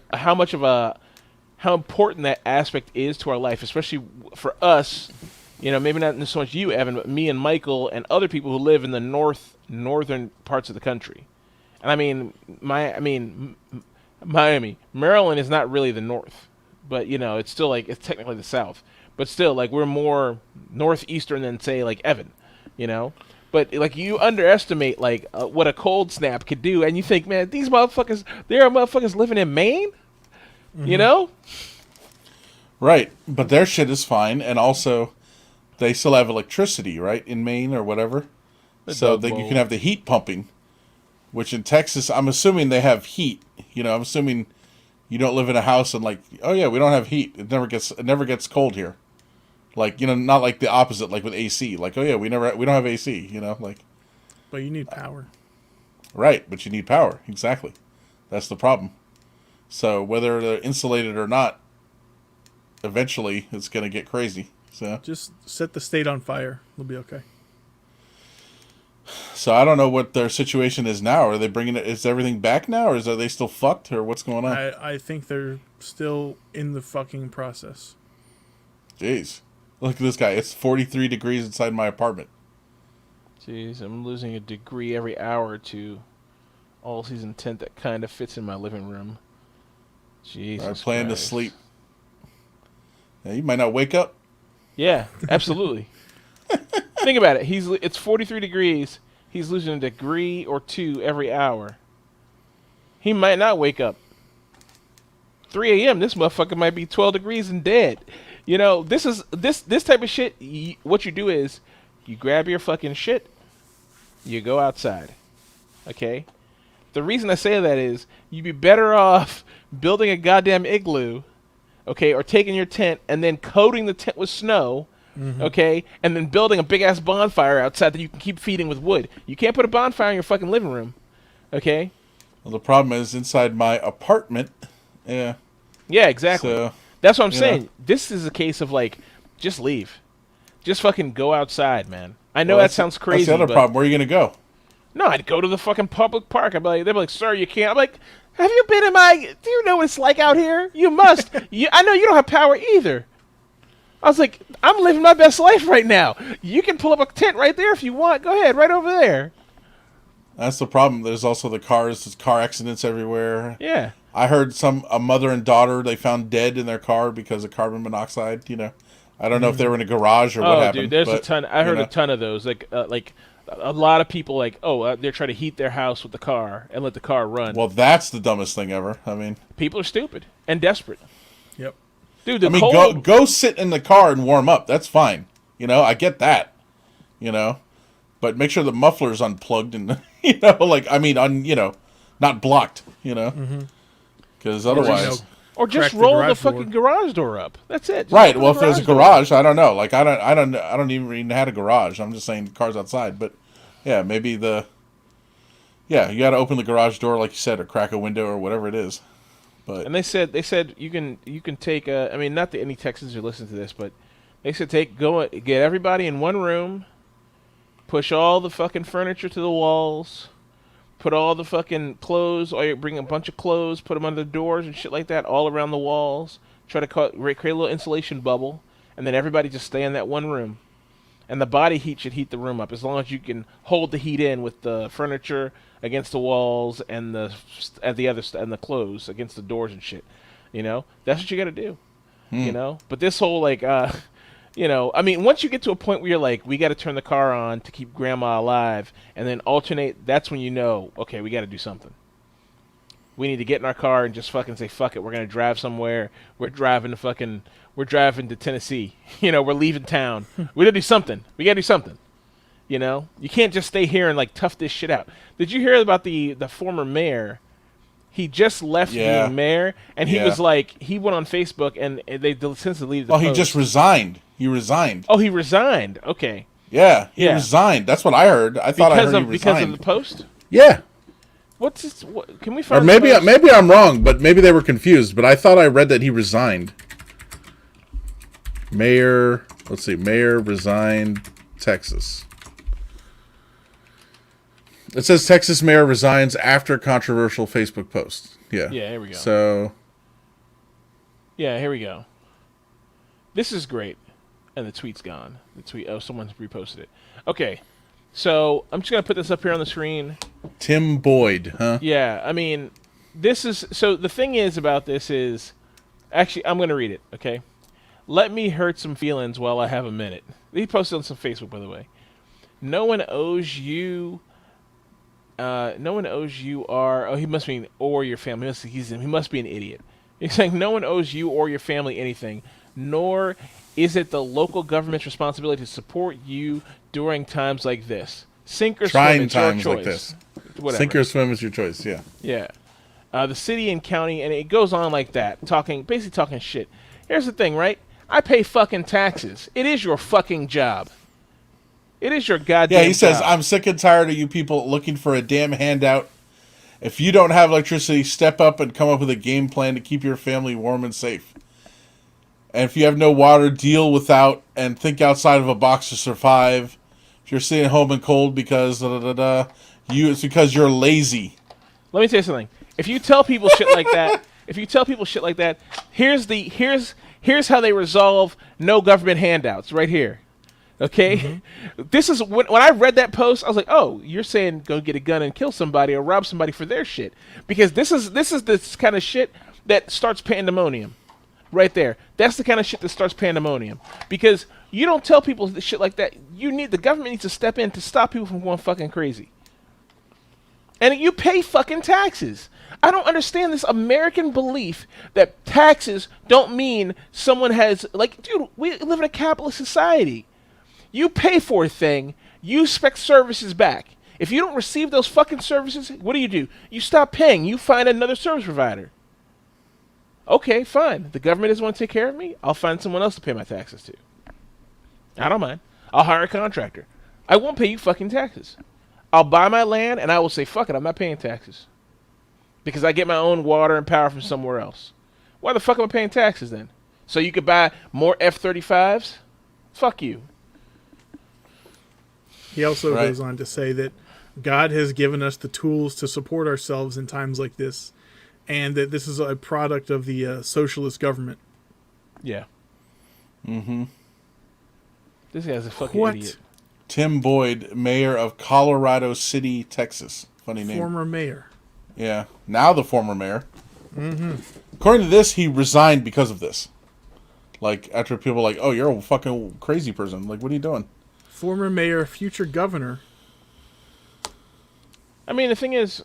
Speaker 2: important that aspect is to our life, especially for us. You know, maybe not so much you, Evan, but me and Michael and other people who live in the northern parts of the country. And I mean, Miami, Maryland is not really the north, but you know, it's still like it's technically the south. But still, like we're more northeastern than say like Evan, you know. But like you underestimate like what a cold snap could do, and you think, man, there are motherfuckers living in Maine, you know.
Speaker 3: Right, but their shit is fine, and also they still have electricity, right, in Maine or whatever. So that you can have the heat pumping, which in Texas, I'm assuming they have heat. You know, I'm assuming you don't live in a house and like, oh yeah, we don't have heat. It never gets cold here. Like, you know, not like the opposite, like with AC. Like, oh yeah, we don't have AC. You know, like.
Speaker 1: But you need power.
Speaker 3: Right, but you need power. Exactly, that's the problem. So whether they're insulated or not, eventually it's gonna get crazy. So
Speaker 1: Just set the state on fire. It'll be okay.
Speaker 3: So I don't know what their situation is now. Are they bringing it? Is everything back now, or are they still fucked, or what's going on?
Speaker 1: I think they're still in the fucking process.
Speaker 3: Jeez, look at this guy. It's 43 degrees inside my apartment.
Speaker 2: Jeez, I'm losing a degree every hour to all-season tent that kind of fits in my living room. Jesus
Speaker 3: I plan
Speaker 2: Christ.
Speaker 3: to sleep. Yeah, you might not wake up.
Speaker 2: Yeah, absolutely. Think about it. It's 43 degrees. He's losing a degree or two every hour. He might not wake up. 3 a.m. This motherfucker might be 12 degrees and dead. You know, this type of shit. What you do is you grab your fucking shit. You go outside. Okay. The reason I say that is you'd be better off building a goddamn igloo. Okay, or taking your tent and then coating the tent with snow, okay, and then building a big-ass bonfire outside that you can keep feeding with wood. You can't put a bonfire in your fucking living room, okay?
Speaker 3: Well, the problem is inside my apartment. Yeah.
Speaker 2: Yeah, exactly.
Speaker 3: So,
Speaker 2: that's what I'm saying. This is a case of, like, just leave. Just fucking go outside, man. I know that sounds crazy,
Speaker 3: That's the other problem. Where are you going to go?
Speaker 2: No, I'd go to the fucking public park. They'd be like, sir, you can't. I'm like, do you know what it's like out here? You must. I know you don't have power either. I was like, I'm living my best life right now. You can pull up a tent right there if you want. Go ahead, right over there.
Speaker 3: That's the problem. There's also there's car accidents everywhere.
Speaker 2: Yeah.
Speaker 3: I heard a mother and daughter, they found dead in their car because of carbon monoxide, I don't know if they were in a garage or what happened.
Speaker 2: Dude, there's a ton. I heard a ton of those. Like a lot of people they're trying to heat their house with the car and let the car run.
Speaker 3: Well, that's the dumbest thing ever. I mean,
Speaker 2: people are stupid and desperate.
Speaker 1: Yep.
Speaker 2: Dude, the cold...
Speaker 3: go sit in the car and warm up. That's fine. I get that. But make sure the muffler's unplugged and not blocked. Because otherwise,
Speaker 2: or just roll the fucking garage door up. That's it. Just
Speaker 3: right. Well, if there's a garage, I don't know. Like I don't even have a garage. I'm just saying cars outside. But yeah, maybe you got to open the garage door, like you said, or crack a window or whatever it is. But
Speaker 2: and they said you can take I mean, not that any Texans are listening to this, but they said get everybody in one room, push all the fucking furniture to the walls, put all the fucking clothes, or you bring a bunch of clothes, put them under the doors and shit like that, all around the walls. Try to create a little insulation bubble, and then everybody just stay in that one room. And the body heat should heat the room up as long as you can hold the heat in with the furniture against the walls and the clothes against the doors and shit. That's what you got to do. But this whole I mean, once you get to a point where you're like, we got to turn the car on to keep grandma alive, and then alternate, that's when okay, we got to do something. We need to get in our car and just fucking say, fuck it, we're going to drive somewhere. We're driving to Tennessee. We're leaving town. We got to do something. You can't just stay here and tough this shit out. Did you hear about the former mayor? He just left being mayor, and he was he went on Facebook, and they since deleted the post.
Speaker 3: He just resigned. He resigned.
Speaker 2: Oh, he resigned. Okay.
Speaker 3: Yeah, he resigned. That's what I heard. I thought I heard he resigned.
Speaker 2: Because of the post?
Speaker 3: Yeah.
Speaker 2: What's this? Can we find?
Speaker 3: Or maybe I'm wrong, but maybe they were confused. But I thought I read that he resigned. Mayor, let's see, mayor resigned, Texas. It says Texas mayor resigns after controversial Facebook post. Yeah.
Speaker 2: Yeah, here we go.
Speaker 3: So.
Speaker 2: Yeah, here we go. This is great. And the tweet's gone. Someone's reposted it. Okay. So, I'm just going to put this up here on the screen.
Speaker 3: Tim Boyd, huh?
Speaker 2: Yeah, I mean, so the thing is about this is, actually, I'm going to read it, okay? Let me hurt some feelings while I have a minute. He posted on some Facebook, by the way. No one owes you he must mean, or your family. He must be an idiot. He's saying no one owes you or your family anything, nor is it the local government's responsibility to support you during times like this. Sink or swim, it's your choice. Like this.
Speaker 3: Whatever. Sink or swim is your choice, yeah.
Speaker 2: Yeah. The city and county, and it goes on like that, basically talking shit. Here's the thing, right? I pay fucking taxes. It is your fucking job. It is your goddamn job.
Speaker 3: Yeah, he says, I'm sick and tired of you people looking for a damn handout. If you don't have electricity, step up and come up with a game plan to keep your family warm and safe. And if you have no water, deal without and think outside of a box to survive. If you're sitting home and cold because it's because you're lazy.
Speaker 2: Let me tell you something. If you tell people shit like that, here's how they resolve no government handouts right here. Okay? Mm-hmm. This is when I read that post, I was like, "Oh, you're saying go get a gun and kill somebody or rob somebody for their shit." Because this is this kind of shit that starts pandemonium. Right there. That's the kind of shit that starts pandemonium. Because you don't tell people shit like that. The government needs to step in to stop people from going fucking crazy. And you pay fucking taxes. I don't understand this American belief that taxes don't mean someone has, dude, we live in a capitalist society. You pay for a thing, you expect services back. If you don't receive those fucking services, what do? You stop paying. You find another service provider. Okay, fine. The government doesn't want to take care of me. I'll find someone else to pay my taxes to. I don't mind. I'll hire a contractor. I won't pay you fucking taxes. I'll buy my land and I will say, fuck it, I'm not paying taxes. Because I get my own water and power from somewhere else. Why the fuck am I paying taxes then? So you could buy more F-35s? Fuck you.
Speaker 1: He also goes on to say that God has given us the tools to support ourselves in times like this, and that this is a product of the socialist government.
Speaker 2: Yeah.
Speaker 3: Mm-hmm.
Speaker 2: This guy's a fucking
Speaker 1: What?
Speaker 2: idiot.
Speaker 3: Tim Boyd, mayor of Colorado City, Texas. Funny name.
Speaker 1: Former mayor.
Speaker 3: Yeah. Now the former mayor. Mm-hmm. According to this, he resigned because of this. Like, after people were like, oh, you're a fucking crazy person. Like, what are you doing?
Speaker 1: Former mayor, future governor.
Speaker 2: I mean, the thing is,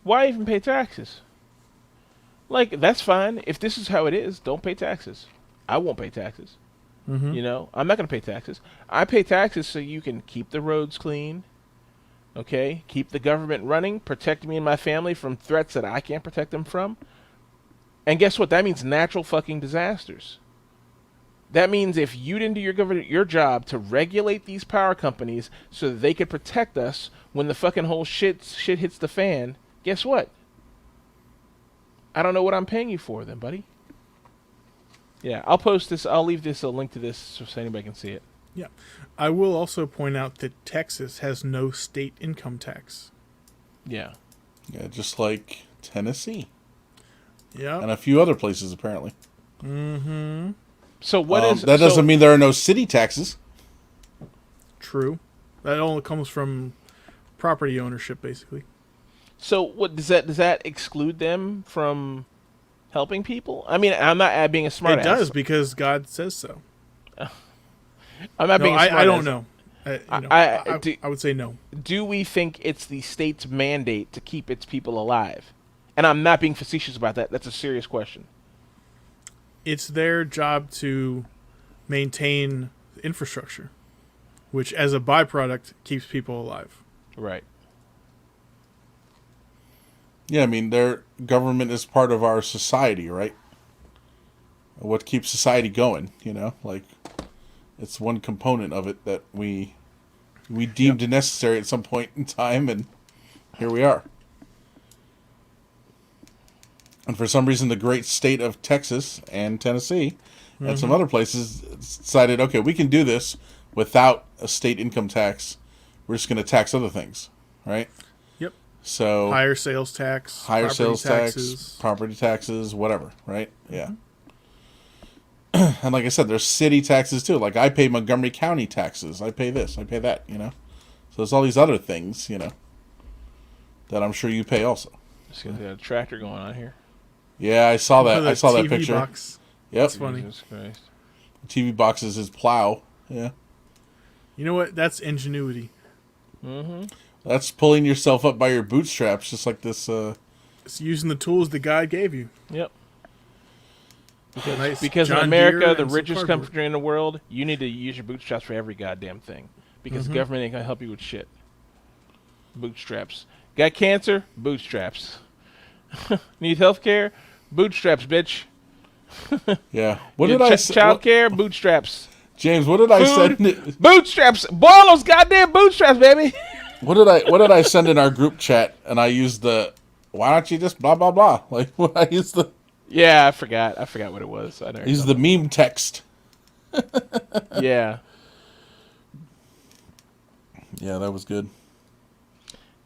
Speaker 2: why even pay taxes? Like, that's fine. If this is how it is, don't pay taxes. I won't pay taxes.
Speaker 1: Mm-hmm.
Speaker 2: You know, I'm not going to pay taxes. I pay taxes so you can keep the roads clean, okay? Keep the government running, protect me and my family from threats that I can't protect them from. And guess what? That means natural fucking disasters. That means if you didn't do your job to regulate these power companies so that they could protect us when the fucking whole shit hits the fan, guess what? I don't know what I'm paying you for then, buddy. Yeah, I'll post this. I'll leave this a link to this so anybody can see it.
Speaker 1: Yeah. I will also point out that Texas has no state income tax.
Speaker 2: Yeah.
Speaker 3: Yeah, just like Tennessee.
Speaker 1: Yeah.
Speaker 3: And a few other places, apparently.
Speaker 1: Mm-hmm.
Speaker 2: So what is
Speaker 3: that doesn't mean there are no city taxes.
Speaker 1: True. That only comes from property ownership, basically.
Speaker 2: So what does that exclude them from helping people? I mean, I'm not being a smart
Speaker 1: It does because God says so.
Speaker 2: I'm not being a smart
Speaker 1: I don't know. I would say no.
Speaker 2: Do we think it's the state's mandate to keep its people alive? And I'm not being facetious about that. That's a serious question.
Speaker 1: It's their job to maintain infrastructure, which as a byproduct keeps people alive.
Speaker 2: Right.
Speaker 3: Yeah, I mean, their government is part of our society, right? What keeps society going, you know? Like, it's one component of it that we deemed necessary at some point in time, and here we are. And for some reason, the great state of Texas and Tennessee and some other places decided, okay, we can do this without a state income tax. We're just going to tax other things, right?
Speaker 1: Yep.
Speaker 3: So
Speaker 1: Higher sales tax.
Speaker 3: higher sales
Speaker 1: taxes.
Speaker 3: tax, property taxes, whatever, right? Yeah. And like I said, there's city taxes too. Like I pay Montgomery County taxes. I pay this. I pay that, you know? So there's all these other things, you know, that I'm sure you pay also.
Speaker 2: Just got a tractor going on here.
Speaker 3: Yeah, I saw that. I saw that
Speaker 1: TV
Speaker 3: picture.
Speaker 1: box.
Speaker 3: Yep.
Speaker 1: That's funny.
Speaker 2: Jesus Christ.
Speaker 3: TV box is his plow. Yeah.
Speaker 1: You know what? That's ingenuity.
Speaker 2: Mm-hmm.
Speaker 3: That's pulling yourself up by your bootstraps, just like this.
Speaker 1: It's using the tools that God gave you.
Speaker 2: Yep.
Speaker 1: Nice
Speaker 2: Because in
Speaker 1: John
Speaker 2: America,
Speaker 1: Deere
Speaker 2: the
Speaker 1: and some
Speaker 2: richest
Speaker 1: cardboard.
Speaker 2: country in the world, you need to use your bootstraps for every goddamn thing. Because the government ain't going to help you with shit. Bootstraps. Got cancer? Bootstraps. Need health care? Bootstraps, bitch.
Speaker 3: Yeah. What did I say?
Speaker 2: Child care? Bootstraps.
Speaker 3: James, what did I
Speaker 2: Food?
Speaker 3: send?
Speaker 2: Bootstraps. Boil those goddamn bootstraps, baby.
Speaker 3: What did I send in our group chat? And I used the. Why don't you just blah blah blah? Like what I used the.
Speaker 2: Yeah, I forgot. I forgot what it was. I
Speaker 3: Use the meme text.
Speaker 2: Yeah.
Speaker 3: Yeah, that was good.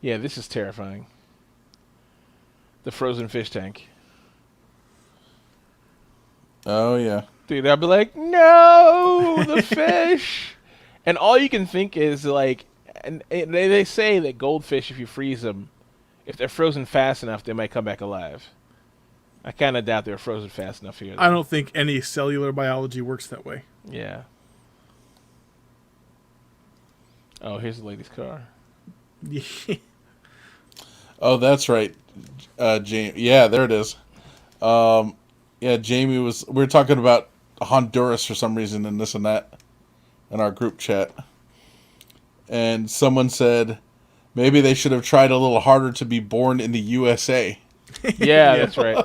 Speaker 2: Yeah, this is terrifying. The frozen fish tank.
Speaker 3: Oh yeah.
Speaker 2: Dude, I'd be like, no, the fish. And all you can think is like, and they say that goldfish, if you freeze them, if they're frozen fast enough, they might come back alive. I kind of doubt they're frozen fast enough here. Though.
Speaker 1: I don't think any cellular biology works that way.
Speaker 2: Yeah. Oh, here's the lady's car.
Speaker 3: Oh, that's right, Jamie. Yeah, there it is. Yeah, Jamie was. We were talking about Honduras for some reason and this and that in our group chat, and someone said maybe they should have tried a little harder to be born in the USA.
Speaker 2: Yeah, that's right.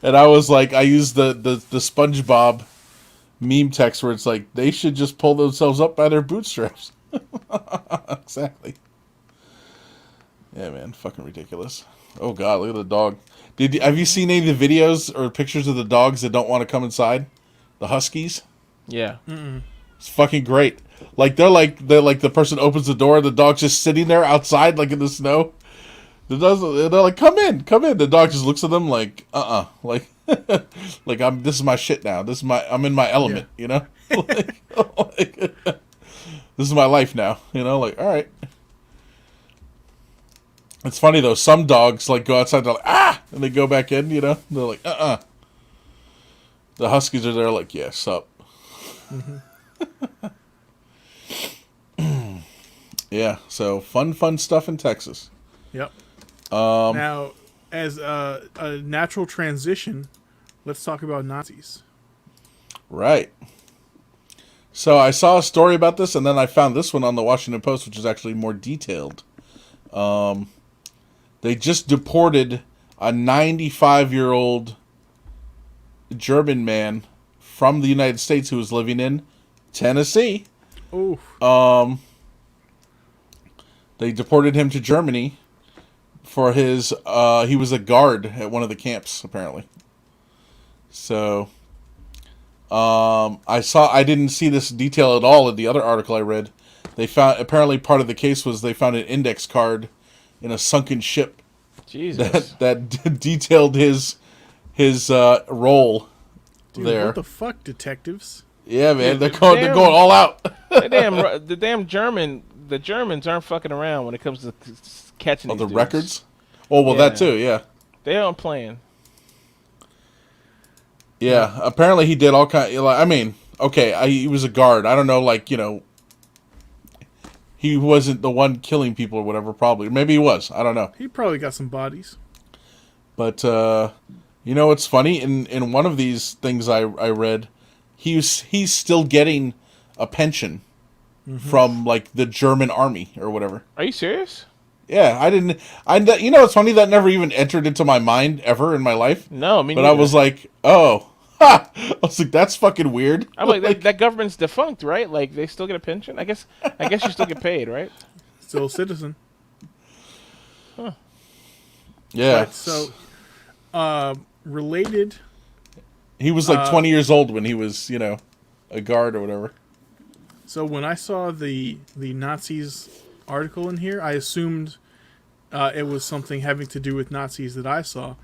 Speaker 3: And I was like, I used the SpongeBob meme text where it's like they should just pull themselves up by their bootstraps. Exactly. Yeah, man, fucking ridiculous. Oh god, look at the dog. Have you seen any of the videos or pictures of the dogs that don't want to come inside? The Huskies?
Speaker 2: Yeah.
Speaker 3: It's fucking great. Like they're like the person opens the door, the dog's just sitting there outside like in the snow. They're like, come in. The dog just looks at them like, like, like this is my shit now. I'm in my element, you know. Like, this is my life now, you know. Like, all right. It's funny though. Some dogs like go outside, they're like, and they go back in, you know. They're like, The Huskies are there, like, yeah, sup. Yeah. So fun stuff in Texas.
Speaker 1: Yep. Now, as a natural transition, let's talk about Nazis.
Speaker 3: Right. So I saw a story about this, and then I found this one on the Washington Post, which is actually more detailed. They just deported a 95-year-old German man from the United States who was living in Tennessee.
Speaker 1: Oof.
Speaker 3: They deported him to Germany for his he was a guard at one of the camps, apparently. So I didn't see this detail at all in the other article I read. They found, apparently part of the case was they found an index card in a sunken ship
Speaker 2: Jesus.
Speaker 3: that detailed his role.
Speaker 1: Dude,
Speaker 3: there.
Speaker 1: what the fuck, detectives?
Speaker 3: Yeah, man, they're going all out.
Speaker 2: The damn the Germans aren't fucking around when it comes to catching these
Speaker 3: the
Speaker 2: dudes.
Speaker 3: records. Oh well, that too. Yeah,
Speaker 2: they aren't playing.
Speaker 3: Yeah, apparently he did all kind. I mean, okay, he was a guard. I don't know, like, you know, he wasn't the one killing people or whatever. Probably, maybe he was. I don't know.
Speaker 1: He probably got some bodies.
Speaker 3: But you know, it's funny. In one of these things I read, he's still getting a pension from like the German army or whatever.
Speaker 2: Are you serious?
Speaker 3: Yeah, you know, it's funny that never even entered into my mind ever in my life.
Speaker 2: No, I mean,
Speaker 3: but I was like, oh, ha! I was like, that's fucking weird.
Speaker 2: I'm like, that government's defunct, right? Like, they still get a pension? I guess you still get paid, right?
Speaker 1: Still a citizen.
Speaker 2: Huh.
Speaker 3: Yeah.
Speaker 1: But, so, related.
Speaker 3: He was like 20 years old when he was, you know, a guard or whatever.
Speaker 1: So when I saw the Nazis article in here, I assumed it was something having to do with Nazis that I saw,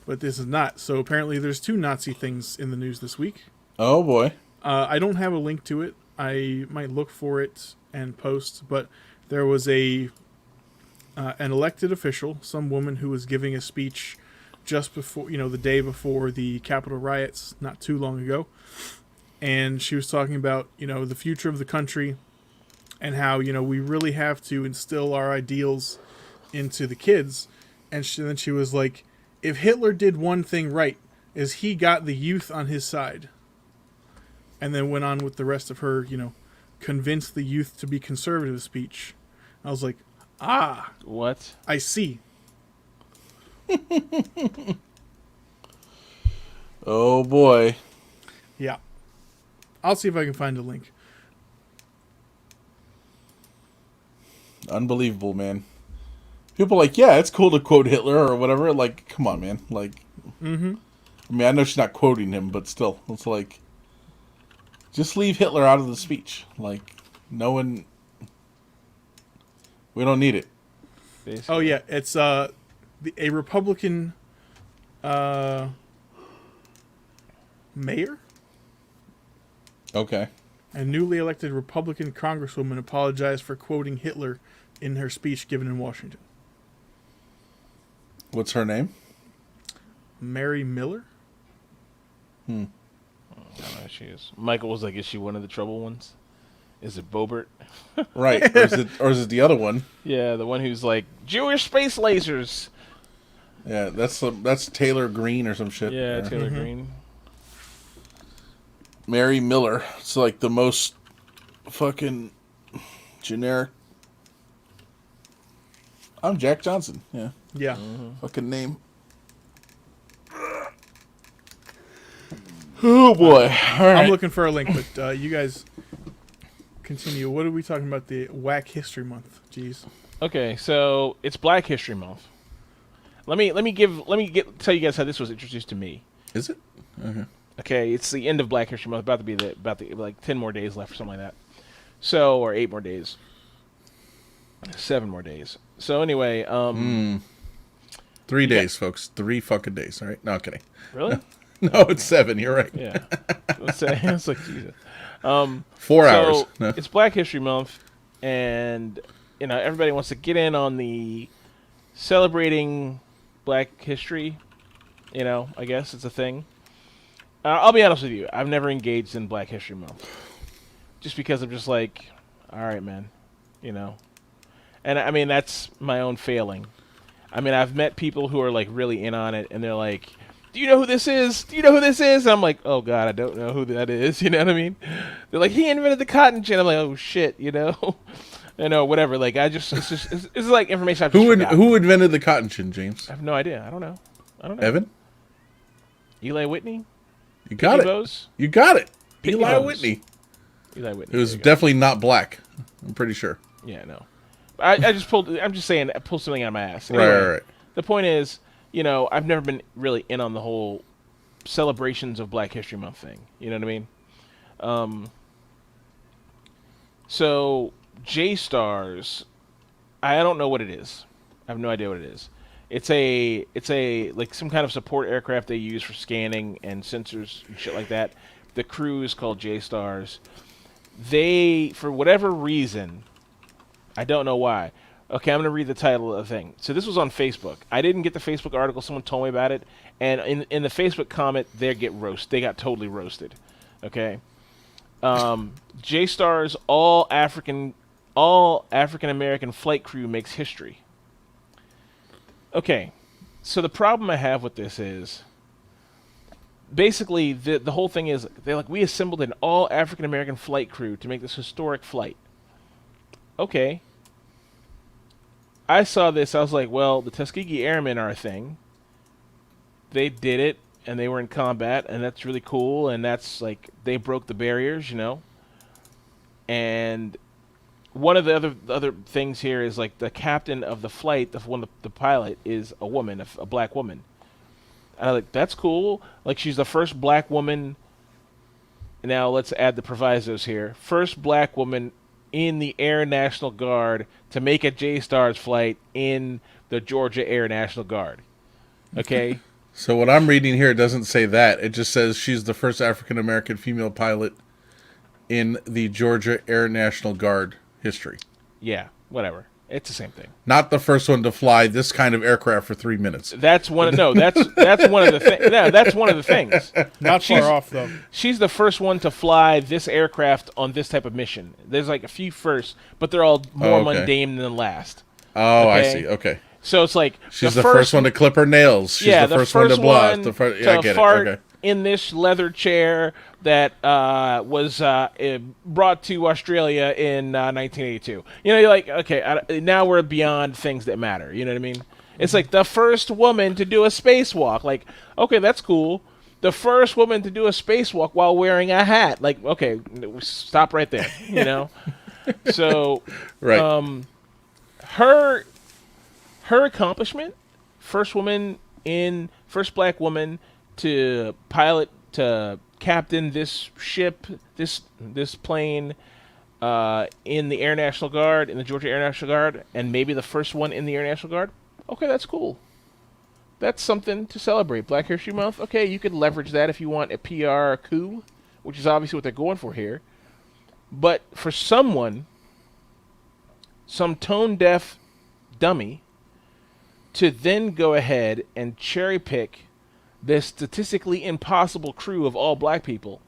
Speaker 1: but this is not. So apparently there's 2 Nazi things in the news this week.
Speaker 3: Oh boy.
Speaker 1: I don't have a link to it. I might look for it and post, but there was an elected official, some woman who was giving a speech just before, the day before the Capitol riots, not too long ago. And she was talking about, the future of the country and how, we really have to instill our ideals into the kids. And then she was like, if Hitler did one thing right, is he got the youth on his side. And then went on with the rest of her, convince the youth to be conservative speech. I was like,
Speaker 2: what?
Speaker 1: I see.
Speaker 3: Oh boy.
Speaker 1: Yeah. I'll see if I can find a link.
Speaker 3: Unbelievable, man. People are like, yeah, it's cool to quote Hitler or whatever. Like, come on, man. Like, I mean, I know she's not quoting him, but still, it's like, just leave Hitler out of the speech. Like, no one, we don't need it.
Speaker 2: Basically.
Speaker 1: Oh yeah, it's a Republican mayor.
Speaker 3: Okay.
Speaker 1: A newly elected Republican congresswoman apologized for quoting Hitler in her speech given in Washington.
Speaker 3: What's her name?
Speaker 1: Mary Miller?
Speaker 2: I don't know who she is. Michael was like, is she one of the trouble ones? Is it Bobert?
Speaker 3: Right. Or is it the other one?
Speaker 2: Yeah, the one who's like, Jewish space lasers.
Speaker 3: Yeah, that's Taylor Green or some shit.
Speaker 2: Yeah, Taylor Green.
Speaker 3: Mary Miller. It's like the most fucking generic. I'm Jack Johnson. Yeah.
Speaker 1: Yeah.
Speaker 3: Fucking name. Oh boy. All right.
Speaker 1: I'm looking for a link, but you guys continue. What are we talking about? The Whack History Month. Jeez.
Speaker 2: Okay, so it's Black History Month. Let me tell you guys how this was introduced to me.
Speaker 3: Is it? Okay.
Speaker 2: Okay, it's the end of Black History Month. About to like 10 more days left or something like that. So, or 8 more days. 7 more days. So anyway,
Speaker 3: 3 days, folks. 3 fucking days. All right. No, I'm kidding.
Speaker 2: Really?
Speaker 3: No, it's 7. You're right.
Speaker 2: Yeah. It's like Jesus.
Speaker 3: 4 hours. No.
Speaker 2: It's Black History Month, and everybody wants to get in on the celebrating Black history. I guess it's a thing. I'll be honest with you. I've never engaged in Black History Month, just because I'm just like, all right, man, And I mean, that's my own failing. I mean, I've met people who are like really in on it, and they're like, "Do you know who this is? Do you know who this is?" And I'm like, "Oh God, I don't know who that is." You know what I mean? They're like, "He invented the cotton gin." I'm like, "Oh shit," whatever. Like, it's like information I've just forgotten.
Speaker 3: Who invented the cotton gin, James?
Speaker 2: I have no idea. I don't know.
Speaker 3: Evan?
Speaker 2: Eli Whitney?
Speaker 3: You got it.
Speaker 2: Bose?
Speaker 3: You got it.
Speaker 2: Pitney
Speaker 3: Eli
Speaker 2: Bowes.
Speaker 3: Whitney.
Speaker 2: Eli Whitney.
Speaker 3: It was definitely not black. I'm pretty sure.
Speaker 2: Yeah, no. I'm just saying, I pulled something out of my ass. Anyway,
Speaker 3: Right.
Speaker 2: The point is, I've never been really in on the whole celebrations of Black History Month thing. You know what I mean? So J-Stars, I don't know what it is. I have no idea what it is. It's a like some kind of support aircraft they use for scanning and sensors and shit like that. The crew is called J-Stars. They, for whatever reason, I don't know why. Okay, I'm going to read the title of the thing. So this was on Facebook. I didn't get the Facebook article. Someone told me about it. And in the Facebook comment, they got totally roasted. Okay? J-Stars all African American flight crew makes history. Okay. So the problem I have with this is basically the whole thing is they're like, we assembled an all African American flight crew to make this historic flight. Okay. I saw this, I was like, well, the Tuskegee Airmen are a thing. They did it, and they were in combat, and that's really cool, and that's, like, they broke the barriers, And one of the other things here is, like, the captain of the flight, the pilot, is a woman, a black woman. And I'm like, that's cool. Like, she's the first black woman. Now, let's add the provisos here. First black woman in the Air National Guard to make a J-Stars flight in the Georgia Air National Guard. Okay?
Speaker 3: So what I'm reading here doesn't say that. It just says she's the first African-American female pilot in the Georgia Air National Guard history.
Speaker 2: Yeah, whatever. It's the same thing.
Speaker 3: Not the first one to fly this kind of aircraft for 3 minutes.
Speaker 2: That's one of the things. Yeah, that's one of the things.
Speaker 1: Not far off, though.
Speaker 2: She's the first one to fly this aircraft on this type of mission. There's like a few firsts, but they're all more mundane than the last.
Speaker 3: Oh,
Speaker 2: okay?
Speaker 3: I see. Okay.
Speaker 2: So it's like
Speaker 3: she's the first one to clip her nails. She's the first one to blah.
Speaker 2: I get fart it. Okay. In this leather chair that was brought to Australia in 1982. You're like, okay, now we're beyond things that matter. You know what I mean? It's like the first woman to do a spacewalk. Like, okay, that's cool. The first woman to do a spacewalk while wearing a hat. Like, okay, stop right there. So,
Speaker 3: right.
Speaker 2: Her accomplishment, first black woman to pilot, to captain this ship, this plane in the Air National Guard, in the Georgia Air National Guard, and maybe the first one in the Air National Guard. Okay, that's cool. That's something to celebrate. Black History Month. Okay, you could leverage that if you want a PR coup, which is obviously what they're going for here. But for some tone-deaf dummy, to then go ahead and cherry pick this statistically impossible crew of all black people.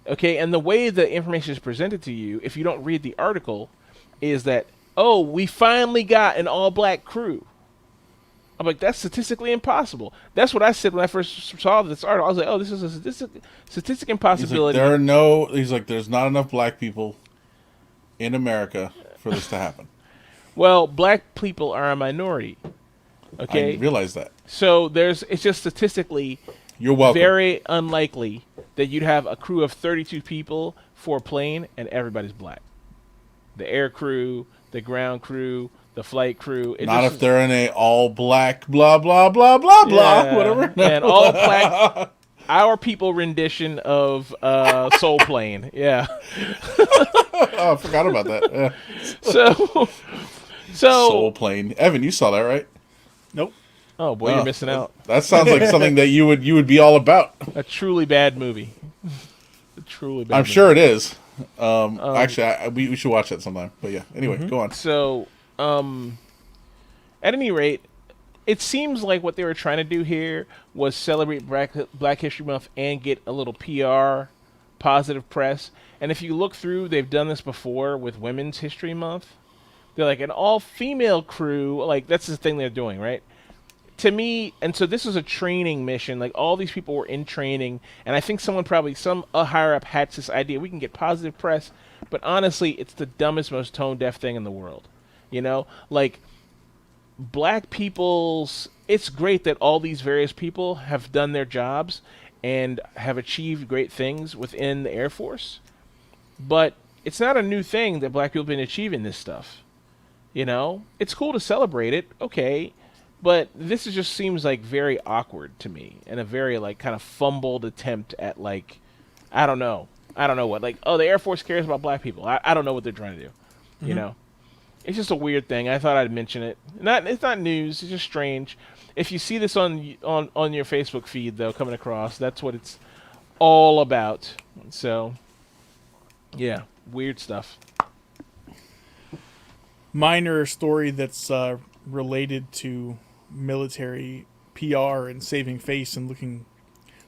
Speaker 2: Okay, and the way the information is presented to you, if you don't read the article, is that, oh, we finally got an all-black crew. I'm like, that's statistically impossible. That's what I said when I first saw this article. I was like, oh, this is a statistic impossibility.
Speaker 3: He's like, there's not enough black people in America for this to happen.
Speaker 2: Well, black people are a minority. Okay,
Speaker 3: I realize that.
Speaker 2: So it's just statistically,
Speaker 3: you're welcome.
Speaker 2: Very unlikely that you'd have a crew of 32 people for a plane and everybody's black. The air crew, the ground crew, the flight crew.
Speaker 3: Not if they're in a all black blah blah blah blah blah whatever.
Speaker 2: And all black. Our people rendition of Soul Plane. Yeah.
Speaker 3: Oh, I forgot about that. Yeah.
Speaker 2: So
Speaker 3: Soul Plane. Evan, you saw that, right?
Speaker 1: Nope.
Speaker 2: Oh boy, you're missing out.
Speaker 3: That sounds like something that you would be all about.
Speaker 2: A truly bad movie. A truly bad.
Speaker 3: I'm
Speaker 2: movie.
Speaker 3: sure it is. Actually, we should watch that sometime. But yeah, anyway, go on.
Speaker 2: So, at any rate, it seems like what they were trying to do here was celebrate Black History Month and get a little PR, positive press. And if you look through, they've done this before with Women's History Month. They're like an all-female crew. Like, that's the thing they're doing, right? To me, and so this was a training mission. Like, all these people were in training, and I think someone probably, a higher-up hatched this idea. We can get positive press, but honestly, it's the dumbest, most tone-deaf thing in the world. You know? Like, black people's... It's great that all these various people have done their jobs and have achieved great things within the Air Force, but it's not a new thing that black people have been achieving this stuff. You know? It's cool to celebrate it, okay, but this just seems like very awkward to me and a very like kind of fumbled attempt at like, I don't know what, like, oh, the Air Force cares about black people. I don't know what they're trying to do. You know, it's just a weird thing. I thought I'd mention it. It's not news. It's just strange. If you see this on your Facebook feed though, coming across, that's what it's all about. So, yeah, weird stuff.
Speaker 1: Minor story that's related to military PR and saving face and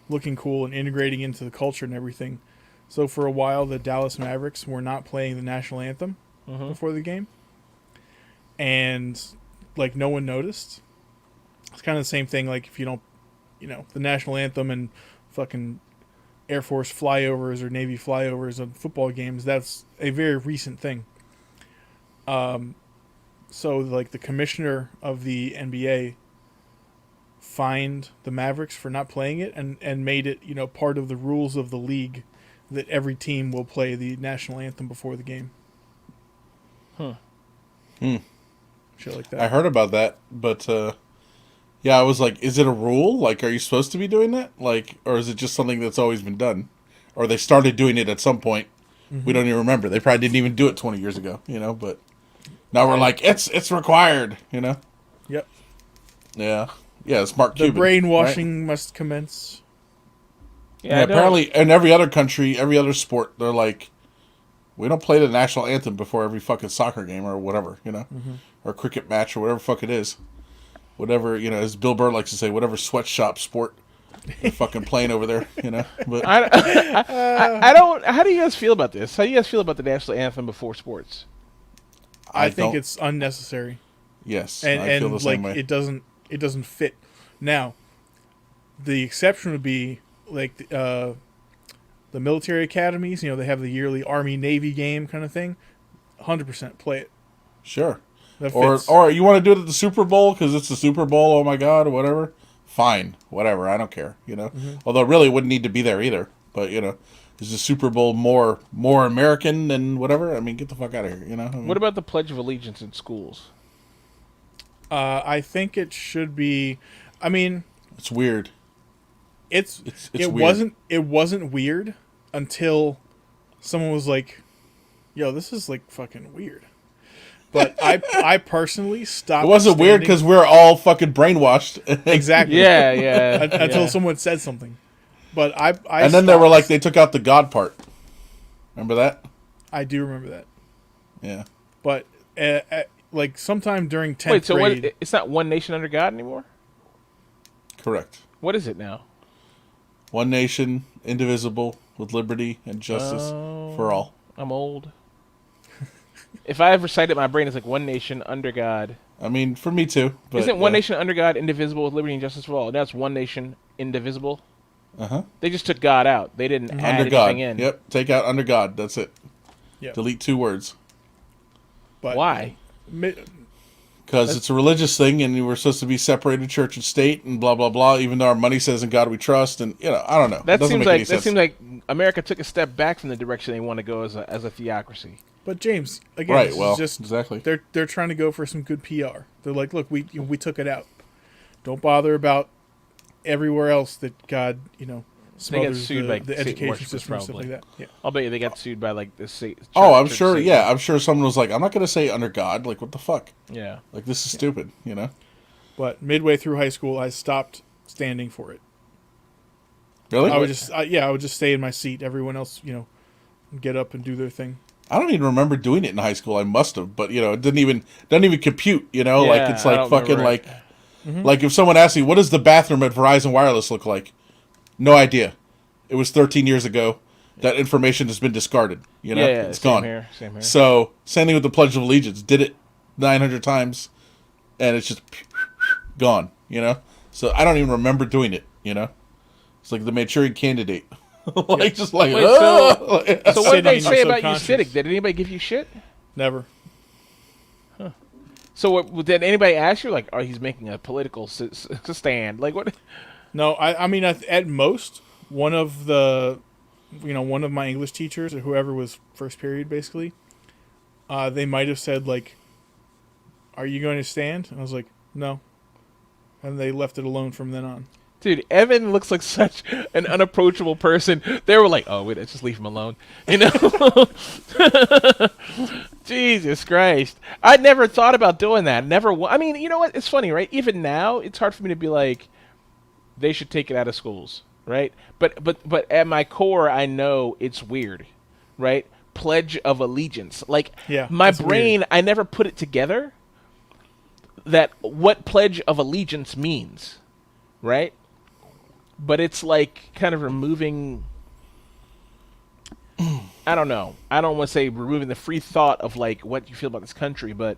Speaker 1: looking cool and integrating into the culture and everything. So for a while, the Dallas Mavericks were not playing the national anthem before the game, and like no one noticed. It's kind of the same thing. Like if you don't, the national anthem and fucking Air Force flyovers or Navy flyovers on football games. That's a very recent thing. So, like, the commissioner of the NBA fined the Mavericks for not playing it and made it, part of the rules of the league that every team will play the national anthem before the game. Shit like that.
Speaker 3: I heard about that, but, yeah, I was like, is it a rule? Like, are you supposed to be doing that? Like, or is it just something that's always been done? Or they started doing it at some point. We don't even remember. They probably didn't even do it 20 years ago, but... Now we're like, it's required,
Speaker 1: Yep.
Speaker 3: Yeah. Yeah, smart
Speaker 1: The
Speaker 3: Cuban.
Speaker 1: brainwashing
Speaker 3: right?
Speaker 1: must commence.
Speaker 3: Yeah, apparently in every other country, every other sport, they're like, we don't play the national anthem before every fucking soccer game or whatever, or cricket match or whatever fuck it is. Whatever, as Bill Burr likes to say, whatever sweatshop sport they're fucking playing over there, But
Speaker 2: I don't... How do you guys feel about this? How do you guys feel about the national anthem before sports?
Speaker 1: I think it's unnecessary.
Speaker 3: Yes,
Speaker 1: and
Speaker 3: I feel the same way.
Speaker 1: it doesn't fit. Now, the exception would be like the military academies. They have the yearly Army Navy game kind of thing. 100% play it.
Speaker 3: Sure.
Speaker 1: That
Speaker 3: or
Speaker 1: fits.
Speaker 3: or you want to do it at the Super Bowl because it's the Super Bowl. Oh my God, or whatever. Fine, whatever. I don't care. Although really it wouldn't need to be there either. But is the Super Bowl more American than whatever? I mean, get the fuck out of here,
Speaker 2: What about the Pledge of Allegiance in schools?
Speaker 1: I think it should be. I mean,
Speaker 3: it's weird.
Speaker 1: It
Speaker 3: weird.
Speaker 1: wasn't weird until someone was like, "Yo, this is like fucking weird." But I personally stopped.
Speaker 3: It wasn't weird because we're all fucking brainwashed.
Speaker 1: Exactly.
Speaker 2: Yeah.
Speaker 1: Until someone said something. But I
Speaker 3: and then they were like, they took out the God part. Remember that?
Speaker 1: I do remember that.
Speaker 3: Yeah.
Speaker 1: But like sometime during 10th
Speaker 2: Wait, so
Speaker 1: grade.
Speaker 2: it's not One Nation Under God anymore?
Speaker 3: Correct.
Speaker 2: What is it now?
Speaker 3: One nation, indivisible, with liberty and justice for all.
Speaker 2: I'm old. If I ever cite it, my brain is like One Nation Under God.
Speaker 3: I mean, for me too. But,
Speaker 2: Isn't One Nation Under God indivisible with liberty and justice for all? Now it's One Nation Indivisible. They just took God out. They didn't add
Speaker 3: under God.
Speaker 2: anything in.
Speaker 3: Yep. Take out under God. That's it.
Speaker 1: Yep.
Speaker 3: Delete 2 words.
Speaker 1: But
Speaker 2: why?
Speaker 3: Because it's a religious thing, and we're supposed to be separated church and state, and blah blah blah. Even though our money says in God we trust, and I don't know.
Speaker 2: That seems like
Speaker 3: sense.
Speaker 2: seems like America took a step back from the direction they want to go as a theocracy.
Speaker 1: But James, again,
Speaker 3: right?
Speaker 1: this
Speaker 3: Well,
Speaker 1: is just
Speaker 3: exactly.
Speaker 1: They're trying to go for some good PR. They're like, look, we took it out. Don't bother about everywhere else that God smothers
Speaker 2: sued by
Speaker 1: the
Speaker 2: Satan
Speaker 1: education
Speaker 2: worshippers,
Speaker 1: system and stuff
Speaker 2: probably.
Speaker 1: like that. Yeah.
Speaker 2: I'll bet you they got sued by like the state.
Speaker 3: Oh, I'm sure. Yeah, I'm sure someone was like, I'm not going to say under God. Like, what the fuck?
Speaker 2: Yeah.
Speaker 3: Like, this is stupid.
Speaker 1: But midway through high school, I stopped standing for it.
Speaker 3: Really?
Speaker 1: I would just stay in my seat. Everyone else, get up and do their thing.
Speaker 3: I don't even remember doing it in high school. I must have, but it doesn't even compute. Like it's like fucking like, like if someone asks you, what does the bathroom at Verizon Wireless look like? No idea. It was 13 years ago. That information has been discarded. It's gone.
Speaker 2: Same here.
Speaker 3: So same thing with the Pledge of Allegiance. Did it 900 times, and it's just gone. So I don't even remember doing it. It's like the Manchurian Candidate. Just like.
Speaker 2: Wait, so what did
Speaker 1: Sitting
Speaker 2: they
Speaker 1: in
Speaker 2: say
Speaker 1: your
Speaker 2: about you
Speaker 1: subconscious.
Speaker 2: sitting? Did anybody give you shit?
Speaker 1: Never.
Speaker 2: So did anybody ask you like, oh, he's making a political stand? Like what?
Speaker 1: No, I mean, at most, one of my English teachers or whoever was first period, basically, they might have said, like, are you going to stand? And I was like, no. And they left it alone from then on.
Speaker 2: Dude, Evan looks like such an unapproachable person. They were like, oh, wait, let's just leave him alone. Jesus Christ. I never thought about doing that. I mean, you know what? It's funny, right? Even now, it's hard for me to be like, they should take it out of schools, right? But at my core, I know it's weird, right? Pledge of Allegiance. Like,
Speaker 1: Yeah,
Speaker 2: my
Speaker 1: it's
Speaker 2: brain,
Speaker 1: weird.
Speaker 2: I never put it together that what Pledge of Allegiance means, right? But it's like kind of removing, I don't know. I don't want to say removing the free thought of like what you feel about this country, but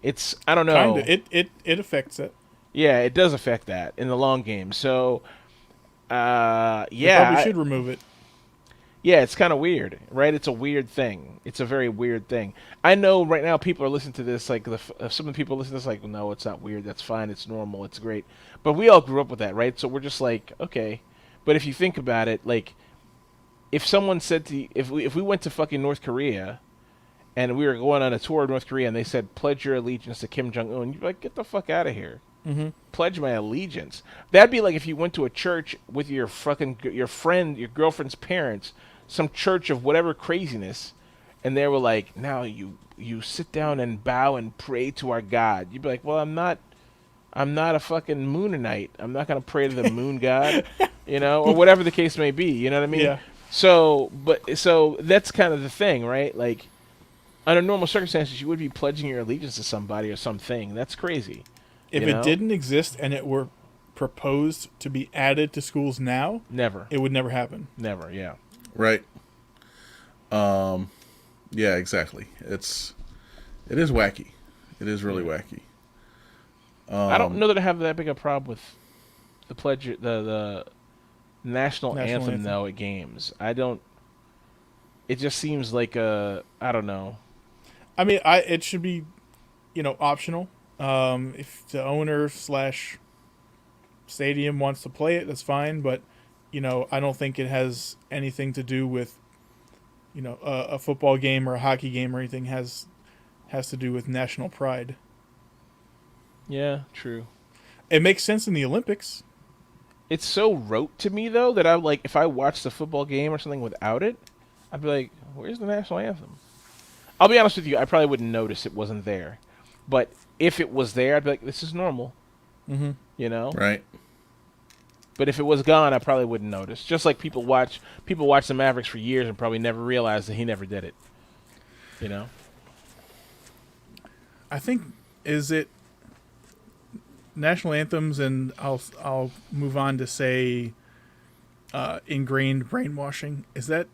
Speaker 2: it's, I don't know.
Speaker 1: Kinda. It affects it.
Speaker 2: Yeah, it does affect that in the long game. So,
Speaker 1: You
Speaker 2: yeah.
Speaker 1: probably should remove it.
Speaker 2: Yeah, it's kind of weird, right? It's a weird thing. It's a very weird thing. I know right now people are listening to this, like some of the people listen to this like, no, it's not weird. That's fine. It's normal. It's great. But we all grew up with that, right? So we're just like, okay. But if you think about it, like, if someone said to you, if we went to fucking North Korea and we were going on a tour of North Korea and they said, pledge your allegiance to Kim Jong-un, you'd be like, get the fuck out of here.
Speaker 1: Mm-hmm.
Speaker 2: Pledge my allegiance. That'd be like if you went to a church with your friend, your girlfriend's parents, some church of whatever craziness, and they were like, now you sit down and bow and pray to our God. You'd be like, well, I'm not a fucking Moonanite. I'm not gonna pray to the moon god, or whatever the case may be. You know what I mean?
Speaker 1: Yeah.
Speaker 2: So that's kind of the thing, right? Like, under normal circumstances, you would be pledging your allegiance to somebody or something. That's crazy.
Speaker 1: If it didn't exist and it were proposed to be added to schools now,
Speaker 2: Never.
Speaker 1: it would never happen.
Speaker 2: Never, yeah.
Speaker 3: Right. Yeah, exactly. It is wacky. It is really wacky.
Speaker 2: I don't know that I have that big a problem with the pledge, the national anthem though at games. I don't. It just seems like I don't know.
Speaker 1: I mean, it should be, optional. If the owner / stadium wants to play it, that's fine. But, I don't think it has anything to do with, a football game or a hockey game or anything has to do with national pride.
Speaker 2: Yeah, true.
Speaker 1: It makes sense in the Olympics.
Speaker 2: It's so rote to me though that I'm like, if I watched the football game or something without it, I'd be like, where's the national anthem? I'll be honest with you, I probably wouldn't notice it wasn't there. But if it was there, I'd be like, this is normal.
Speaker 1: Mm-hmm.
Speaker 3: Right.
Speaker 2: But if it was gone, I probably wouldn't notice. Just like people watch the Mavericks for years and probably never realized that he never did it.
Speaker 1: I think, is it national anthems, and I'll move on to say ingrained brainwashing. Is that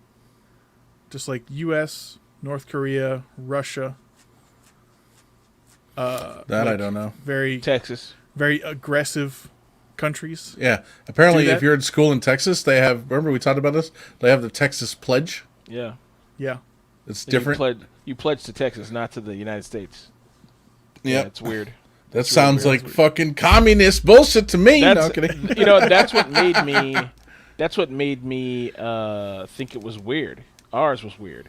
Speaker 1: just like U.S., North Korea, Russia?
Speaker 3: I don't know.
Speaker 2: Texas.
Speaker 1: Very aggressive countries.
Speaker 3: Yeah. Apparently,
Speaker 1: Do that?
Speaker 3: if you're in school in Texas, they have. Remember we talked about this? They have the Texas Pledge.
Speaker 2: Yeah.
Speaker 1: Yeah.
Speaker 3: It's different.
Speaker 2: You pledge to Texas, not to the United States.
Speaker 3: Yeah.
Speaker 2: It's weird.
Speaker 3: That sounds like fucking communist bullshit to me.
Speaker 2: That's,
Speaker 3: No, kidding.
Speaker 2: That's what made me. That's what made me think it was weird. Ours was weird.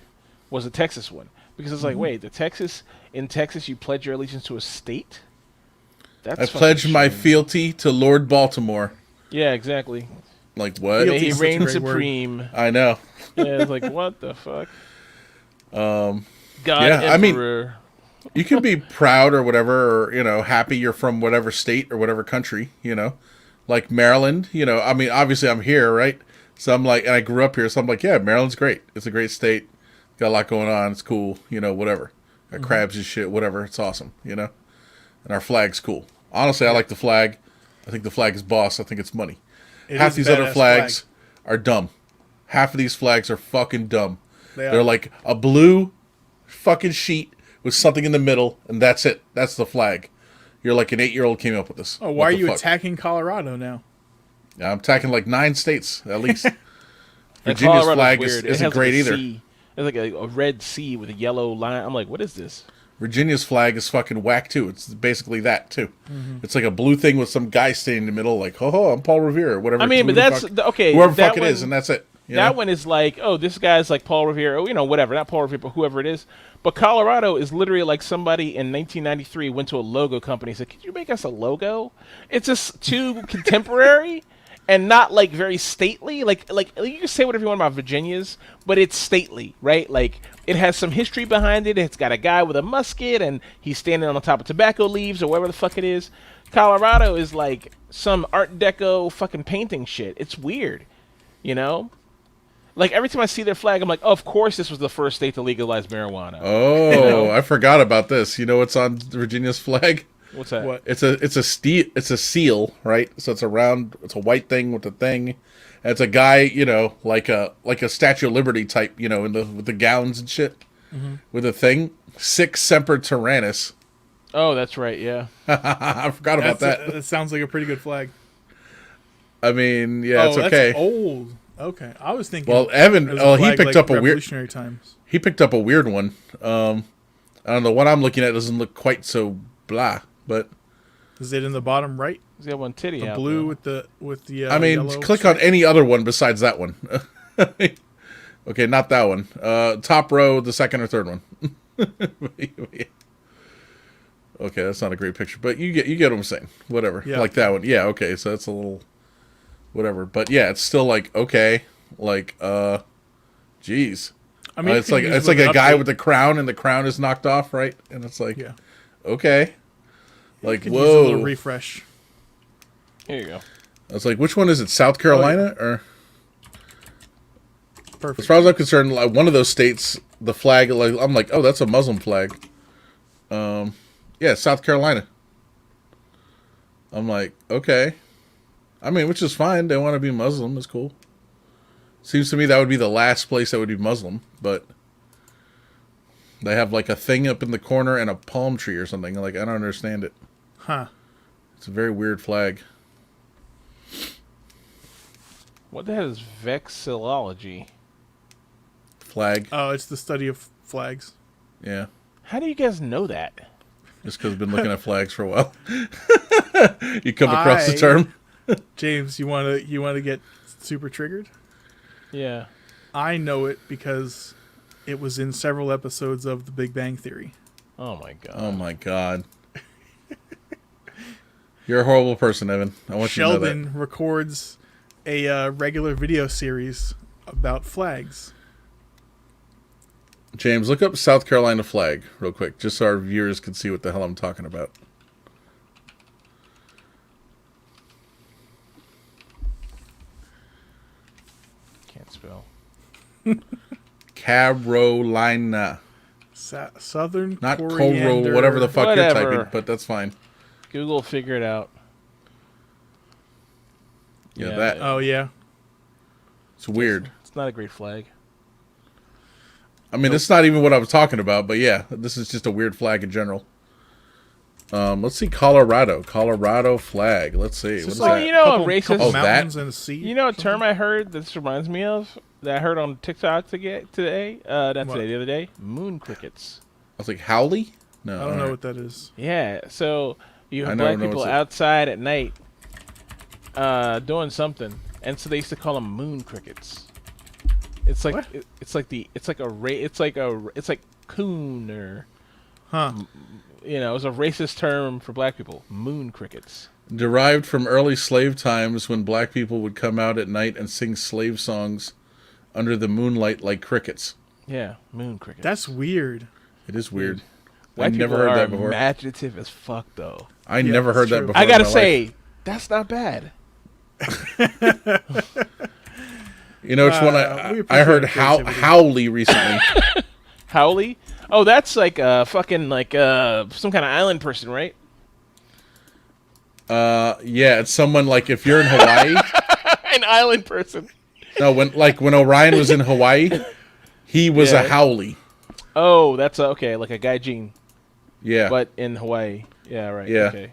Speaker 2: Was the Texas one, because it's like, wait, in Texas, you pledge your allegiance to a state. That's
Speaker 3: I pledge my fealty to Lord Baltimore.
Speaker 2: Yeah, exactly.
Speaker 3: Like what?
Speaker 2: May he
Speaker 1: Fealty's such a
Speaker 2: reign
Speaker 1: great
Speaker 2: supreme.
Speaker 3: I know.
Speaker 2: Yeah, it's like, what the fuck? God,
Speaker 3: yeah, I mean,
Speaker 2: Emperor.
Speaker 3: You can be proud or whatever, or happy you're from whatever state or whatever country, like Maryland. I mean, obviously I'm here, right? So I'm like, and I grew up here, so I'm like, yeah, Maryland's great. It's a great state. Got a lot going on. It's cool, whatever. Got crabs and shit, whatever. It's awesome, And our flag's cool. Honestly, I like the flag. I think the flag is boss. I think it's money. Half these other flags are dumb. Half of these flags are fucking dumb. They're like a blue fucking sheet with something in the middle, and that's it. That's the flag. You're like an 8-year-old came up with this.
Speaker 1: Oh, why are you attacking Colorado now?
Speaker 3: I'm attacking like 9 states, at least. Virginia's flag isn't great either.
Speaker 2: It's like a red C with a yellow line. I'm like, what is this?
Speaker 3: Virginia's flag is fucking whack, too. It's basically that, too. It's like a blue thing with some guy standing in the middle, like, ho, I'm Paul Revere, or whatever.
Speaker 2: I mean, but that's, okay.
Speaker 3: Whoever the fuck it is, and that's it.
Speaker 2: That one is like, oh, this guy's like Paul Revere, whatever. Not Paul Revere, but whoever it is. But Colorado is literally like somebody in 1993 went to a logo company and said, could you make us a logo? It's just too contemporary and not like very stately. Like you can say whatever you want about Virginia's, but it's stately, right? Like it has some history behind it. It's got a guy with a musket and he's standing on top of tobacco leaves or whatever the fuck it is. Colorado is like some Art Deco fucking painting shit. It's weird, Like, every time I see their flag, I'm like, oh, of course this was the first state to legalize marijuana.
Speaker 3: Oh, I forgot about this. You know what's on Virginia's flag?
Speaker 2: What's that?
Speaker 1: What?
Speaker 3: It's a seal, right? So it's a white thing with a thing. And it's a guy, like a Statue of Liberty type, with the gowns and shit. With a thing. Sic Semper Tyrannis.
Speaker 2: Oh, that's right, yeah.
Speaker 3: I forgot about that.
Speaker 1: That sounds like a pretty good flag.
Speaker 3: I mean, yeah, it's okay.
Speaker 1: That's old. Okay, I was thinking.
Speaker 3: Well, Evan, he picked up a weird.
Speaker 1: Revolutionary times.
Speaker 3: He picked up a weird one. I don't know. What I'm looking at doesn't look quite so blah, but
Speaker 1: is it in the bottom right?
Speaker 2: He's got one titty
Speaker 1: the
Speaker 2: out
Speaker 1: blue
Speaker 2: there.
Speaker 1: with the.
Speaker 3: I mean, click
Speaker 1: stripe.
Speaker 3: on any other one besides that one. Okay, not that one. Top row, the second or third one. Okay, that's not a great picture, but you get what I'm saying. Whatever, like that one. Yeah, okay, so that's a little. Whatever, but yeah, it's still like okay, like geez.
Speaker 1: I mean,
Speaker 3: it's like a guy with the crown, and the crown is knocked off, right? And it's like, okay, like whoa,
Speaker 1: use a little refresh.
Speaker 2: Here you go.
Speaker 3: I was like, which one is it? South Carolina or?
Speaker 1: Perfect.
Speaker 3: As far as I'm concerned, like one of those states, the flag, like I'm like, oh, that's a Muslim flag. Yeah, South Carolina. I'm like, okay. I mean, which is fine. They want to be Muslim. It's cool. Seems to me that would be the last place that would be Muslim, but they have like a thing up in the corner and a palm tree or something. Like, I don't understand it.
Speaker 1: Huh.
Speaker 3: It's a very weird flag.
Speaker 2: What the hell is vexillology?
Speaker 3: Flag.
Speaker 1: Oh, it's the study of flags.
Speaker 3: Yeah.
Speaker 2: How do you guys know that?
Speaker 3: Just because I've been looking at flags for a while. You come across the term?
Speaker 1: James, you want to get super triggered?
Speaker 2: Yeah.
Speaker 1: I know it because it was in several episodes of The Big Bang Theory.
Speaker 2: Oh my god.
Speaker 3: Oh my god. You're a horrible person, Evan. I want
Speaker 1: Sheldon
Speaker 3: you to know that.
Speaker 1: records a regular video series about flags.
Speaker 3: James, look up South Carolina flag real quick, just so our viewers can see what the hell I'm talking about.
Speaker 2: Can't spell.
Speaker 3: Carolina.
Speaker 1: Southern
Speaker 3: Not
Speaker 1: coriander.
Speaker 3: Coro, whatever the fuck
Speaker 2: Whatever.
Speaker 3: you're typing, but that's fine.
Speaker 2: Google figure it out.
Speaker 3: Yeah,
Speaker 2: Yeah,
Speaker 3: that.
Speaker 1: Oh, yeah.
Speaker 3: It's weird.
Speaker 2: It's not a great flag.
Speaker 3: I mean, it's not even what I was talking about, but yeah, this is just a weird flag in general. Let's see Colorado. Colorado flag. Let's see. What is
Speaker 2: Oh,
Speaker 3: that?
Speaker 2: you know,
Speaker 1: Couple
Speaker 2: racist.
Speaker 3: Oh, that?
Speaker 1: mountains and a sea.
Speaker 2: You know a term I heard that this reminds me of that I heard on TikTok today? Not
Speaker 1: What?
Speaker 2: today, the other day. Moon crickets.
Speaker 3: I was like, Howley? No.
Speaker 1: I don't know what that is.
Speaker 2: Yeah, so you
Speaker 3: I
Speaker 2: have
Speaker 3: never
Speaker 2: black
Speaker 3: know
Speaker 2: people
Speaker 3: what's it-
Speaker 2: outside at night doing something, and so they used to call them moon crickets. It's like
Speaker 1: What?
Speaker 2: it's like coon or
Speaker 1: Huh.
Speaker 2: it was a racist term for black people. Moon crickets.
Speaker 3: Derived from early slave times when black people would come out at night and sing slave songs under the moonlight like crickets.
Speaker 2: Yeah, moon crickets.
Speaker 1: That's weird.
Speaker 3: It is weird.
Speaker 2: White people
Speaker 3: never heard
Speaker 2: are
Speaker 3: that before.
Speaker 2: imaginative as fuck, though.
Speaker 3: I never heard that
Speaker 1: true.
Speaker 3: before.
Speaker 2: I gotta
Speaker 3: in my
Speaker 2: say,
Speaker 3: life.
Speaker 2: that's not bad.
Speaker 3: You know, it's one
Speaker 1: we
Speaker 3: I
Speaker 1: appreciate
Speaker 3: heard
Speaker 1: creativity.
Speaker 3: Howley recently.
Speaker 2: Howley? Oh, that's like fucking like some kind of island person, right?
Speaker 3: Yeah, it's someone like if you're in Hawaii.
Speaker 2: An island person.
Speaker 3: No, when Orion was in Hawaii, he was a Howley.
Speaker 2: Oh, that's okay, like a gaijin,
Speaker 3: Yeah.
Speaker 2: but in Hawaii. Yeah, right.
Speaker 3: Yeah.
Speaker 2: Okay.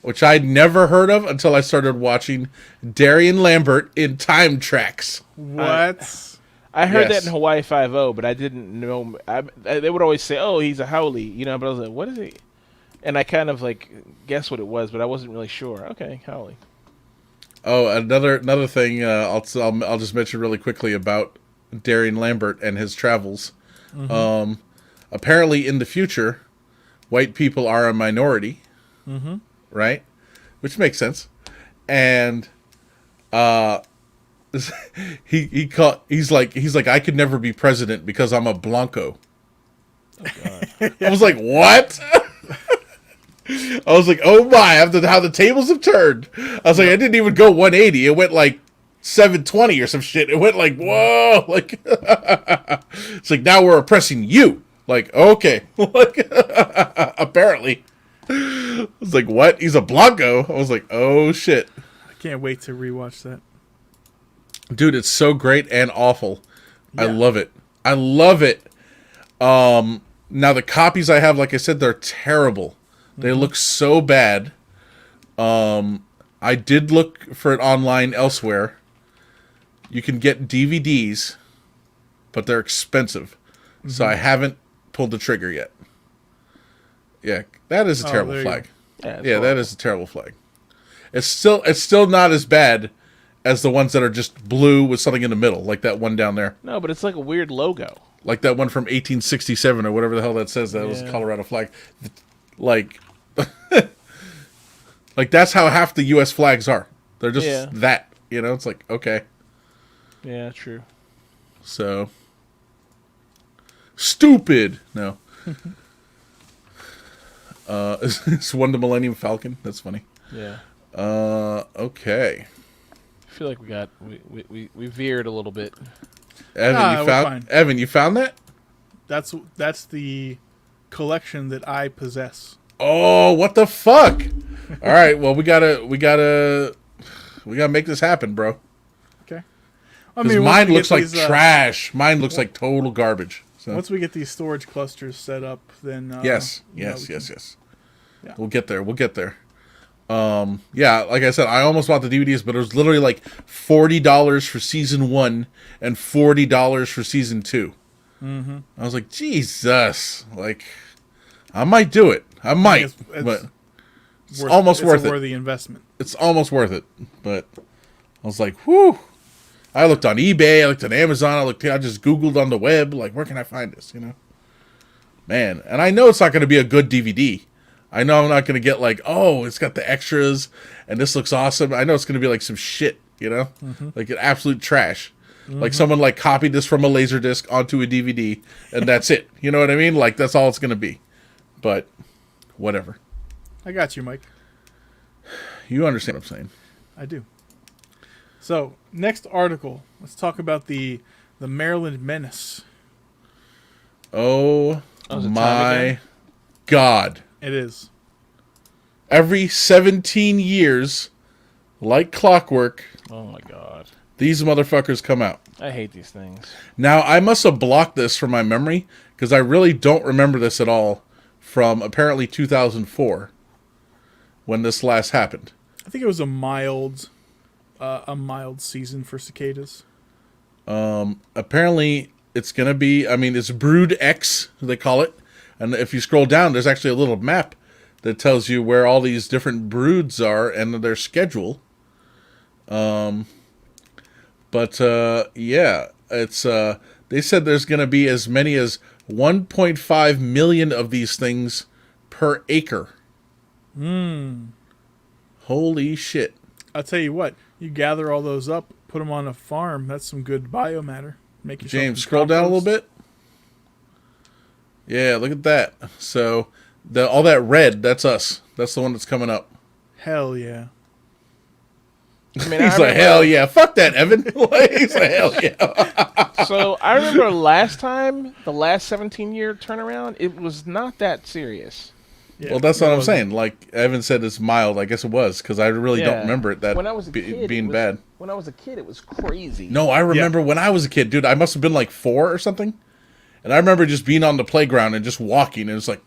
Speaker 3: Which I'd never heard of until I started watching Darian Lambert in Time Tracks.
Speaker 1: What?
Speaker 2: I heard
Speaker 3: Yes.
Speaker 2: that in Hawaii 5-0, but I didn't know. They would always say, "Oh, he's a Howley," you know. But I was like, "What is he?" And I kind of like guessed what it was, but I wasn't really sure. Okay, Howley.
Speaker 3: Oh, another thing I'll just mention really quickly about Darian Lambert and his travels. Apparently, in the future, white people are a minority, right? Which makes sense. And he's like I could never be president because I'm a Blanco. I was like, what? I was like, oh my, after how the tables have turned. I was like, I didn't even go 180. It went like 720 or some shit. It went like, whoa. Like, it's like, now we're oppressing you. Like, okay. Like, apparently. I was like, what? He's a Blanco? I was like, oh shit.
Speaker 1: I can't wait to rewatch that.
Speaker 3: Dude, it's so great and awful. I
Speaker 1: Yeah.
Speaker 3: love it. I love it. Now the copies I have, like I said, they're terrible. They look so bad. I did look for it online elsewhere. You can get DVDs, but they're expensive. So I haven't pulled the trigger yet. Yeah, that is a terrible
Speaker 1: there you
Speaker 3: flag.
Speaker 2: Yeah,
Speaker 3: Yeah, that is a terrible flag. It's still not as bad as the ones that are just blue with something in the middle, like that one down there.
Speaker 2: No, but it's like a weird logo.
Speaker 3: Like that one from 1867 or whatever the hell that says that was a Colorado flag. Like, like that's how half the U.S. flags are. They're just that, you know. It's like, okay,
Speaker 2: Yeah, true.
Speaker 3: so stupid. No, it's one the Millennium Falcon. That's funny.
Speaker 2: Yeah.
Speaker 3: Okay,
Speaker 2: I feel like we veered a little bit.
Speaker 3: Evan,
Speaker 1: Ah,
Speaker 3: you
Speaker 1: we're
Speaker 3: found
Speaker 1: fine.
Speaker 3: Evan, you found that?
Speaker 1: That's the collection that I possess.
Speaker 3: Oh, what the fuck! All right, well we gotta make this happen, bro.
Speaker 1: Okay. I
Speaker 3: Because
Speaker 1: once
Speaker 3: mine
Speaker 1: we
Speaker 3: looks
Speaker 1: get
Speaker 3: like
Speaker 1: these,
Speaker 3: trash. Mine looks like total garbage. So.
Speaker 1: Once we get these storage clusters set up, then
Speaker 3: Yes.
Speaker 1: Yeah.
Speaker 3: We'll get there. Yeah, like I said, I almost bought the DVDs, but it was literally like $40 for season 1 and $40 for season 2. Mm-hmm. I was like, Jesus, like, I might do it. I might, but it's almost worth
Speaker 1: a
Speaker 3: it.
Speaker 1: worthy investment.
Speaker 3: It's almost worth it, but I was like, whew. I looked on eBay, I looked on Amazon, I just Googled on the web, like, where can I find this, you know? Man, and I know it's not going to be a good DVD. I know I'm not going to get like, oh, it's got the extras, and this looks awesome. I know it's going to be like some shit, you know? Like an absolute trash. Like someone like copied this from a Laserdisc onto a DVD, and that's it. You know what I mean? Like, that's all it's going to be. But, whatever.
Speaker 1: I got you, Mike.
Speaker 3: You understand what I'm saying.
Speaker 1: I do. So, next article. Let's talk about the Maryland Menace.
Speaker 3: Oh,
Speaker 2: is it time
Speaker 3: my
Speaker 2: again?
Speaker 3: God.
Speaker 1: It is.
Speaker 3: Every 17 years, like clockwork,
Speaker 2: Oh my god.
Speaker 3: these motherfuckers come out.
Speaker 2: I hate these things.
Speaker 3: Now, I must have blocked this from my memory, because I really don't remember this at all from apparently 2004, when this last happened.
Speaker 1: I think it was a mild season for cicadas.
Speaker 3: Apparently, it's going to be, it's Brood X, they call it. And if you scroll down, there's actually a little map that tells you where all these different broods are and their schedule. Yeah, it's they said there's going to be as many as 1.5 million of these things per acre. Holy shit.
Speaker 1: I'll tell you what, you gather all those up, put them on a farm, that's some good biomatter. Make yourself
Speaker 3: James,
Speaker 1: some
Speaker 3: scroll down a little
Speaker 1: compost.
Speaker 3: bit. Yeah, look at that. So all that red, that's us. That's the one that's coming up.
Speaker 1: Hell yeah.
Speaker 2: I mean,
Speaker 3: He's like, hell yeah. Fuck that, Evan. He's like, hell yeah.
Speaker 2: So I remember last time, the last 17-year turnaround, it was not that serious.
Speaker 1: Yeah,
Speaker 3: Well, that's what
Speaker 1: it
Speaker 3: I'm
Speaker 1: wasn't.
Speaker 3: saying. Like Evan said, it's mild. I guess it was because I really don't
Speaker 2: Yeah.
Speaker 3: remember it that
Speaker 2: When I was a kid,
Speaker 3: being
Speaker 2: it was,
Speaker 3: bad.
Speaker 2: When I was a kid, it was crazy.
Speaker 3: No, I remember when I was a kid, dude. I must have been like 4 or something, and I remember just being on the playground and just walking, and it's like,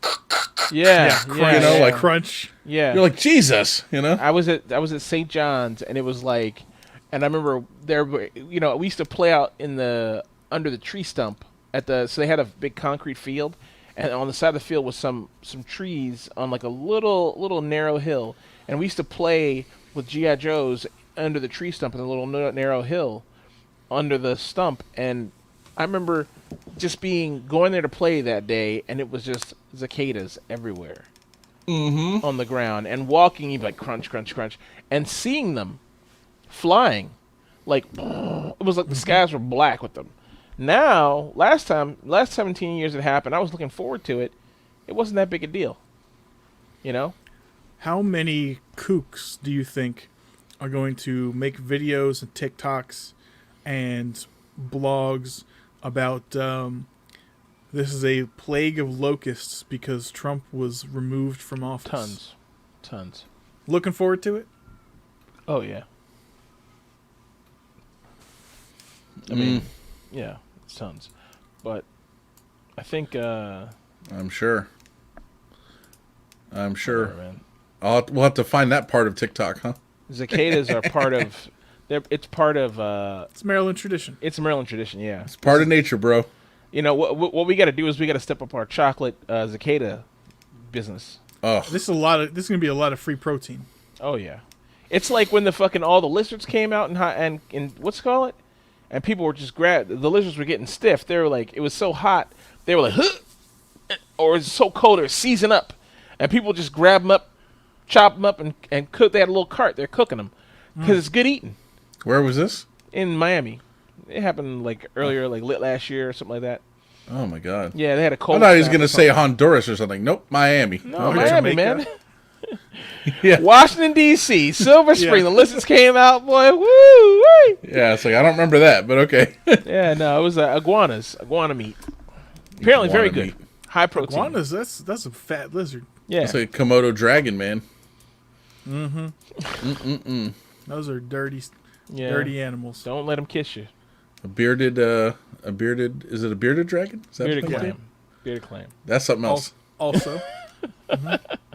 Speaker 2: Yeah,
Speaker 1: Crunch,
Speaker 3: You know, like-
Speaker 1: crunch.
Speaker 2: yeah.
Speaker 3: you're like, Jesus, you know?
Speaker 2: I was at St. John's, and it was like, and I remember there, you know, we used to play out under the tree stump so they had a big concrete field, and on the side of the field was some trees on like a little narrow hill, and we used to play with GI Joes under the tree stump in the little narrow hill under the stump, and I remember just going there to play that day, and it was just cicadas everywhere on the ground, and walking, you'd be like crunch, crunch, crunch, and seeing them flying, like it was like the skies were black with them. Now, last 17 years it happened, I was looking forward to it. It wasn't that big a deal, you know.
Speaker 1: How many kooks do you think are going to make videos and TikToks and blogs about this is a plague of locusts because Trump was removed from office?
Speaker 2: Tons.
Speaker 1: Looking forward to it?
Speaker 2: Oh yeah. I mean, yeah, it's tons, but I think
Speaker 3: I'm sure.
Speaker 2: whatever, man.
Speaker 3: We'll have to find that part of TikTok, huh?
Speaker 2: Cicadas are part of. It's part of.
Speaker 1: It's Maryland tradition.
Speaker 2: It's a Maryland tradition, yeah.
Speaker 3: It's part of nature, bro.
Speaker 2: You know what we got to do is we got to step up our chocolate cicada business.
Speaker 3: Oh,
Speaker 1: This is gonna be a lot of free protein.
Speaker 2: Oh yeah, it's like when all the lizards came out and what's it call it, and people were just the lizards were getting stiff. They were like, it was so hot, they were like, huh! Or it's so cold, they're seizing up, and people just grab them up, chop them up, and cook. They had a little cart, they're cooking them because it's good eating.
Speaker 3: where was this?
Speaker 2: In Miami. It happened like earlier, like last year or something like that.
Speaker 3: Oh my God.
Speaker 2: Yeah, they had a cold.
Speaker 3: I thought he was
Speaker 2: snap
Speaker 3: going to
Speaker 2: or
Speaker 3: say
Speaker 2: something.
Speaker 3: Honduras or something. Nope, Miami.
Speaker 2: No,
Speaker 1: Okay.
Speaker 2: Miami,
Speaker 1: Jamaica.
Speaker 2: man.
Speaker 3: Yeah.
Speaker 2: Washington D.C., Silver Spring.
Speaker 1: Yeah.
Speaker 2: The lizards came out, boy. Woo! Wee.
Speaker 3: Yeah, it's like, I don't remember that, but okay.
Speaker 2: Yeah, no, it was iguana meat. Apparently, very
Speaker 3: Iguana
Speaker 2: good.
Speaker 3: meat.
Speaker 2: High protein.
Speaker 1: Iguanas, that's a fat lizard.
Speaker 2: Yeah.
Speaker 3: It's like a Komodo dragon, man.
Speaker 1: Those are dirty
Speaker 2: Yeah.
Speaker 1: dirty animals.
Speaker 2: Don't let them kiss you.
Speaker 3: Is it a bearded dragon? Is that
Speaker 2: Bearded
Speaker 3: what they
Speaker 2: clam.
Speaker 3: do?
Speaker 2: Bearded clam.
Speaker 3: That's something else.
Speaker 1: Also,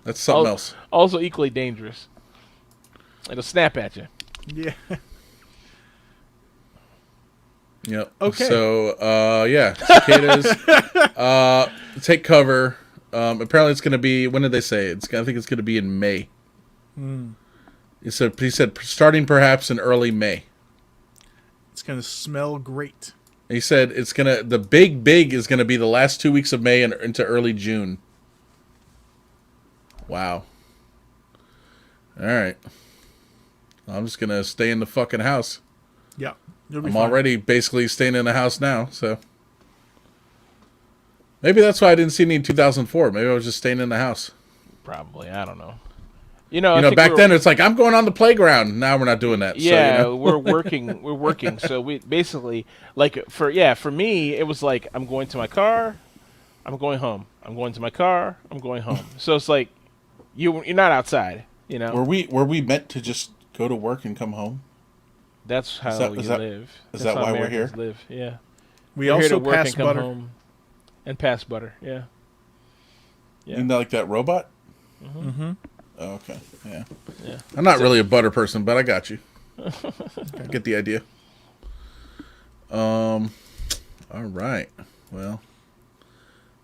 Speaker 3: That's something
Speaker 2: Al-
Speaker 3: else.
Speaker 2: Also equally dangerous. It'll snap at you.
Speaker 1: yeah.
Speaker 3: Yep.
Speaker 1: Okay.
Speaker 3: So, yeah, cicadas. Take cover. Apparently, it's going to be. When did they say? I think it's going to be in May. He said starting perhaps in early May.
Speaker 1: It's gonna smell great.
Speaker 3: He said the big is gonna be the last 2 weeks of May and into early June. Wow. All right. I'm just gonna stay in the fucking house.
Speaker 1: Yeah. You'll be
Speaker 3: I'm
Speaker 1: fine.
Speaker 3: already basically staying in the house now, so maybe that's why I didn't see any in 2004. Maybe I was just staying in the house.
Speaker 2: Probably. I don't know. You know, I
Speaker 3: You know,
Speaker 2: think
Speaker 3: back
Speaker 2: we're-
Speaker 3: then it's like I'm going on the playground. Now we're not doing that.
Speaker 2: Yeah,
Speaker 3: So, you know.
Speaker 2: we're working. We're working. So we basically for me, it was like I'm going to my car, I'm going home. I'm going to my car, I'm going home. So it's like you're not outside. You know,
Speaker 3: Were we meant to just go to work and come home?
Speaker 2: that's how
Speaker 3: that-
Speaker 2: you
Speaker 3: is that-
Speaker 2: live.
Speaker 3: is
Speaker 2: That's
Speaker 3: that
Speaker 2: how
Speaker 3: why we're
Speaker 2: Americans
Speaker 3: here?
Speaker 2: Live. Yeah.
Speaker 1: We
Speaker 2: We're here to
Speaker 1: also
Speaker 2: work
Speaker 1: pass
Speaker 2: and come
Speaker 1: butter.
Speaker 2: home and pass butter. Yeah. Yeah.
Speaker 3: Isn't that like that robot?
Speaker 1: Mm-hmm.
Speaker 3: Oh, okay. Yeah.
Speaker 2: Yeah.
Speaker 3: I'm not really a butter person, but I got you. I get the idea. All right. Well,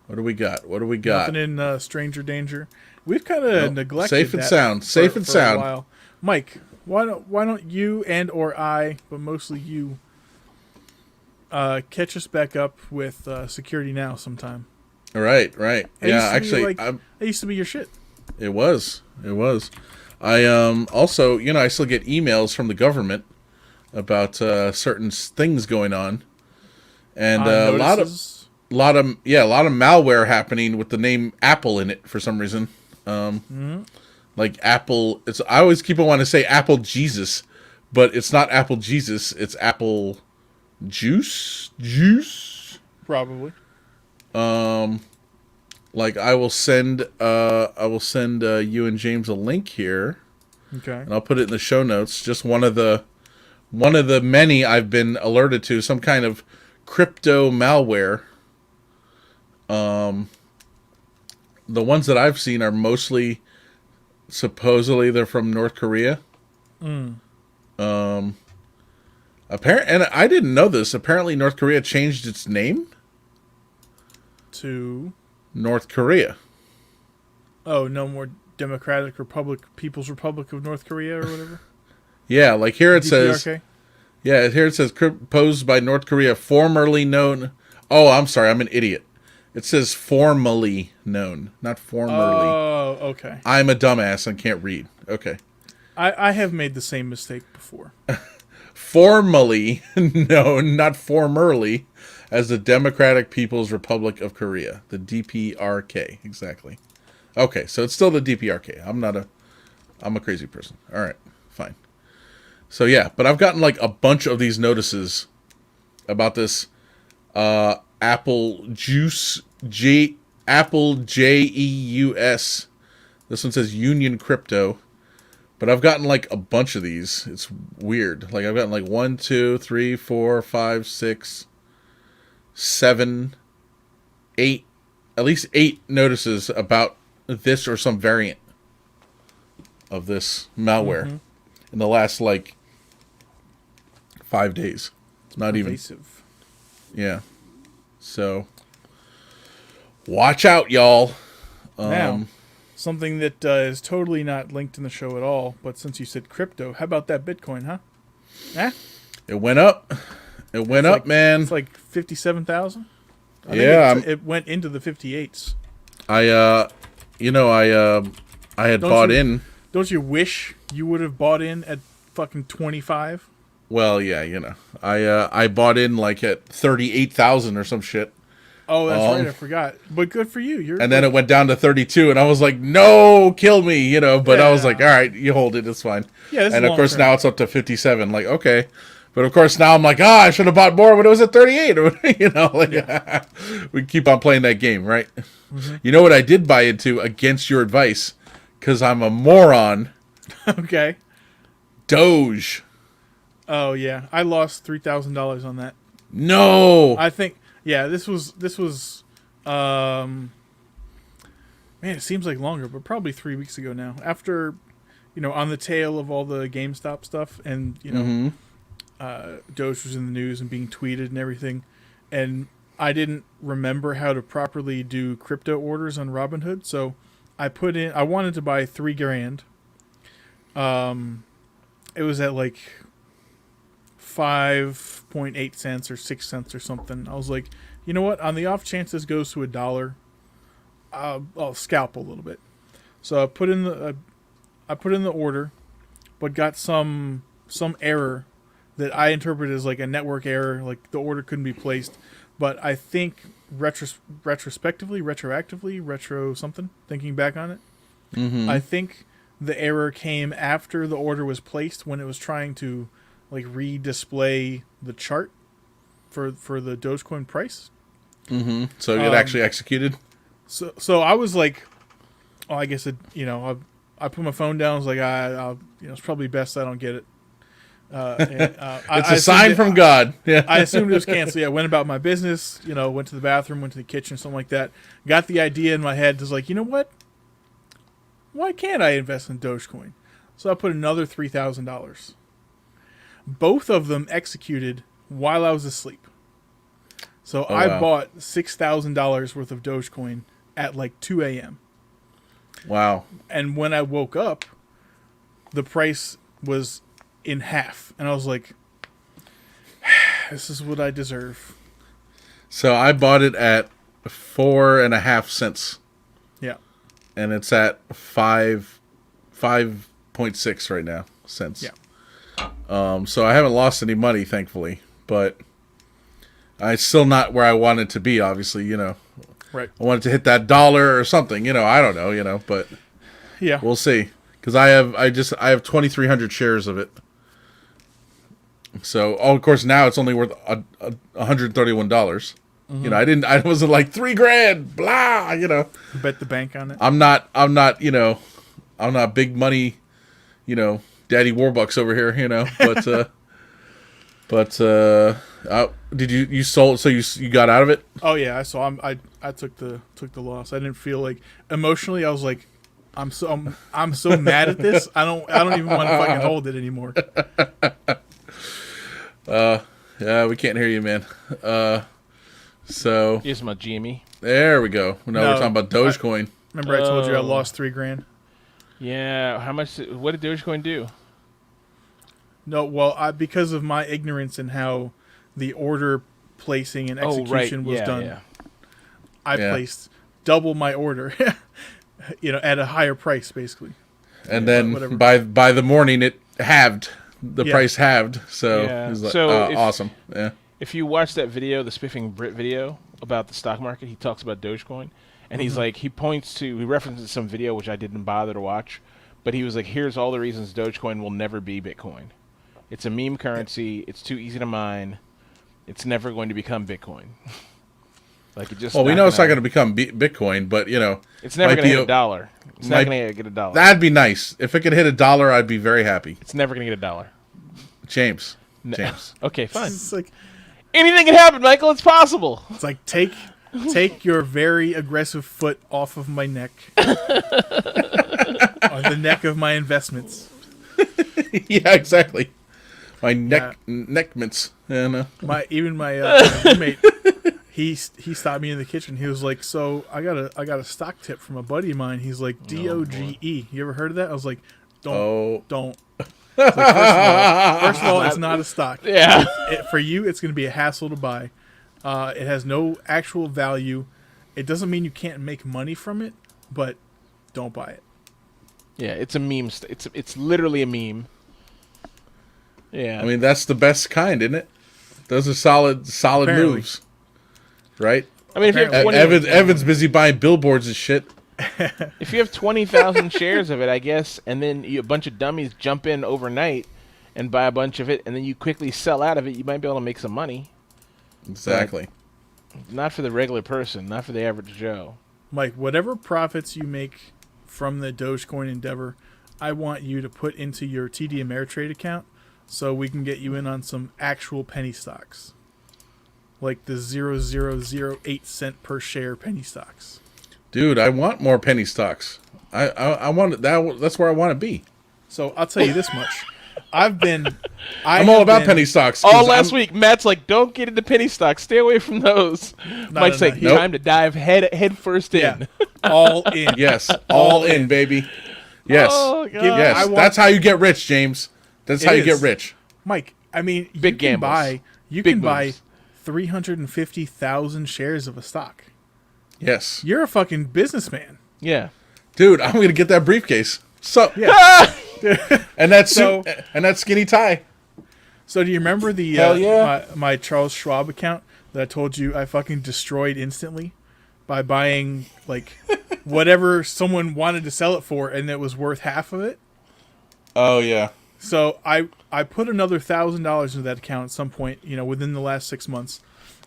Speaker 3: what do we got?
Speaker 1: Nothing in stranger danger. We've kind of
Speaker 3: Nope.
Speaker 1: neglected
Speaker 3: Safe and
Speaker 1: that
Speaker 3: sound.
Speaker 1: for-
Speaker 3: Safe and
Speaker 1: for
Speaker 3: sound.
Speaker 1: A while. Mike, why don't you and or I, but mostly you, catch us back up with Security Now sometime?
Speaker 3: Right.
Speaker 1: It
Speaker 3: Yeah,
Speaker 1: used to be
Speaker 3: actually,
Speaker 1: that used to be your shit.
Speaker 3: it was. I also, I still get emails from the government about certain things going on, and a lot of
Speaker 1: Notices?
Speaker 3: malware happening with the name Apple in it for some reason. Like Apple, I always keep on wanting to say Apple Jesus, but it's not Apple Jesus. It's Apple Juice.
Speaker 1: Probably.
Speaker 3: Like I will send you and James a link here,
Speaker 1: Okay.
Speaker 3: and I'll put it in the show notes. Just one of the many I've been alerted to, some kind of crypto malware. The ones that I've seen are mostly supposedly they're from North Korea. And I didn't know this. Apparently, North Korea changed its name
Speaker 1: To
Speaker 3: North Korea.
Speaker 1: no more Democratic Republic, People's Republic of North Korea or whatever.
Speaker 3: Yeah, like here it says.
Speaker 1: DPRK?
Speaker 3: Yeah, here it says posed by North Korea, formerly known. Oh, I'm sorry, I'm an idiot. It says formally known, not formerly.
Speaker 1: Oh, okay.
Speaker 3: I'm a dumbass and can't read. Okay.
Speaker 1: I have made the same mistake before.
Speaker 3: Formally known, not formerly, as the Democratic People's Republic of Korea, the DPRK, exactly. Okay, so it's still the DPRK. I'm a crazy person. All right, fine. So yeah, but I've gotten like a bunch of these notices about this Apple Juice Apple JEUS. This one says Union Crypto. But I've gotten like a bunch of these. It's weird. Like I've gotten like 1, 2, 3, 4, 5, 6, 7, 8, at least 8 notices about this or some variant of this malware in the last like 5 days. Not
Speaker 1: Pervasive.
Speaker 3: even. Yeah. So watch out, y'all.
Speaker 1: Now, something that is totally not linked in the show at all, but since you said crypto, how about that Bitcoin, huh? Eh?
Speaker 3: It went up. It went up, man.
Speaker 1: It's like 57,000.
Speaker 3: Yeah,
Speaker 1: it went into the 58s.
Speaker 3: I had bought in.
Speaker 1: Don't you wish you would have bought in at fucking 25?
Speaker 3: Well, yeah, I bought in like at 38,000 or some shit.
Speaker 1: Oh, that's right. I forgot. But good for you.
Speaker 3: And then it went down to 32, and I was like, "No, kill me," But I was like, "All right, you hold it. It's fine."
Speaker 1: Yeah.
Speaker 3: And of course now it's up to 57. Like, okay, but of course now I'm like, I should have bought more when it was at 38. We keep on playing that game, right? Mm-hmm. You know what I did buy into against your advice, because I'm a moron.
Speaker 1: Okay.
Speaker 3: Doge.
Speaker 1: Oh yeah, I lost $3,000 on that.
Speaker 3: No.
Speaker 1: I think. Yeah, this was man, it seems like longer, but probably 3 weeks ago now. After, on the tail of all the GameStop stuff, and Doge was in the news and being tweeted and everything, and I didn't remember how to properly do crypto orders on Robinhood, so I wanted to buy $3,000. It was at like 5.8 cents or 6 cents or something. I was like, you know what? On the off chance this goes to $1, I'll scalp a little bit. So I put in the order, but got some error that I interpreted as like a network error, like the order couldn't be placed. But I think retrospectively, thinking back on it, I think the error came after the order was placed, when it was trying to like redisplay the chart for the Dogecoin price.
Speaker 3: Mm-hmm. So it actually executed.
Speaker 1: So I was like, oh, I guess I put my phone down. I was like, it's probably best I don't get it.
Speaker 3: It's a sign from God. Yeah.
Speaker 1: I assumed it was canceled. Yeah, went about my business. Went to the bathroom, went to the kitchen, something like that. Got the idea in my head. Was like, you know what? Why can't I invest in Dogecoin? So I put another $3,000. Both of them executed while I was asleep. So I bought $6,000 worth of Dogecoin at like 2 a.m.
Speaker 3: Wow.
Speaker 1: And when I woke up, the price was in half. And I was like, this is what I deserve.
Speaker 3: So I bought it at 4.5 cents.
Speaker 1: Yeah.
Speaker 3: And it's at 5.6 right now cents.
Speaker 1: Yeah.
Speaker 3: So I haven't lost any money, thankfully, but It's still not where I want it to be, obviously,
Speaker 1: Right.
Speaker 3: I want it to hit that $1 or something, I don't know, but
Speaker 1: Yeah.
Speaker 3: we'll see. Because I have 2,300 shares of it. So, of course, now it's only worth $131. I wasn't like $3,000, blah,
Speaker 1: Bet the bank on it.
Speaker 3: I'm not, I'm not big money, Daddy Warbucks over here, did you sold, so you got out of it?
Speaker 1: Oh yeah, I took the loss. I didn't feel like emotionally. I was like, I'm so mad at this. I don't even want to fucking hold it anymore.
Speaker 3: Yeah, we can't hear you, man. So
Speaker 2: Here's my GME.
Speaker 3: there we go. Now we're talking about Dogecoin.
Speaker 1: Remember I told you I lost $3,000.
Speaker 2: Yeah, how much? What did Dogecoin do?
Speaker 1: No, well, because of my ignorance in how the order placing and execution was done,
Speaker 2: Yeah.
Speaker 1: I placed double my order, at a higher price, basically.
Speaker 3: And
Speaker 1: whatever.
Speaker 3: then by the morning it halved. The price halved. So
Speaker 2: Yeah.
Speaker 3: it was like,
Speaker 2: So
Speaker 3: awesome. Yeah.
Speaker 2: If you watch that video, the Spiffing Brit video about the stock market, he talks about Dogecoin, and he's like, he references some video which I didn't bother to watch, but he was like, here's all the reasons Dogecoin will never be Bitcoin. It's a meme currency. It's too easy to mine. It's never going to become Bitcoin. Like it just.
Speaker 3: Well, we know it's not going to become Bitcoin, but
Speaker 2: it's never
Speaker 3: might
Speaker 2: going to
Speaker 3: be
Speaker 2: hit $1. It's not going to get $1.
Speaker 3: That'd be nice. If it could hit $1, I'd be very happy.
Speaker 2: It's never going to get $1.
Speaker 3: James.
Speaker 2: Okay, fine.
Speaker 1: It's like
Speaker 2: Anything can happen, Michael. It's possible.
Speaker 1: It's like take your very aggressive foot off of my neck, on the neck of my investments.
Speaker 3: Yeah, exactly. My neckments. Yeah,
Speaker 1: My roommate, he stopped me in the kitchen. He was like, "So I got a stock tip from a buddy of mine." He's like, DOGE. You ever heard of that? I was like, don't. It's like, first of all, it's not a stock.
Speaker 2: Yeah.
Speaker 1: For you, it's going to be a hassle to buy. It has no actual value. It doesn't mean you can't make money from it, but don't buy it.
Speaker 2: Yeah, it's a meme. It's literally a meme. Yeah.
Speaker 3: I mean, that's the best kind, isn't it? Those are solid
Speaker 1: Apparently.
Speaker 3: moves, right?
Speaker 2: I mean, if you have 20,
Speaker 3: Evan's busy buying billboards and shit.
Speaker 2: if you have 20,000 shares of it, I guess, and then a bunch of dummies jump in overnight and buy a bunch of it, and then you quickly sell out of it, you might be able to make some money.
Speaker 3: Exactly.
Speaker 2: But not for the regular person, not for the average Joe.
Speaker 1: Mike, whatever profits you make from the Dogecoin endeavor, I want you to put into your TD Ameritrade account so we can get you in on some actual penny stocks. Like the 0.0008 cent per share penny stocks.
Speaker 3: Dude, I want more penny stocks. I want that. That's where I want to be.
Speaker 1: So I'll tell you this much. I'm
Speaker 3: all about penny stocks.
Speaker 2: All last week, Matt's like, don't get into penny stocks. Stay away from those. Mike's like,
Speaker 1: Nope.
Speaker 2: time to dive head first in.
Speaker 1: Yeah, all in.
Speaker 3: Yes, all in, baby. Yes,
Speaker 2: Oh, God.
Speaker 3: yes. That's how you get rich, James. That's how you
Speaker 1: is.
Speaker 3: get rich.
Speaker 1: Mike, I mean,
Speaker 2: Big gambles.
Speaker 1: You
Speaker 2: Big
Speaker 1: can buy
Speaker 2: moves.
Speaker 1: 350,000 shares of a stock.
Speaker 3: Yes,
Speaker 1: You're a fucking businessman.
Speaker 2: Yeah.
Speaker 3: dude. I'm gonna get that briefcase. So
Speaker 1: Yeah.
Speaker 3: and that
Speaker 1: So-
Speaker 3: suit and that skinny tie.
Speaker 1: So do you remember the
Speaker 3: Hell yeah.
Speaker 1: my Charles Schwab account that I told you I fucking destroyed instantly by buying like whatever someone wanted to sell it for and it was worth half of it?
Speaker 3: Oh yeah.
Speaker 1: So I put another $1,000 into that account at some point, within the last 6 months,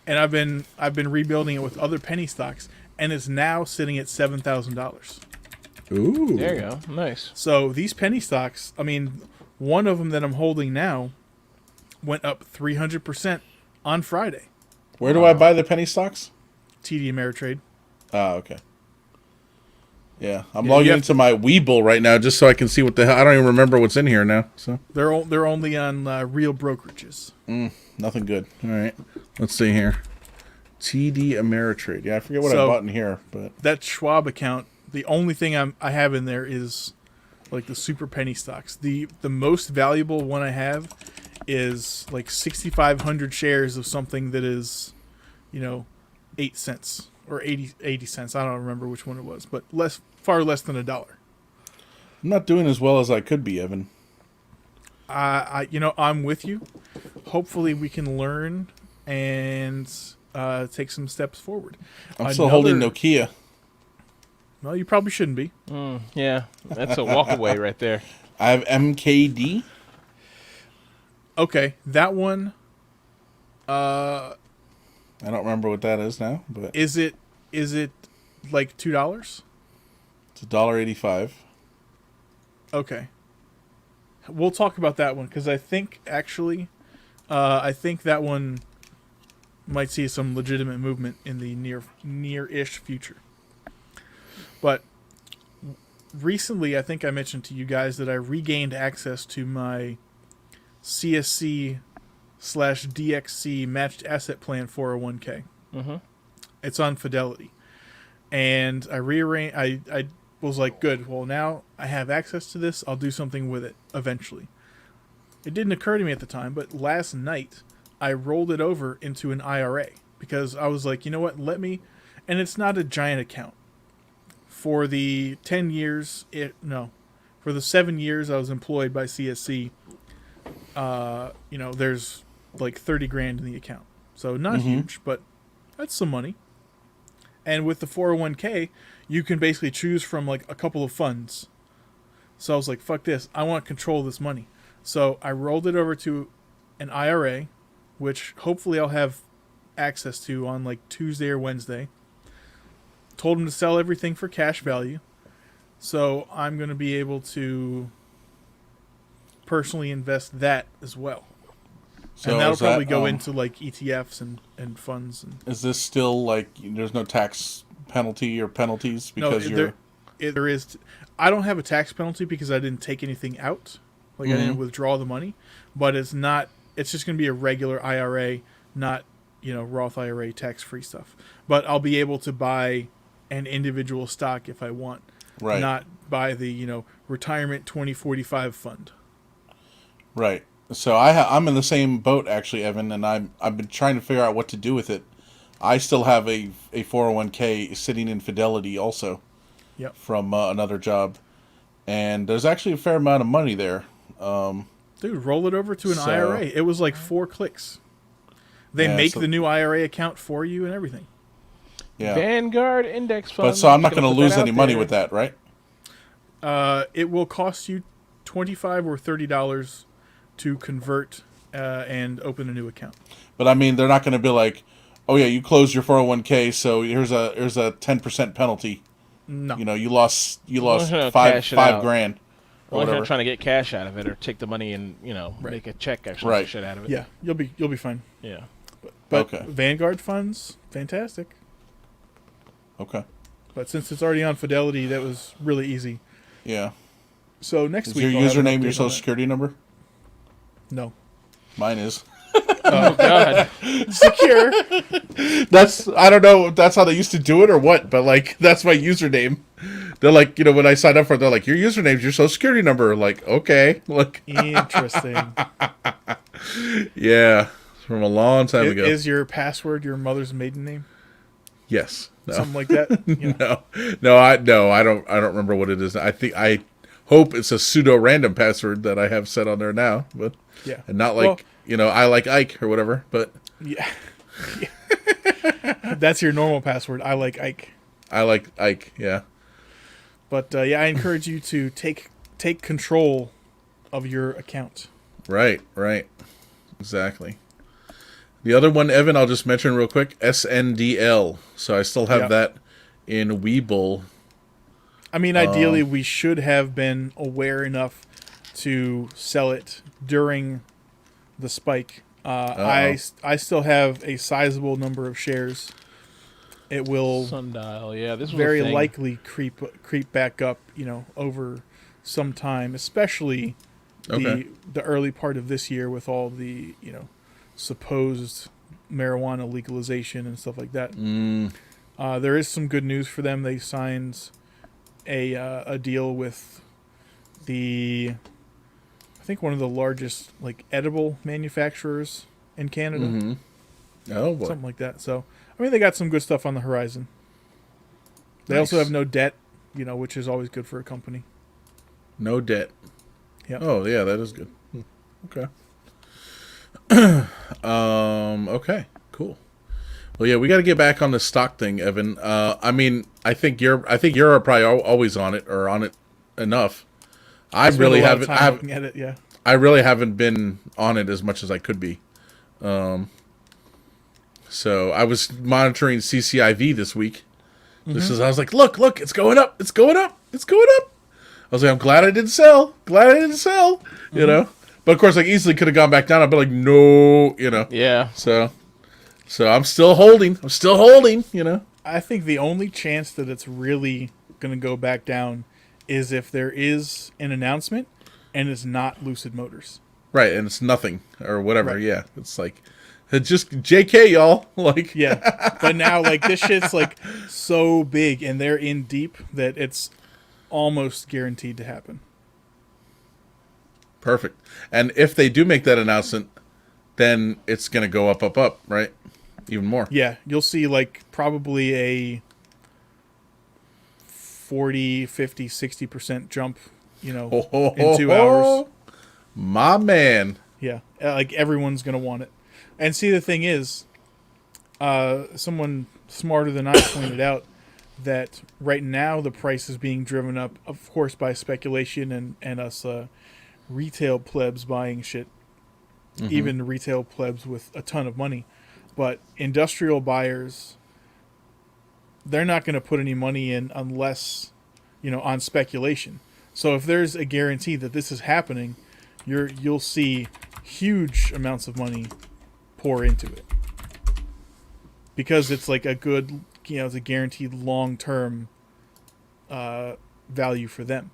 Speaker 1: and I've been rebuilding it with other penny stocks, and it's now sitting at $7,000.
Speaker 3: Ooh.
Speaker 2: There you go. Nice.
Speaker 1: So these penny stocks, I mean, one of them that I'm holding now went up 300% on Friday.
Speaker 3: Where do I buy the penny stocks?
Speaker 1: TD Ameritrade.
Speaker 3: Oh, okay. Yeah, I'm
Speaker 1: Yeah,
Speaker 3: logging
Speaker 1: you have
Speaker 3: into my Webull right now just so I can see what the hell. I don't even remember what's in here now. So
Speaker 1: They're only on real brokerages.
Speaker 3: nothing good. All right, let's see here. TD Ameritrade. Yeah, I forget what I
Speaker 1: So-
Speaker 3: bought in here, but
Speaker 1: That Schwab account, the only thing I have in there is like the super penny stocks. The most valuable one I have is like 6,500 shares of something that is, 8 cents or 80 cents. I don't remember which one it was, but far less than $1.
Speaker 3: I'm not doing as well as I could be, Evan.
Speaker 1: I'm with you. Hopefully we can learn and take some steps forward.
Speaker 3: I'm still holding
Speaker 1: Another-
Speaker 3: Nokia.
Speaker 1: Well, you probably shouldn't be.
Speaker 2: Yeah, that's a walk away right there.
Speaker 3: I have MKD.
Speaker 1: Okay, that one.
Speaker 3: I don't remember what that is now, but
Speaker 1: Is it like $2?
Speaker 3: it's $1.85.
Speaker 1: Okay. We'll talk about that one because I think actually, I think that one might see some legitimate movement in the near-ish future. But recently, I think I mentioned to you guys that I regained access to my CSC/DXC matched asset plan 401k.
Speaker 2: Mm-hmm.
Speaker 1: It's on Fidelity, and I rearranged. I was like, good. Well, now I have access to this. I'll do something with it eventually. It didn't occur to me at the time, but last night I rolled it over into an IRA because I was like, you know what? Let me. And it's not a giant account. For the 10 years, for the 7 years I was employed by CSC, there's like 30 grand in the account. So not huge, but that's some money. And with the 401k, you can basically choose from like a couple of funds. So I was like, fuck this. I want to control this money. So I rolled it over to an IRA, which hopefully I'll have access to on like Tuesday or Wednesday. Told him to sell everything for cash value. So I'm going to be able to personally invest that as well.
Speaker 3: So
Speaker 1: and that'll
Speaker 3: is
Speaker 1: probably
Speaker 3: that,
Speaker 1: go into like ETFs and funds. And
Speaker 3: Is this still like there's no tax penalty or penalties because
Speaker 1: there is. I don't have a tax penalty because I didn't take anything out. Like I didn't withdraw the money, but it's not. It's just going to be a regular IRA, not Roth IRA tax-free stuff. But I'll be able to buy an individual stock if I want,
Speaker 3: right?
Speaker 1: Not buy the retirement 2045 fund.
Speaker 3: Right. So I'm in the same boat actually, Evan, and I've been trying to figure out what to do with it. I still have a 401k sitting in Fidelity also.
Speaker 1: Yep.
Speaker 3: From another job, and there's actually a fair amount of money there.
Speaker 1: Dude, roll it over to an IRA. It was like 4 clicks. They make the new IRA account for you and everything.
Speaker 3: Yeah.
Speaker 2: Vanguard index fund.
Speaker 3: But so I'm not going to lose any money with that, right?
Speaker 1: It will cost you $25 or $30 to convert and open a new account.
Speaker 3: But I mean, they're not going to be like, "Oh yeah, you closed your 401k, so here's a 10% penalty."
Speaker 1: No.
Speaker 3: You lost five grand.
Speaker 2: Or not trying to get cash out of it, or take the money and make a check actually
Speaker 3: Right.
Speaker 2: shit out of it.
Speaker 1: Yeah, you'll be fine.
Speaker 2: Yeah.
Speaker 1: But
Speaker 3: Okay.
Speaker 1: Vanguard funds, fantastic.
Speaker 3: Okay.
Speaker 1: But since it's already on Fidelity, that was really easy.
Speaker 3: Yeah.
Speaker 1: So next
Speaker 3: Is
Speaker 1: week,
Speaker 3: your
Speaker 1: I'll have an
Speaker 3: username your
Speaker 1: update on
Speaker 3: social
Speaker 1: that.
Speaker 3: security number?
Speaker 1: No.
Speaker 3: Mine is.
Speaker 2: Oh God.
Speaker 1: Secure.
Speaker 3: I don't know if that's how they used to do it or what, but like that's my username. They're like, when I sign up for it, they're like, your username's your social security number. Like, okay. Like,
Speaker 1: Interesting.
Speaker 3: yeah. It's from a long time ago.
Speaker 1: Is your password your mother's maiden name?
Speaker 3: Yes. No.
Speaker 1: Something like that?
Speaker 3: No, I don't remember what it is. I hope it's a pseudo random password that I have set on there now, but
Speaker 1: Yeah.
Speaker 3: and not like, I like Ike or whatever, but
Speaker 1: Yeah. That's your normal password. I like Ike.
Speaker 3: I like Ike, yeah.
Speaker 1: But I encourage you to take control of your account.
Speaker 3: Right. Exactly. The other one, Evan, I'll just mention real quick, SNDL. So I still have that in Webull. I mean,
Speaker 1: ideally, we should have been aware enough to sell it during the spike. I still have a sizable number of shares. It will
Speaker 2: Sundial, yeah, this was
Speaker 1: very
Speaker 2: a thing.
Speaker 1: likely creep back up, over some time, especially the early part of this year with all the, supposed marijuana legalization and stuff like that. There is some good news for them. They signed a deal with I think one of the largest like edible manufacturers in Canada.
Speaker 3: Mm-hmm. Oh boy.
Speaker 1: Something like that. So I mean, they got some good stuff on the horizon. They
Speaker 3: Nice.
Speaker 1: also have no debt, which is always good for a company.
Speaker 3: No debt.
Speaker 1: Yep.
Speaker 3: Oh yeah, that is good. Okay. Okay. Cool. Well, yeah, we got to get back on the stock thing, Evan. I mean, I think you're probably always on it or on it enough. I really haven't.
Speaker 1: Looking at it, yeah.
Speaker 3: I really haven't been on it as much as I could be. So I was monitoring CCIV this week. I was like, look, it's going up. It's going up. It's going up. I was like, I'm glad I didn't sell. You know? But of course, like, easily could have gone back down. I'd be like, no, you know?
Speaker 2: Yeah.
Speaker 3: So I'm still holding. You know?
Speaker 1: I think the only chance that it's really going to go back down is if there is an announcement and it's not Lucid Motors.
Speaker 3: Right, and it's nothing or whatever.
Speaker 1: Right.
Speaker 3: Yeah, it's like, it's just JK, y'all. Like,
Speaker 1: yeah. But now, like, this shit's, like, so big and they're in deep that it's almost guaranteed to happen.
Speaker 3: Perfect. And if they do make that announcement, then it's going to go up, right? Even more.
Speaker 1: Yeah, you'll see, like, probably a 40, 50, 60% jump, you know, in 2 hours.
Speaker 3: My man.
Speaker 1: Yeah, like, everyone's going to want it. And see, the thing is, someone smarter than I pointed out that right now the price is being driven up, of course, by speculation and us retail plebs buying shit, even retail plebs with a ton of money. But industrial buyers, they're not going to put any money in unless, you know, on speculation. So if there's a guarantee that this is happening, you'll see huge amounts of money pour into it. Because it's like a good, you know, it's a guaranteed long-term value for them.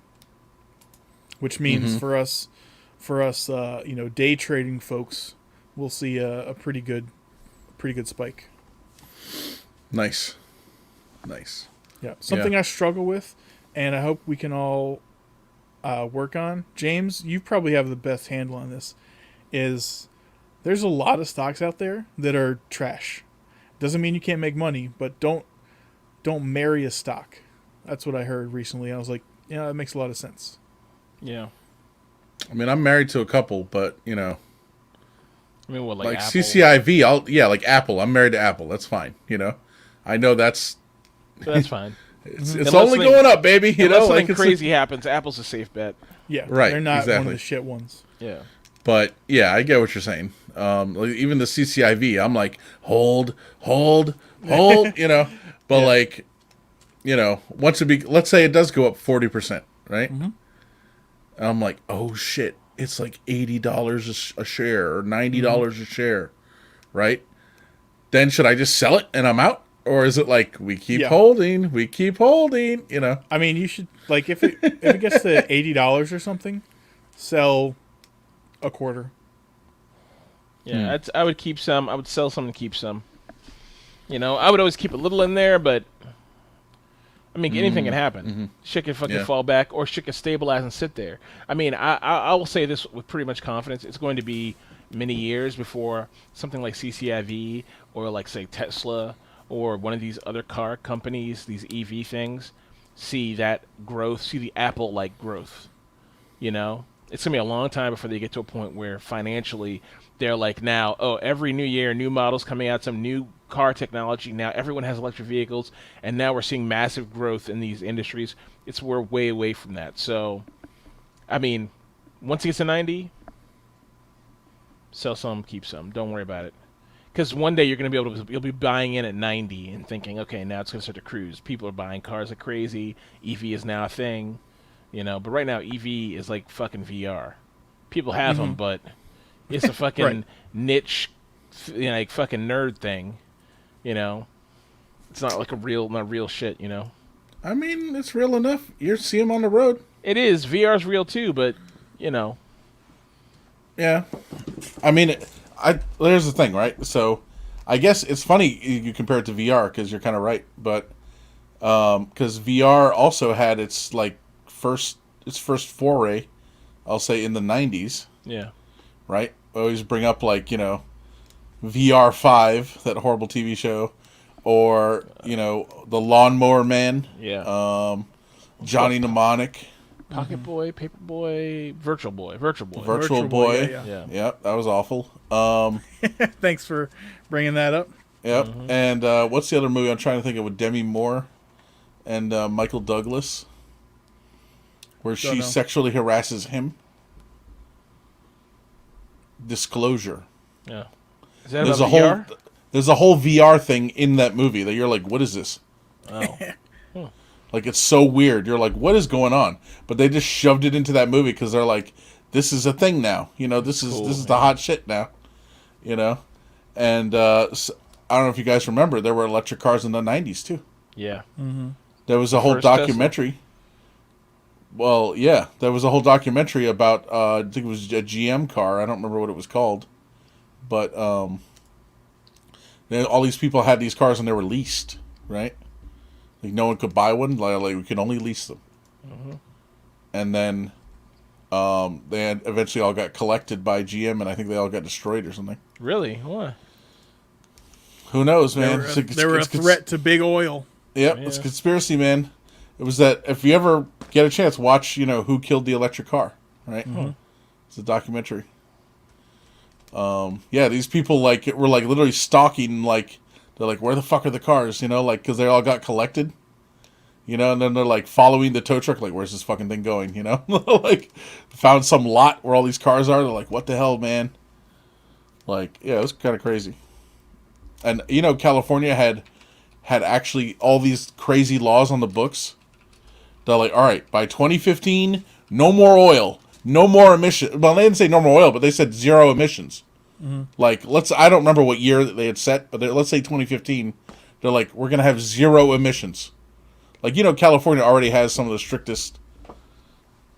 Speaker 1: Which means for us, you know, day trading folks, we'll see a pretty good spike.
Speaker 3: Nice.
Speaker 1: Yeah, something I struggle with, and I hope we can all work on. James, you probably have the best handle on this. Is there's a lot of stocks out there that are trash. Doesn't mean you can't make money, but don't marry a stock. That's what I heard recently. I was like, yeah, that makes a lot of sense.
Speaker 2: Yeah.
Speaker 3: I mean, I'm married to a couple, but, you know.
Speaker 2: I mean, what, like Apple?
Speaker 3: CCIV, like Apple. I'm married to Apple. That's fine, you know. I know that's
Speaker 2: fine.
Speaker 3: It's only going up, baby. You know,
Speaker 2: something
Speaker 3: like
Speaker 2: crazy happens, Apple's a safe bet.
Speaker 1: Yeah,
Speaker 3: right.
Speaker 1: They're not
Speaker 3: exactly.
Speaker 1: one of the shit ones.
Speaker 2: Yeah.
Speaker 3: But yeah, I get what you're saying. Like, even the CCIV, I'm like, hold, you know. But like, you know, let's say it does go up 40%, right? I'm like, oh shit, it's like $80 a share or $90 a share, right? Then should I just sell it and I'm out? Or is it like, we keep holding, you know?
Speaker 1: I mean, you should, like, if it gets to $80 or something, sell a quarter.
Speaker 2: Yeah, I would keep some. I would sell some and keep some. You know, I would always keep a little in there, but I mean, anything can happen. Shit can fucking fall back, or shit can stabilize and sit there. I mean, I will say this with pretty much confidence. It's going to be many years before something like CCIV or like, say, Tesla or one of these other car companies, these EV things, see that growth, see the Apple-like growth. You know? It's going to be a long time before they get to a point where financially they're like, now, oh, every new year, new models coming out, some new car technology. Now everyone has electric vehicles, and now we're seeing massive growth in these industries. We're way away from that. So, I mean, once it gets to 90, sell some, keep some. Don't worry about it. Because one day you're going to be able to, you'll be buying in at 90 and thinking, okay, now it's going to start to cruise. People are buying cars like crazy. EV is now a thing, you know. But right now, EV is like fucking VR. People have them, but it's a fucking niche, you know, like fucking nerd thing, you know. It's not like not real shit, you know.
Speaker 3: I mean, it's real enough. You see them on the road.
Speaker 2: It is. VR's real too, but you know.
Speaker 3: Yeah, I mean, there's the thing, right? So, I guess it's funny you compare it to VR because you're kind of right, but because VR also had its first foray, I'll say, in the 90s.
Speaker 2: Yeah.
Speaker 3: Right. I always bring up VR 5, that horrible TV show, or the Lawnmower Man.
Speaker 2: Yeah.
Speaker 3: Johnny Mnemonic.
Speaker 2: Pocket Boy, Paper Boy, Virtual Boy.
Speaker 3: Virtual Boy.
Speaker 2: Yeah.
Speaker 3: Yep, that was awful.
Speaker 1: Thanks for bringing that up.
Speaker 3: Yep. And what's the other movie I'm trying to think of with Demi Moore and Michael Douglas, where she sexually harasses him? Disclosure.
Speaker 2: Yeah. Is that about VR?
Speaker 3: There's a whole VR thing in that movie that you're like, what is this?
Speaker 2: Oh.
Speaker 3: Like, it's so weird. You're like, what is going on? But they just shoved it into that movie because they're like, this is a thing now. You know, this is the hot shit now. You know? And so, I don't know if you guys remember, there were electric cars in the 90s, too.
Speaker 2: Yeah.
Speaker 1: Mm-hmm.
Speaker 3: There was a whole documentary. Tesla? Well, yeah. There was a whole documentary about, I think it was a GM car. I don't remember what it was called. But all these people had these cars and they were leased, right? Like, no one could buy one. Like we could only lease them. Mm-hmm. And then they eventually all got collected by GM, and I think they all got destroyed or something.
Speaker 2: Really? Why?
Speaker 3: Who knows, man?
Speaker 1: They were a threat to big oil.
Speaker 3: Yep, it's conspiracy, man. It was that if you ever get a chance, watch, Who Killed the Electric Car, right? Mm-hmm. It's a documentary. Yeah, these people were literally stalking, they're like, where the fuck are the cars? Because they all got collected. And then they're following the tow truck, where's this fucking thing going? Found some lot where all these cars are. They're like, what the hell, man? Yeah, it was kind of crazy. And California had actually all these crazy laws on the books. They're like, all right, by 2015, no more oil, no more emissions. Well, they didn't say no more oil, but they said 0 emissions. Mm-hmm. I don't remember what year they had set, but let's say 2015. They're like, we're gonna have 0 emissions. California already has some of the strictest,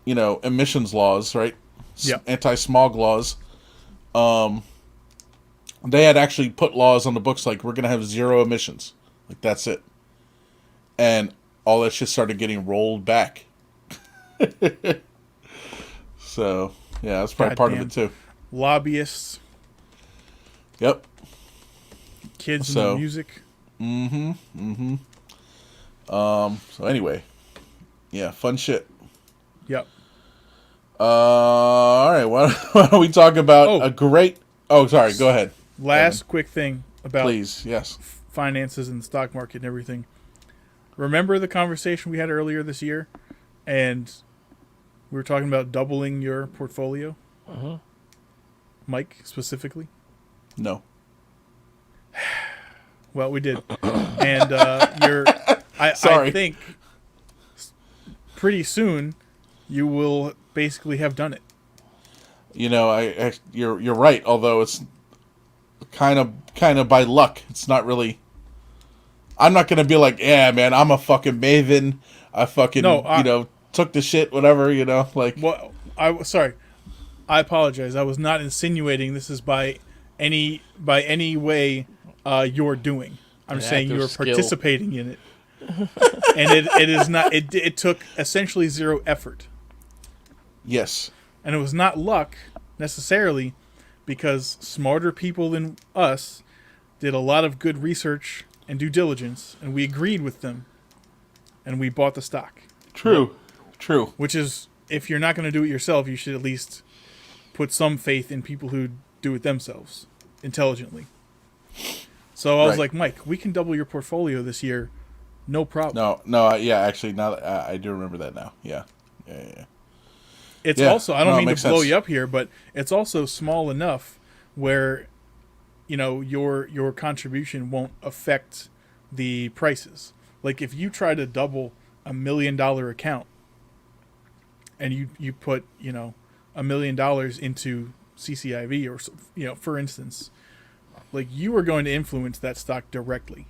Speaker 3: emissions laws, right?
Speaker 1: Yeah.
Speaker 3: Anti-smog laws. They had actually put laws on the books we're going to have 0 emissions. That's it. And all that shit started getting rolled back. So, yeah, that's probably part of it too.
Speaker 1: Lobbyists.
Speaker 3: Yep.
Speaker 1: Kids in the music.
Speaker 3: Mm-hmm. Mm-hmm. So anyway. Yeah, fun shit.
Speaker 1: Yep.
Speaker 3: All right, why don't we talk about a great... Oh, sorry, go ahead.
Speaker 1: Last quick thing about
Speaker 3: please, yes,
Speaker 1: finances and the stock market and everything. Remember the conversation we had earlier this year, and we were talking about doubling your portfolio?
Speaker 2: Uh-huh.
Speaker 1: Mike, specifically?
Speaker 3: No.
Speaker 1: Well, we did. And I think pretty soon you will basically have done it.
Speaker 3: You're right, although it's kind of by luck. It's not really. I'm not gonna be like, yeah, man, I'm a fucking maven. I fucking took the shit, whatever,
Speaker 1: Well, sorry, I apologize. I was not insinuating this is by any way you're doing. I'm saying you're participating in it, and it is not. It took essentially 0 effort.
Speaker 3: Yes.
Speaker 1: And it was not luck necessarily, because smarter people than us did a lot of good research and due diligence, and we agreed with them, and we bought the stock.
Speaker 3: True.
Speaker 1: Which is, if you're not going to do it yourself, you should at least put some faith in people who do it themselves intelligently. So I was like, Mike, we can double your portfolio this year, no problem.
Speaker 3: No, yeah, actually, now that I do remember that now. Yeah.
Speaker 1: It's also, I don't mean to blow you up here, but it's also small enough where, your contribution won't affect the prices. Like, if you try to double $1 million account and you put, $1 million into CCIV or, for instance, you are going to influence that stock directly.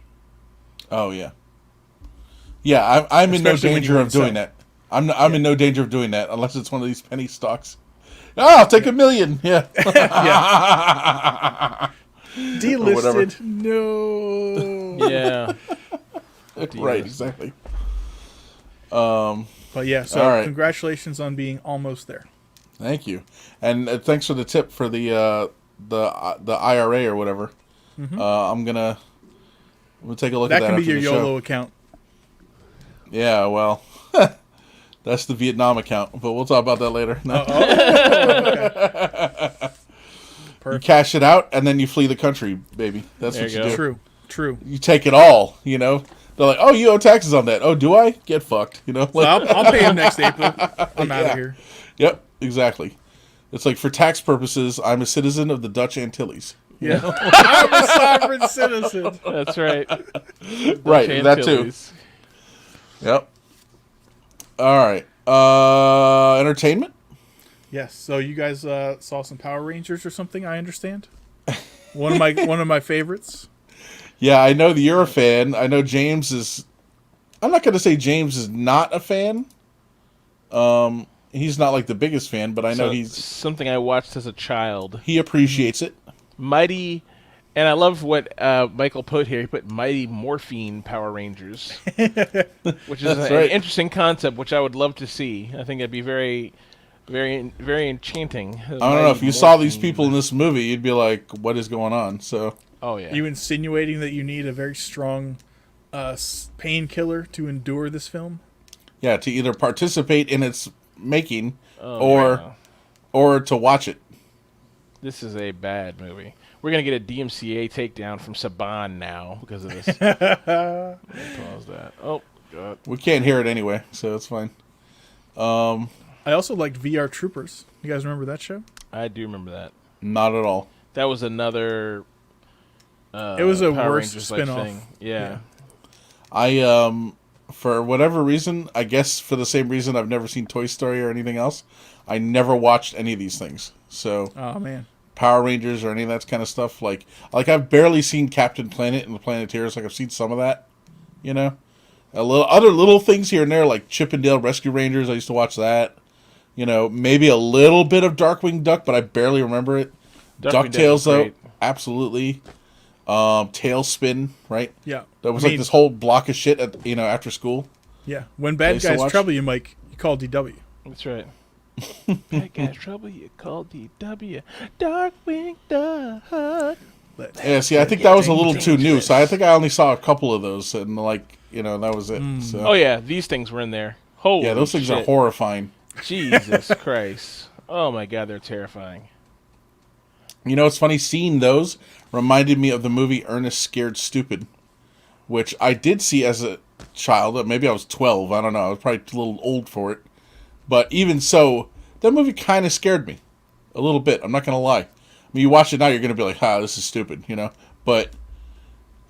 Speaker 3: Oh, yeah. Yeah, I'm in no danger of doing that. I'm in no danger of doing that unless it's one of these penny stocks. Oh, I'll take $1 million. Yeah.
Speaker 1: Delisted. No.
Speaker 2: Yeah.
Speaker 3: Right, exactly.
Speaker 1: But yeah, so
Speaker 3: right.
Speaker 1: Congratulations on being almost there.
Speaker 3: Thank you. And thanks for the tip for the IRA or whatever. Mm-hmm. We'll take a look at that.
Speaker 1: That can be your
Speaker 3: YOLO
Speaker 1: account.
Speaker 3: Yeah, well, That's the Vietnam account, but we'll talk about that later. No.
Speaker 1: Okay.
Speaker 3: You cash it out, and then you flee the country, baby. That's
Speaker 2: There
Speaker 3: what
Speaker 2: you
Speaker 3: you
Speaker 2: go.
Speaker 3: do.
Speaker 1: True.
Speaker 3: You take it all, you know. They're like, oh, you owe taxes on that. Oh, do I? Get fucked, you know.
Speaker 1: So I'll pay him next April. I'm out
Speaker 3: Yeah.
Speaker 1: of here.
Speaker 3: Yep, exactly. It's like, for tax purposes, I'm a citizen of the Dutch Antilles.
Speaker 1: Yeah. I'm a sovereign citizen.
Speaker 2: That's right.
Speaker 3: Right, that too.
Speaker 2: Chantilly's.
Speaker 3: Yep. All right. Entertainment?
Speaker 1: Yes. So you guys saw some Power Rangers or something, I understand? One of my favorites.
Speaker 3: Yeah, I know that you're a fan. I know James is... I'm not going to say James is not a fan. He's not like the biggest fan, but I know he's...
Speaker 2: something I watched as a child.
Speaker 3: He appreciates it.
Speaker 2: Mighty, and I love what Michael put here. He put Mighty Morphine Power Rangers, which is an
Speaker 3: right.
Speaker 2: interesting concept, which I would love to see. I think it'd be very, very, very enchanting.
Speaker 3: I don't know, if you saw these people in this movie, you'd be like, what is going on? So,
Speaker 2: Oh yeah.
Speaker 1: You insinuating that you need a very strong painkiller to endure this film?
Speaker 3: yeah, to either participate in its making
Speaker 2: yeah.
Speaker 3: or to watch it.
Speaker 2: This is a bad movie. We're gonna get a DMCA takedown from Saban now because of this. Let me pause that. Oh God.
Speaker 3: We can't hear it anyway, so it's fine.
Speaker 1: I also liked VR Troopers. You guys remember that show?
Speaker 2: I do remember that.
Speaker 3: Not at all.
Speaker 2: That was another.
Speaker 1: It was a
Speaker 2: Power
Speaker 1: worse
Speaker 2: Rangers-like
Speaker 1: spin-off.
Speaker 2: thing. Yeah.
Speaker 3: I for whatever reason, I guess for the same reason I've never seen Toy Story or anything else, I never watched any of these things. So
Speaker 1: Oh man.
Speaker 3: Power Rangers or any of that kind of stuff, like I've barely seen Captain Planet and the Planeteers. Like, I've seen some of that, you know, other little things here and there, like Chip and Dale Rescue Rangers. I used to watch that. You know, maybe a little bit of Darkwing Duck, but I barely remember it.
Speaker 2: Darkwing Duck
Speaker 3: DuckTales,
Speaker 2: was
Speaker 3: though,
Speaker 2: great.
Speaker 3: absolutely. Tailspin, right?
Speaker 1: Yeah.
Speaker 3: That was
Speaker 1: I
Speaker 3: like
Speaker 1: mean,
Speaker 3: this whole block of shit at, you know, after school.
Speaker 1: Yeah. When
Speaker 3: I
Speaker 1: bad
Speaker 3: used to
Speaker 1: guys
Speaker 3: watch-
Speaker 1: trouble you, Mike, you call DW.
Speaker 2: That's right. Bad guys trouble you call DW. Darkwing Duck.
Speaker 3: Yeah, see, I think that was a little too new, so I think I only saw a couple of those, and like, you know, that was it. So.
Speaker 2: Oh yeah, these things were in there. Holy
Speaker 3: Yeah, those things
Speaker 2: shit.
Speaker 3: are horrifying.
Speaker 2: Jesus Christ. Oh my God, they're terrifying.
Speaker 3: You know, it's funny, seeing those reminded me of the movie Ernest Scared Stupid, which I did see as a child. Maybe I was 12, I don't know. I was probably a little old for it. But even so, that movie kind of scared me a little bit. I'm not going to lie. I mean, you watch it now, you're going to be like, this is stupid, you know? But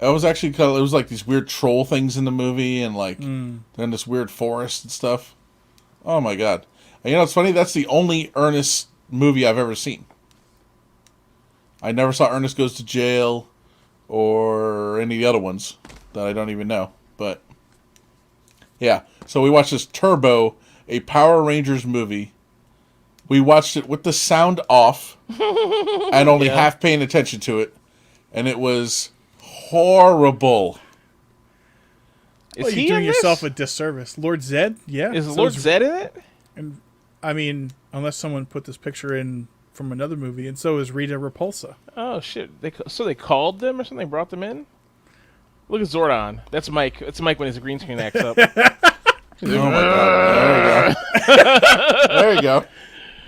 Speaker 3: it was actually it was like these weird troll things in the movie, and like then this weird forest and stuff. Oh my God. And you know, it's funny, that's the only Ernest movie I've ever seen. I never saw Ernest Goes to Jail or any of the other ones that I don't even know. But yeah, so we watched this Turbo, a Power Rangers movie. We watched it with the sound off and only half paying attention to it, and it was horrible.
Speaker 2: Is
Speaker 1: Well,
Speaker 2: he
Speaker 1: you're doing
Speaker 2: in
Speaker 1: yourself
Speaker 2: this?
Speaker 1: a disservice. Lord Zed? Yeah.
Speaker 2: Is
Speaker 1: So
Speaker 2: Lord Zed in it?
Speaker 1: And I mean, unless someone put this picture in from another movie, and so is Rita Repulsa.
Speaker 2: Oh shit! So they called them or something? They brought them in. Look at Zordon. That's Mike. That's Mike when his green screen acts up.
Speaker 3: Oh my God. There you go. There you go.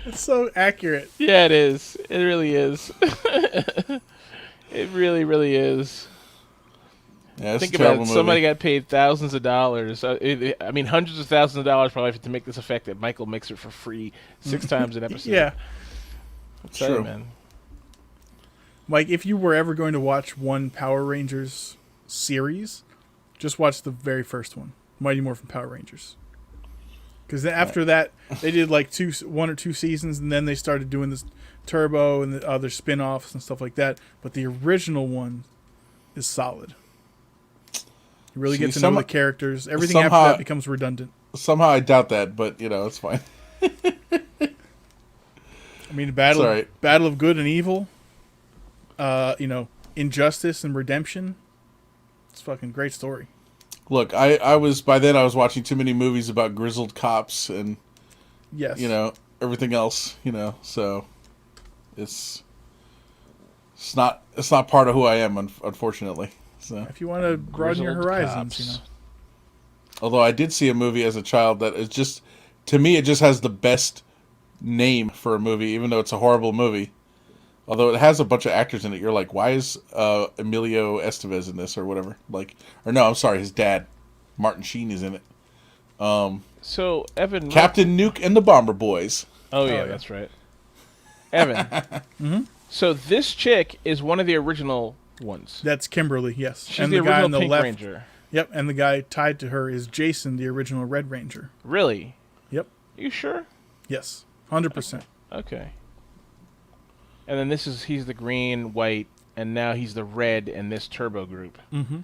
Speaker 1: It's so accurate.
Speaker 2: Yeah, it is. It really is. It really, really is.
Speaker 3: Yeah, it's
Speaker 2: Think
Speaker 3: a
Speaker 2: about
Speaker 3: terrible
Speaker 2: it.
Speaker 3: movie.
Speaker 2: Somebody got paid thousands of dollars. I mean, hundreds of thousands of dollars probably to make this effect that Michael makes it for free 6 times an episode.
Speaker 1: Yeah.
Speaker 2: Tell you,
Speaker 3: True.
Speaker 2: man.
Speaker 1: Mike, if you were ever going to watch one Power Rangers series, just watch the very first one, Mighty Morphin Power Rangers. Because after that, they did like 1 or 2 seasons, and then they started doing this Turbo and the other spin-offs and stuff like that. But the original one is solid. You really get to know the characters. Everything after that becomes redundant.
Speaker 3: Somehow I doubt that, but you know, it's fine.
Speaker 1: I mean, battle
Speaker 3: all right.
Speaker 1: battle of good and evil, you know, injustice and redemption. It's a fucking great story.
Speaker 3: Look, I was by then I was watching too many movies about grizzled cops and
Speaker 1: Yes.
Speaker 3: you know everything else, you know. So it's not part of who I am, unfortunately. So
Speaker 1: If you want to broaden your
Speaker 2: Grizzled
Speaker 1: horizons,
Speaker 2: cops.
Speaker 1: you know.
Speaker 3: although I did see a movie as a child that is just to me, it just has the best name for a movie, even though it's a horrible movie. Although it has a bunch of actors in it, you're like, why is Emilio Estevez in this or whatever? Like, or no, I'm sorry, his dad, Martin Sheen, is in it.
Speaker 2: So Evan,
Speaker 3: Captain Nuke and the Bomber Boys.
Speaker 2: Oh yeah, that's right. Evan. So this chick is one of the original ones.
Speaker 1: That's Kimberly, yes.
Speaker 2: She's
Speaker 1: and
Speaker 2: the
Speaker 1: guy
Speaker 2: original
Speaker 1: on the
Speaker 2: Pink
Speaker 1: left,
Speaker 2: Ranger.
Speaker 1: Yep, and the guy tied to her is Jason, the original Red Ranger.
Speaker 2: Really?
Speaker 1: Yep.
Speaker 2: You sure?
Speaker 1: Yes, 100%.
Speaker 2: Okay. And then he's the green, white, and now he's the red in this Turbo group.
Speaker 1: Mm-hmm.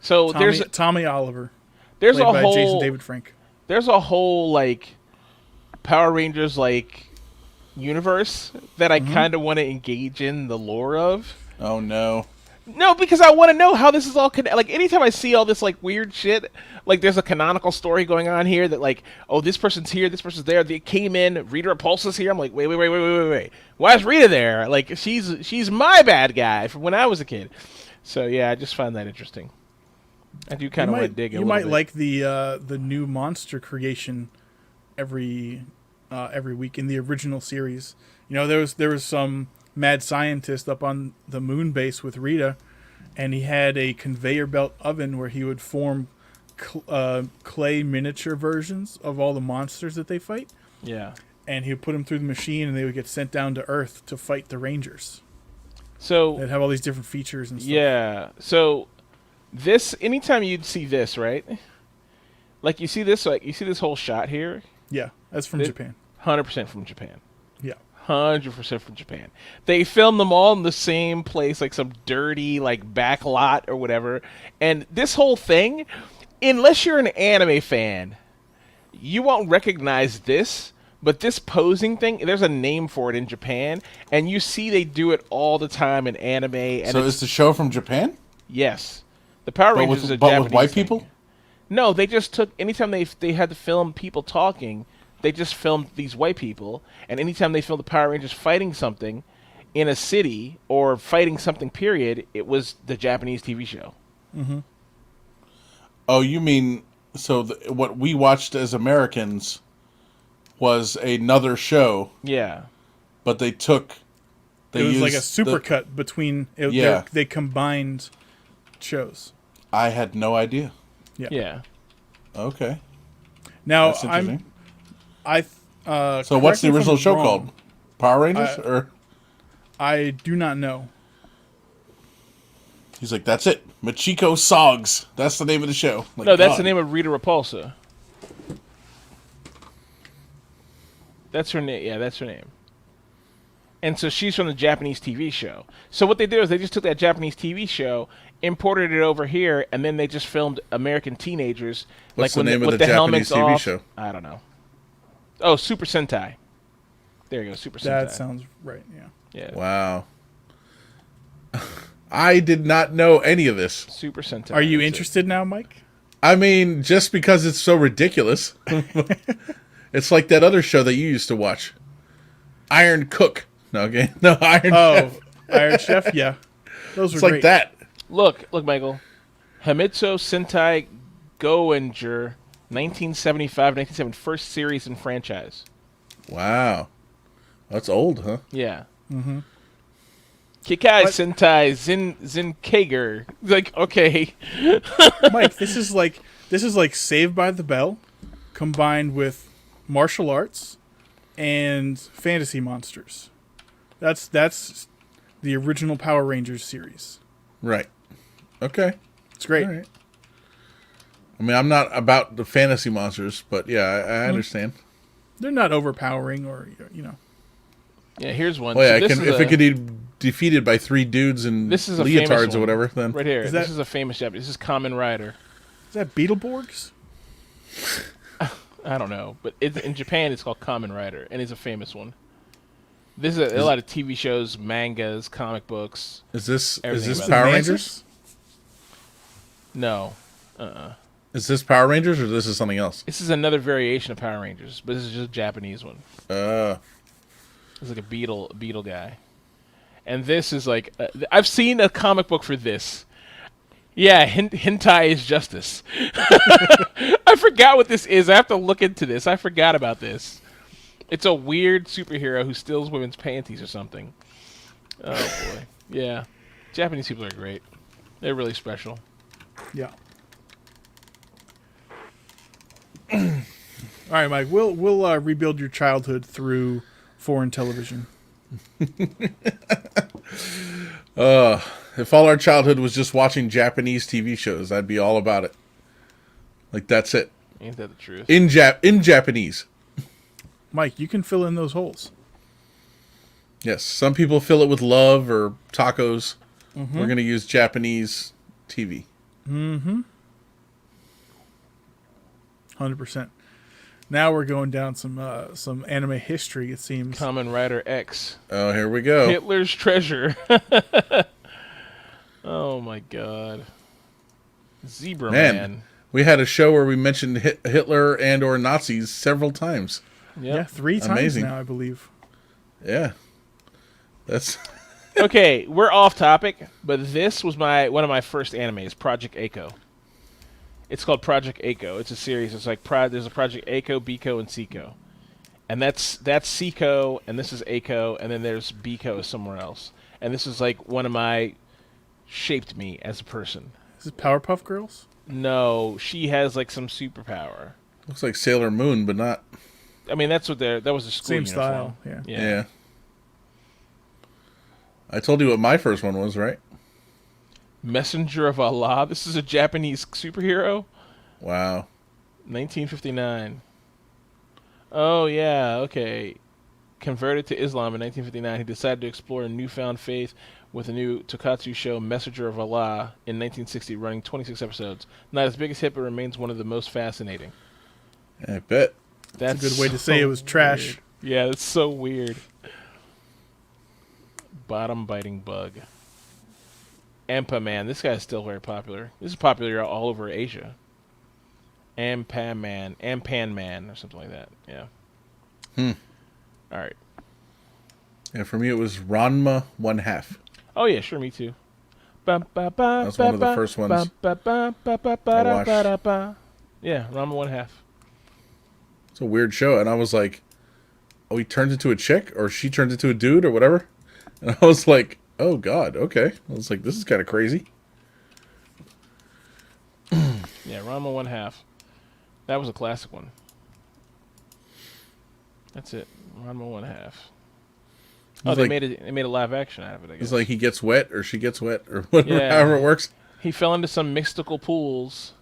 Speaker 2: So
Speaker 1: Tommy Oliver.
Speaker 2: There's
Speaker 1: played
Speaker 2: a
Speaker 1: by
Speaker 2: whole
Speaker 1: Jason David Frank.
Speaker 2: There's a whole like Power Rangers like universe that I kind of want to engage in the lore of.
Speaker 3: Oh no.
Speaker 2: No, because I want to know how this is all connected. Like, anytime I see all this, like, weird shit, like, there's a canonical story going on here that, like, oh, this person's here, this person's there, they came in, Rita Repulsa's here. I'm like, wait. Why is Rita there? Like, she's my bad guy from when I was a kid. So, yeah, I just find that interesting. I do kind of want to dig a little bit.
Speaker 1: You might like the new monster creation every week in the original series. You know, there was some mad scientist up on the moon base with Rita, and he had a conveyor belt oven where he would form clay miniature versions of all the monsters that they fight.
Speaker 2: Yeah.
Speaker 1: And he would put them through the machine, and they would get sent down to Earth to fight the Rangers.
Speaker 2: So
Speaker 1: they'd have all these different features and stuff.
Speaker 2: Yeah. So this, anytime you'd see this, right? Like, you see this whole shot here?
Speaker 1: Yeah, that's from Japan.
Speaker 2: 100% from Japan.
Speaker 1: Yeah.
Speaker 2: 100% from Japan. They filmed them all in the same place, like some dirty, like, back lot or whatever. And this whole thing, unless you're an anime fan, you won't recognize this. But this posing thing, there's a name for it in Japan, and you see they do it all the time in anime. And
Speaker 3: so is the show from Japan?
Speaker 2: Yes. The Power Rangers is a
Speaker 3: but
Speaker 2: Japanese
Speaker 3: with white
Speaker 2: thing.
Speaker 3: people?
Speaker 2: No, they just took, anytime they had to film people talking, they just filmed these white people, and anytime they filmed the Power Rangers fighting something in a city or fighting something, period, it was the Japanese TV show.
Speaker 1: Mm-hmm.
Speaker 3: Oh, you mean, so what we watched as Americans was another show.
Speaker 2: Yeah.
Speaker 3: But they took...
Speaker 1: It was like a supercut between... They combined shows.
Speaker 3: I had no idea.
Speaker 2: Yeah.
Speaker 3: Okay.
Speaker 1: Now,
Speaker 3: that's interesting.
Speaker 1: So
Speaker 3: what's the original show called? Power Rangers? Or
Speaker 1: I do not know.
Speaker 3: He's like, that's it. Machiko Sogs. That's the name of the show. Like,
Speaker 2: no, that's the name of Rita Repulsa. That's her name. Yeah, that's her name. And so she's from the Japanese TV show. So what they did is they just took that Japanese TV show, imported it over here, and then they just filmed American teenagers.
Speaker 3: What's
Speaker 2: like
Speaker 3: the name of
Speaker 2: with
Speaker 3: the
Speaker 2: the
Speaker 3: Japanese
Speaker 2: helmets
Speaker 3: TV
Speaker 2: off.
Speaker 3: show?
Speaker 2: I don't know. Oh, Super Sentai. There you go, Super Sentai.
Speaker 1: That sounds right, yeah.
Speaker 2: Yeah.
Speaker 3: Wow. I did not know any of this.
Speaker 2: Super Sentai.
Speaker 1: Are you interested now, Mike?
Speaker 3: I mean, just because it's so ridiculous. It's like that other show that you used to watch. Iron Cook. No, okay. No, Iron Chef.
Speaker 1: Iron Chef, yeah. Those were
Speaker 3: it's like
Speaker 1: great.
Speaker 3: that.
Speaker 2: Look, Michael. Hamitsu Sentai Goenger, 1975-1977, first series and franchise.
Speaker 3: Wow. That's old, huh?
Speaker 2: Yeah.
Speaker 1: Mm-hmm.
Speaker 2: Kikai Sentai Zinkager. Like, okay.
Speaker 1: Mike, this is like Saved by the Bell combined with martial arts and fantasy monsters. That's the original Power Rangers series.
Speaker 3: Right. Okay.
Speaker 1: It's great.
Speaker 3: All right. I mean, I'm not about the fantasy monsters, but yeah, I understand.
Speaker 1: They're not overpowering or, you know.
Speaker 2: Yeah, here's one.
Speaker 3: Well, yeah,
Speaker 2: So
Speaker 3: if it could be defeated by 3 dudes in
Speaker 2: this is a famous
Speaker 3: leotards
Speaker 2: one.
Speaker 3: or whatever, then...
Speaker 2: Right here.
Speaker 1: Is
Speaker 2: This is a famous Japanese. This is Kamen Rider.
Speaker 1: Is that Beetleborgs?
Speaker 2: I don't know, but in Japan it's called Kamen Rider, and it's a famous one. This is a lot of TV shows, mangas, comic books.
Speaker 3: Is this
Speaker 2: about
Speaker 3: Power
Speaker 1: it.
Speaker 3: Rangers?
Speaker 2: No.
Speaker 3: Is this Power Rangers or this is something else?
Speaker 2: This is another variation of Power Rangers, but this is just a Japanese one. It's like a beetle guy. And this is like... I've seen a comic book for this. Yeah, hentai is justice. I forgot what this is. I have to look into this. I forgot about this. It's a weird superhero who steals women's panties or something. Oh, boy. Yeah. Japanese people are great. They're really special.
Speaker 1: Yeah. All right, Mike. We'll rebuild your childhood through foreign television.
Speaker 3: If all our childhood was just watching Japanese TV shows, I'd be all about it. Like, that's it.
Speaker 2: Ain't that the truth?
Speaker 3: In Japanese.
Speaker 1: Mike, you can fill in those holes.
Speaker 3: Yes, some people fill it with love or tacos. We're going to use Japanese TV.
Speaker 1: 100%. Now we're going down some anime history, it seems.
Speaker 2: Kamen Rider X.
Speaker 3: Oh, here we go.
Speaker 2: Hitler's treasure. Oh my god. Zebra Man.
Speaker 3: We had a show where we mentioned Hitler and or Nazis several times.
Speaker 2: Yep.
Speaker 1: Yeah, 3 times
Speaker 3: Amazing.
Speaker 1: now, I believe.
Speaker 3: Yeah. That's
Speaker 2: Okay, we're off topic, but this was one of my first animes, Project Echo. It's called Project Echo. It's a series. It's like there's a Project Echo, Biko, and Seiko. And that's Seiko, and this is Echo, and then there's Biko somewhere else. And this is like one of my shaped me as a person.
Speaker 1: Is it Powerpuff Girls?
Speaker 2: No, she has like some superpower.
Speaker 3: looks like Sailor Moon, but not.
Speaker 2: I mean, that was the school
Speaker 1: Same
Speaker 2: uniform.
Speaker 1: style, yeah.
Speaker 3: Yeah. I told you what my first one was, right?
Speaker 2: Messenger of Allah. This is a Japanese superhero.
Speaker 3: Wow.
Speaker 2: 1959. Oh, yeah, okay. Converted to Islam in 1959, he decided to explore a newfound faith with a new tokusatsu show, Messenger of Allah, in 1960, running 26 episodes. Not his biggest hit, but remains one of the most fascinating.
Speaker 3: I bet.
Speaker 1: That's a good way to say it was trash.
Speaker 2: Weird. Yeah, that's so weird. Bottom biting bug. Ampa Man. This guy is still very popular. This is popular all over Asia. Ampan Man, or something like that. Yeah. All right.
Speaker 3: Yeah, for me it was Ranma 1/2.
Speaker 2: Oh yeah, sure, me too. That
Speaker 3: was one of the first ones I watched.
Speaker 2: Yeah, Ranma 1/2.
Speaker 3: It's a weird show, and I was like, "Oh, he turns into a chick, or she turns into a dude, or whatever." And I was like, "Oh God, okay." I was like, "This is kind of crazy."
Speaker 2: Yeah, Ranma 1/2. That was a classic one. That's it. Ranma 1/2. Oh, they made a live action out of it, I guess.
Speaker 3: It's like he gets wet, or she gets wet, or whatever,
Speaker 2: Yeah.
Speaker 3: however it works.
Speaker 2: He fell into some mystical pools,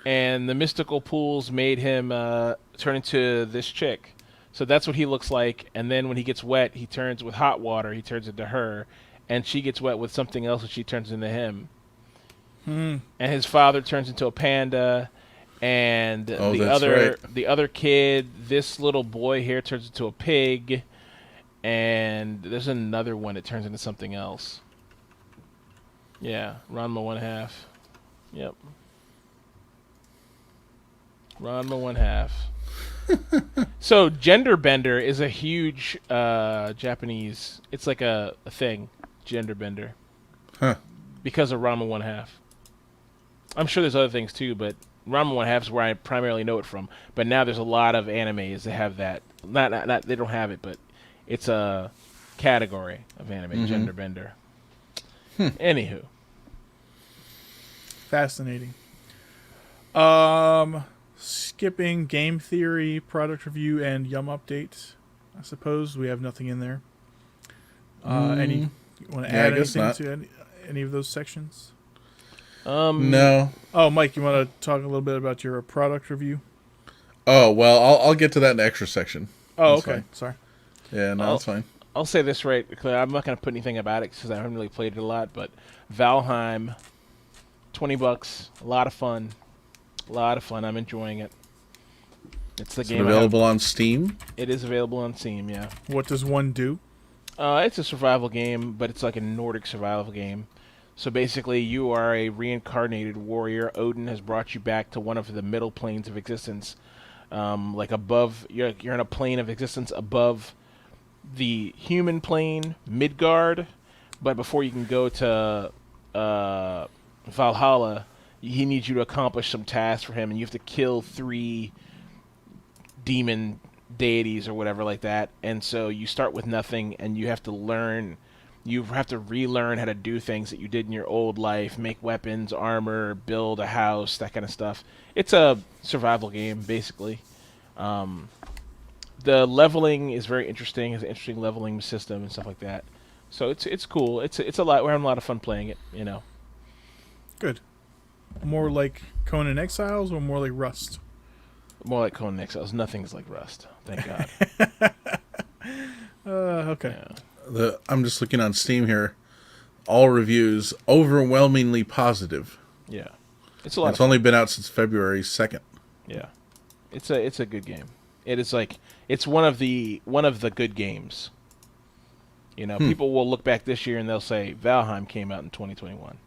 Speaker 2: and the mystical pools made him turn into this chick. So that's what he looks like, and then when he gets wet, he turns with hot water, he turns into her, and she gets wet with something else, and she turns into him. And his father turns into a panda, and the other kid, this little boy here, turns into a pig, and there's another one that turns into something else. Yeah, Ranma 1/2. Yep. Ranma 1/2. So gender bender is a huge Japanese. It's like a thing, gender bender.
Speaker 3: Huh.
Speaker 2: Because of Ranma 1/2. I'm sure there's other things too, but Ranma 1/2 is where I primarily know it from. But now there's a lot of animes that have that. Not they don't have it, but it's a category of anime, gender bender. Anywho.
Speaker 1: Fascinating. Skipping game theory, product review, and Yum update. I suppose we have nothing in there. Any you want to add anything to any of those sections?
Speaker 3: No.
Speaker 1: Oh, Mike, you want to talk a little bit about your product review?
Speaker 3: Oh well, I'll get to that in the extra section.
Speaker 1: Oh,
Speaker 3: That's
Speaker 1: okay.
Speaker 3: fine.
Speaker 1: Sorry.
Speaker 3: Yeah, no, that's fine.
Speaker 2: I'll say this right. I'm not going to put anything about it because I haven't really played it a lot. But Valheim, $20, a lot of fun. A lot of fun. I'm enjoying it. It's the
Speaker 3: Is
Speaker 2: game.
Speaker 3: it available on Steam?
Speaker 2: It is available on Steam. Yeah.
Speaker 1: What does one do?
Speaker 2: It's a survival game, but it's like a Nordic survival game. So basically, you are a reincarnated warrior. Odin has brought you back to one of the middle planes of existence, like above. You're in a plane of existence above the human plane, Midgard. But before you can go to Valhalla, he needs you to accomplish some tasks for him, and you have to kill 3 demon deities or whatever like that. And so you start with nothing, and you have to relearn how to do things that you did in your old life, make weapons, armor, build a house, that kind of stuff. It's a survival game, basically. The leveling is very interesting. It's an interesting leveling system and stuff like that. So it's cool. It's a lot. We're having a lot of fun playing it.
Speaker 1: Good. More like Conan Exiles or more like Rust?
Speaker 2: More like Conan Exiles. Nothing's like Rust. Thank God.
Speaker 1: Okay.
Speaker 2: Yeah.
Speaker 3: I'm just looking on Steam here. All reviews overwhelmingly positive.
Speaker 2: Yeah. It's a lot.
Speaker 3: It's only been out since February 2nd.
Speaker 2: Yeah. It's a good game. It is it's one of the good games. People will look back this year and they'll say Valheim came out in 2021.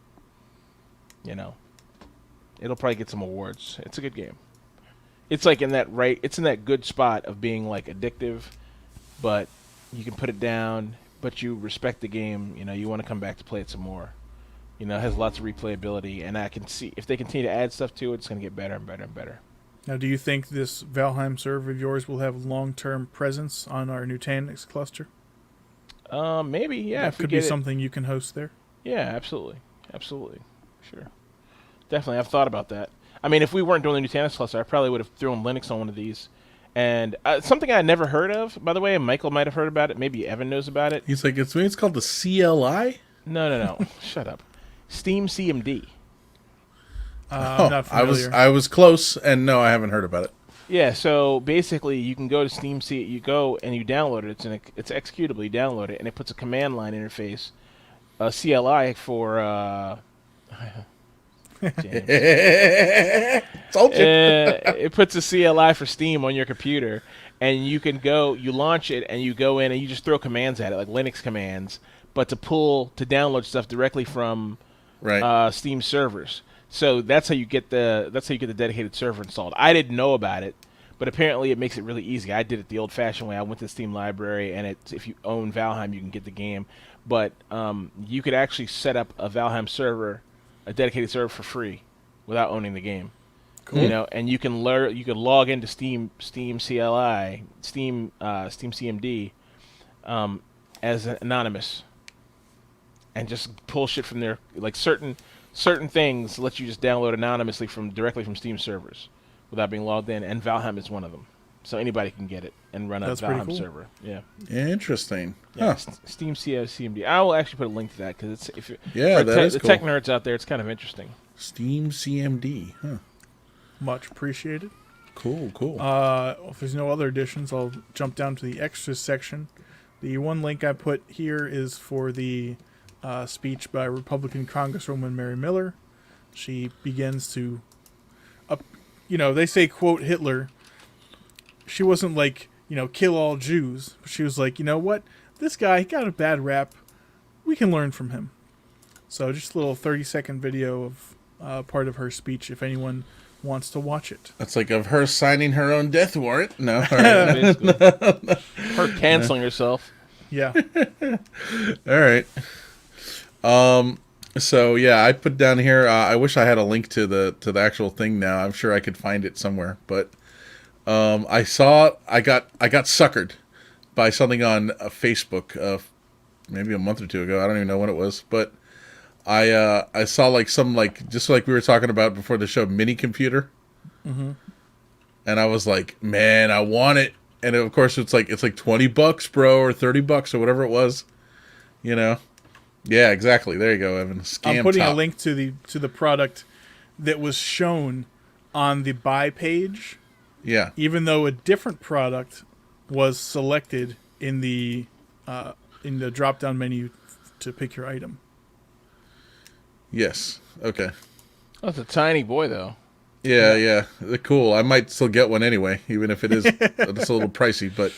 Speaker 2: It'll probably get some awards. It's a good game. It's like in that good spot of being like addictive, but you can put it down, but you respect the game. You want to come back to play it some more. It has lots of replayability, and I can see if they continue to add stuff to it, it's going to get better and better and better.
Speaker 1: Now, do you think this Valheim server of yours will have long-term presence on our Nutanix cluster?
Speaker 2: Maybe, yeah.
Speaker 1: That could be something you can host there.
Speaker 2: Yeah, absolutely. Sure. Definitely, I've thought about that. I mean, if we weren't doing the Nutanix cluster, I probably would have thrown Linux on one of these. And something I never heard of, by the way, and Michael might have heard about it. Maybe Evan knows about it.
Speaker 3: He's like, it's called the CLI?
Speaker 2: No. Shut up. Steam CMD.
Speaker 1: Not familiar.
Speaker 3: I was close, and no, I haven't heard about it.
Speaker 2: Yeah, so basically, you can go to Steam, you go and you download it. It's executable. You download it, and it puts a command line interface, a CLI for.
Speaker 3: Told you.
Speaker 2: It puts a CLI for Steam on your computer, and you launch it, and you go in and you just throw commands at it, like Linux commands, but to download stuff directly from Steam servers. So that's how you get the dedicated server installed. I didn't know about it, but apparently it makes it really easy. I did it the old-fashioned way. I went to the Steam library, and if you own Valheim, you can get the game. But you could actually set up a Valheim server, a dedicated server for free, without owning the game. Cool. And you can log into Steam CLI, Steam CMD, as an anonymous, and just pull shit from there, like certain things let you just download anonymously directly from Steam servers without being logged in, and Valheim is one of them. So anybody can get it and run a Valheim server. Yeah.
Speaker 3: Interesting.
Speaker 2: Yeah.
Speaker 3: Huh.
Speaker 2: Steam CMD. I will actually put a link to that because it's
Speaker 3: that is
Speaker 2: the
Speaker 3: cool.
Speaker 2: tech nerds out there, it's kind of interesting.
Speaker 3: Steam CMD. Huh.
Speaker 1: Much appreciated.
Speaker 3: Cool.
Speaker 1: If there's no other additions, I'll jump down to the extras section. The one link I put here is for the speech by Republican Congresswoman Mary Miller. She begins to, they say, quote, Hitler. She wasn't like, kill all Jews. But she was like, you know what? This guy, he got a bad rap. We can learn from him. So just a little 30-second video of part of her speech if anyone wants to watch it.
Speaker 3: That's like of her signing her own death warrant. No.
Speaker 2: Basically. Her canceling herself.
Speaker 1: Yeah.
Speaker 3: All right. So yeah, I put down here. I wish I had a link to the actual thing now. I'm sure I could find it somewhere, but I got suckered by something on Facebook maybe a month or two ago. I don't even know when it was, but I saw just like we were talking about before the show, mini computer, and I was like, man, I want it. And of course, it's like $20, bro, or $30 or whatever it was, Yeah, exactly. There you go, Evan.
Speaker 1: I'm putting a link to the product that was shown on the buy page.
Speaker 3: Yeah.
Speaker 1: Even though a different product was selected in the drop-down menu to pick your item.
Speaker 3: Yes. Okay.
Speaker 2: Oh, it's a tiny boy, though.
Speaker 3: Yeah. They're cool. I might still get one anyway, even if it is it's a little pricey. But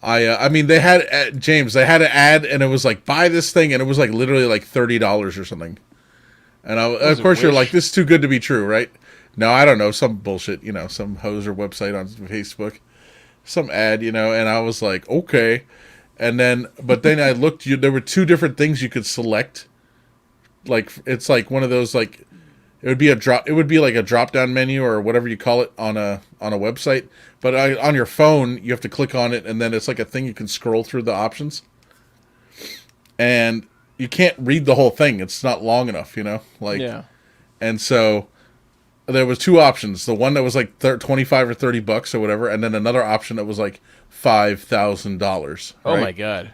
Speaker 3: I mean, they had James. They had an ad, and it was like, buy this thing, and it was like literally like $30 or something. And of course, you're like, this is too good to be true, right? No, I don't know, some bullshit, some hoser website on Facebook, some ad, and I was like, okay. But then I looked, there were two different things you could select it's like one of those like it would be like a drop down menu or whatever you call it on a website, but on your phone you have to click on it and then it's like a thing you can scroll through the options, and you can't read the whole thing. It's not long enough, like
Speaker 2: Yeah.
Speaker 3: And so there was two options. The one that was like 25 or $30 or whatever, and then another option that was like $5,000.
Speaker 2: Oh
Speaker 3: right?
Speaker 2: my god.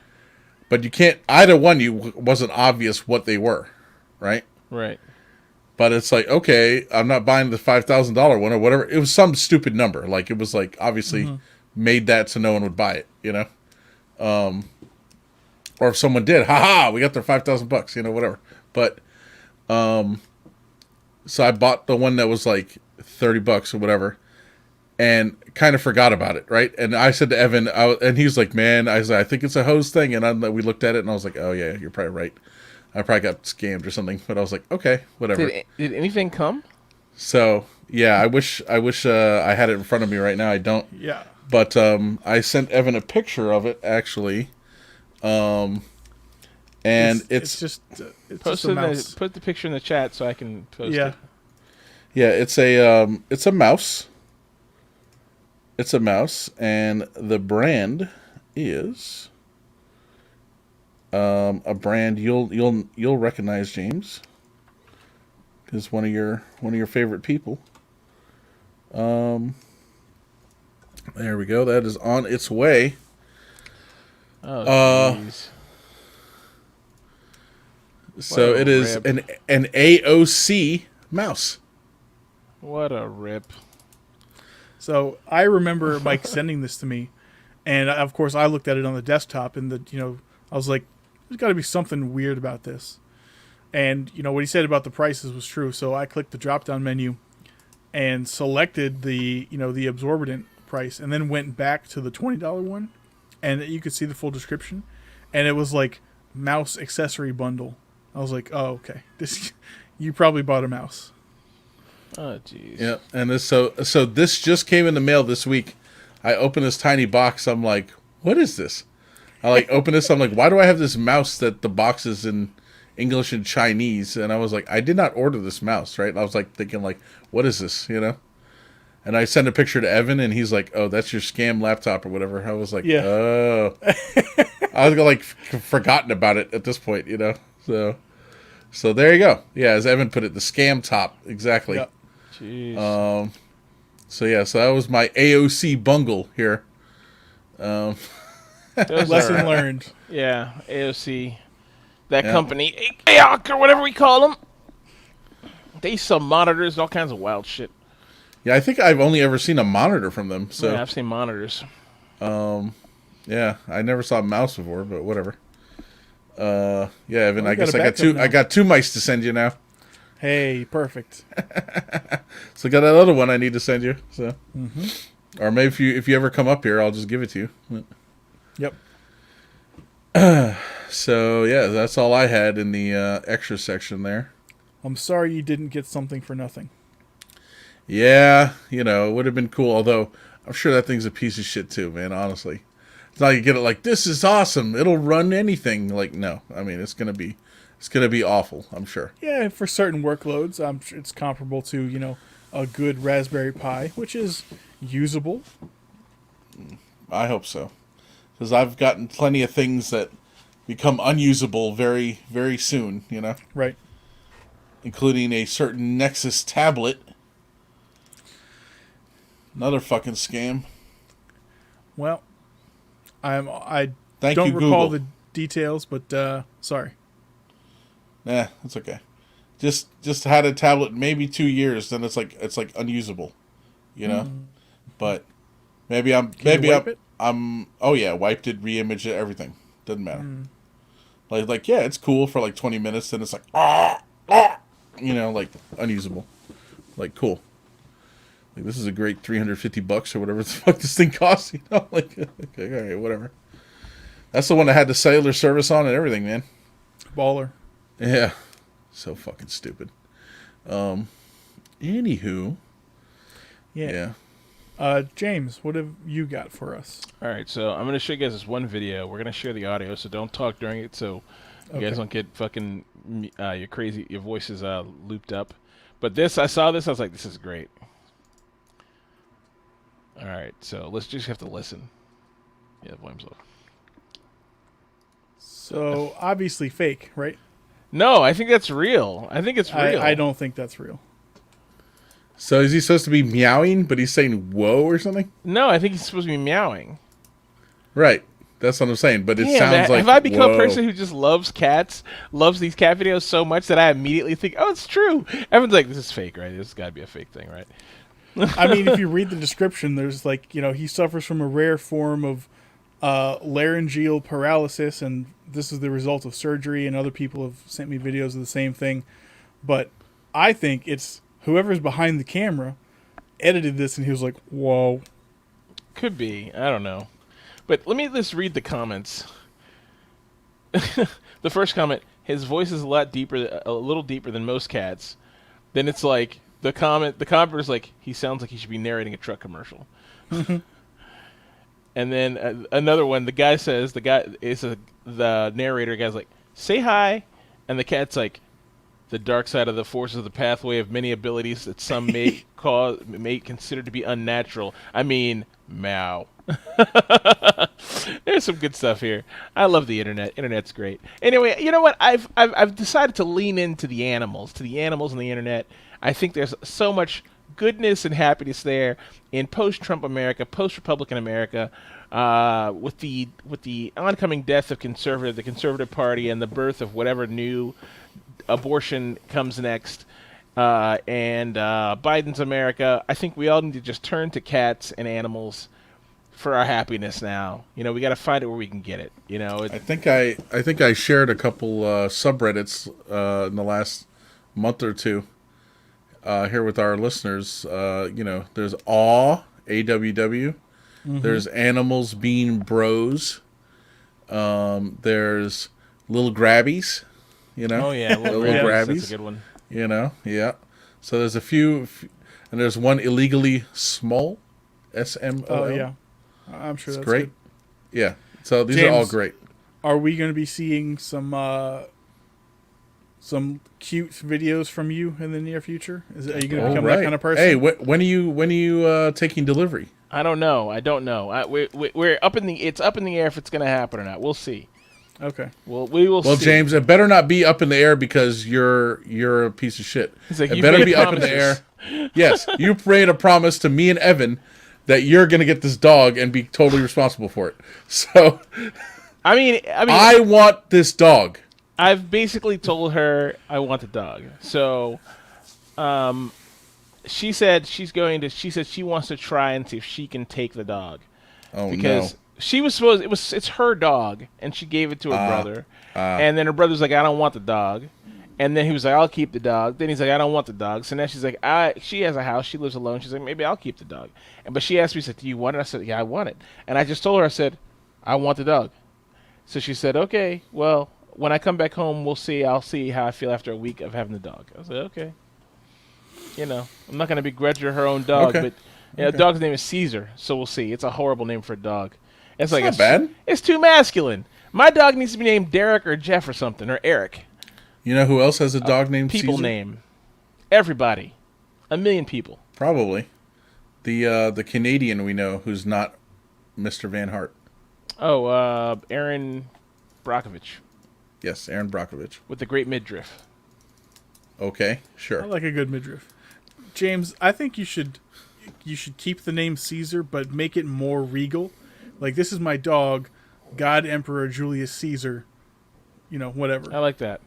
Speaker 3: But you can't either one. Wasn't obvious what they were, right?
Speaker 2: Right.
Speaker 3: But it's like, okay, I'm not buying the $5,000 one or whatever. It was some stupid number. Like it was like obviously made that so no one would buy it, or if someone did, haha, we got their $5,000, whatever. But so I bought the one that was like $30 or whatever, and kind of forgot about it, right? And I said to Evan, and he was like, "Man," I said, "I think it's a hose thing." And we looked at it, and I was like, "Oh yeah, you're probably right. I probably got scammed or something." But I was like, "Okay, whatever."
Speaker 2: Did anything come?
Speaker 3: So yeah, I wish I had it in front of me right now. I don't.
Speaker 1: Yeah.
Speaker 3: But I sent Evan a picture of it actually, and it's
Speaker 1: just it's
Speaker 2: Post
Speaker 1: just a
Speaker 2: it
Speaker 1: mouse.
Speaker 2: put the picture in the chat so I can post
Speaker 1: Yeah.
Speaker 2: it.
Speaker 3: yeah, it's a mouse. It's a mouse, and the brand is a brand you'll recognize, James, because one of your favorite people. There we go. That is on its way.
Speaker 2: Oh, jeez.
Speaker 3: So
Speaker 2: What a
Speaker 3: it is
Speaker 2: rip.
Speaker 3: an AOC mouse.
Speaker 2: What a rip.
Speaker 1: So I remember Mike sending this to me, and of course I looked at it on the desktop, and I was like, "There's got to be something weird about this." And what he said about the prices was true. So I clicked the drop-down menu, and selected the the absorbent price, and then went back to the $20 one, and you could see the full description, and it was like mouse accessory bundle. I was like, "Oh, okay, this you probably bought a mouse."
Speaker 2: Oh, jeez.
Speaker 3: Yeah, and so this just came in the mail this week. I opened this tiny box. I'm like, what is this? I like open this. I'm like, why do I have this mouse that the box is in English and Chinese? And I was like, I did not order this mouse, right? And I was like thinking like, what is this, And I sent a picture to Evan, and he's like, oh, that's your scam laptop or whatever. I was like,
Speaker 1: Yeah.
Speaker 3: oh. I was like forgotten about it at this point, So there you go. Yeah, as Evan put it, the scam top. Exactly.
Speaker 1: Yep.
Speaker 2: Jeez.
Speaker 3: So that was my AOC bungle here.
Speaker 2: Those
Speaker 1: Lesson
Speaker 2: are-
Speaker 1: learned.
Speaker 2: Yeah, AOC. That
Speaker 3: Yeah.
Speaker 2: company, AOC or whatever we call them. They sell monitors and all kinds of wild shit.
Speaker 3: Yeah, I think I've only ever seen a monitor from them. So
Speaker 2: Yeah, I've seen monitors.
Speaker 3: yeah, I never saw a mouse before, but whatever. Yeah, Evan,
Speaker 1: Well,
Speaker 3: I
Speaker 1: you got
Speaker 3: guess
Speaker 1: a
Speaker 3: I got
Speaker 1: backup
Speaker 3: two.
Speaker 1: now.
Speaker 3: I got two mice to send you now.
Speaker 1: Hey, perfect.
Speaker 3: So I got another one I need to send you. So, or maybe if you ever come up here, I'll just give it to you.
Speaker 1: Yep.
Speaker 3: So yeah, that's all I had in the extra section there.
Speaker 1: I'm sorry you didn't get something for nothing.
Speaker 3: Yeah, it would have been cool. Although I'm sure that thing's a piece of shit too, man. Honestly, it's not like you get it like this is awesome. It'll run anything. Like no, I mean it's gonna be awful. I'm sure.
Speaker 1: Yeah, for certain workloads, I'm sure it's comparable to a good Raspberry Pi, which is usable.
Speaker 3: I hope so, because I've gotten plenty of things that become unusable very, very soon.
Speaker 1: Right.
Speaker 3: Including a certain Nexus tablet. Another fucking scam.
Speaker 1: Well, I
Speaker 3: Thank
Speaker 1: don't
Speaker 3: you,
Speaker 1: recall
Speaker 3: Google.
Speaker 1: the details, but sorry.
Speaker 3: Nah, that's okay. Just had a tablet maybe 2 years, then it's like unusable, But maybe I'm
Speaker 1: Can you wipe it?
Speaker 3: oh yeah, wiped it, re-imaged it, everything. Doesn't matter. Like yeah, it's cool for like 20 minutes, then it's like like unusable. Like cool. Like this is a great $350 or whatever the fuck this thing costs, Like okay, all right, whatever. That's the one that had the cellular service on and everything, man.
Speaker 1: Baller.
Speaker 3: Yeah. So fucking stupid. Anywho.
Speaker 1: Yeah.
Speaker 3: Yeah.
Speaker 1: James, what have you got for us?
Speaker 2: All right, so I'm going to show you guys this one video. We're going to share the audio, so don't talk during it so you guys don't get fucking your voice is looped up. But this, I saw this, I was like, this is great. All right, so let's just have to listen. Yeah, volume's low.
Speaker 1: So obviously fake, right?
Speaker 2: No, I think that's real. I think it's real.
Speaker 1: I don't think that's real.
Speaker 3: So is he supposed to be meowing, but he's saying whoa or something?
Speaker 2: No, I think he's supposed to be meowing.
Speaker 3: Right. That's what I'm saying. But it sounds like,
Speaker 2: have I become
Speaker 3: whoa.
Speaker 2: a person who just loves cats, loves these cat videos so much that I immediately think, oh, it's true. Everyone's like, this is fake, right? This has got to be a fake thing, right?
Speaker 1: I mean, if you read the description, there's like, he suffers from a rare form of laryngeal paralysis, and this is the result of surgery, and other people have sent me videos of the same thing. But I think it's whoever's behind the camera edited this, and he was like, whoa.
Speaker 2: Could be. I don't know. But let me just read the comments. The first comment, his voice is a little deeper than most cats. Then it's like, the commenter is like, he sounds like he should be narrating a truck commercial. And then another one, the narrator guy's like, say hi. And the cat's like, the dark side of the force is the pathway of many abilities that some may consider to be unnatural. I mean, meow. There's some good stuff here. I love the internet. Internet's great. Anyway, you know what? I've decided to lean into the animals on the internet. I think there's so much goodness and happiness there in post-Trump America, post-Republican America, with the oncoming death of the Conservative Party, and the birth of whatever new abortion comes next, and Biden's America. I think we all need to just turn to cats and animals for our happiness now. We got to find it where we can get it.
Speaker 3: I think I shared a couple subreddits in the last month or two here with our listeners. There's AWW. Mm-hmm. There's Animals Being Bros. There's Little Grabbies.
Speaker 2: Oh yeah, Little Grabbies. That's a good one.
Speaker 3: Yeah. So there's a few, and there's one Illegally Small, SMOL.
Speaker 1: Oh yeah, I'm sure that's
Speaker 3: great.
Speaker 1: Good.
Speaker 3: Yeah. So these
Speaker 1: James,
Speaker 3: are all great.
Speaker 1: Are we going to be seeing some cute videos from you in the near future? Are you going to become that kind of person?
Speaker 3: Hey, when are you taking delivery?
Speaker 2: I don't know. We're up in the. It's up in the air if it's going to happen or not. We'll see.
Speaker 1: Okay.
Speaker 2: Well, we will.
Speaker 3: Well,
Speaker 2: see.
Speaker 3: James, it better not be up in the air because you're a piece of shit.
Speaker 2: Like,
Speaker 3: it better be up in the air. Yes, you made a promise to me and Evan that you're going to get this dog and be totally responsible for it. So,
Speaker 2: I mean,
Speaker 3: I want this dog.
Speaker 2: I've basically told her I want the dog. So, she said she wants to try and see if she can take the dog.
Speaker 3: Oh,
Speaker 2: because
Speaker 3: no.
Speaker 2: She was supposed it's her dog, and she gave it to her brother, and then her brother's like, I don't want the dog, and then he was like, I'll keep the dog. Then he's like, I don't want the dog. So now she's like, she has a house, she lives alone. She's like, maybe I'll keep the dog. But she asked me, she said, do you want it? I said, yeah, I want it. And I just told her, I said, I want the dog. So she said, okay, well, when I come back home, we'll see. I'll see how I feel after a week of having the dog. I was like, okay. I'm not going to begrudge her her own dog,
Speaker 3: okay.
Speaker 2: but the dog's name is Caesar, so we'll see. It's a horrible name for a dog. It's like
Speaker 3: not bad.
Speaker 2: It's too masculine. My dog needs to be named Derek or Jeff or something, or Eric.
Speaker 3: You know who else has a dog named
Speaker 2: people
Speaker 3: Caesar?
Speaker 2: Name. Everybody. 1 million people.
Speaker 3: Probably. The Canadian we know who's not Mr. Van Hart.
Speaker 2: Oh, Aaron Brockovich.
Speaker 3: Yes, Aaron Brockovich.
Speaker 2: With the great midriff.
Speaker 3: Okay, sure.
Speaker 1: I like a good midriff. James, I think you should keep the name Caesar, but make it more regal. Like, this is my dog, God Emperor Julius Caesar, whatever.
Speaker 2: I like that.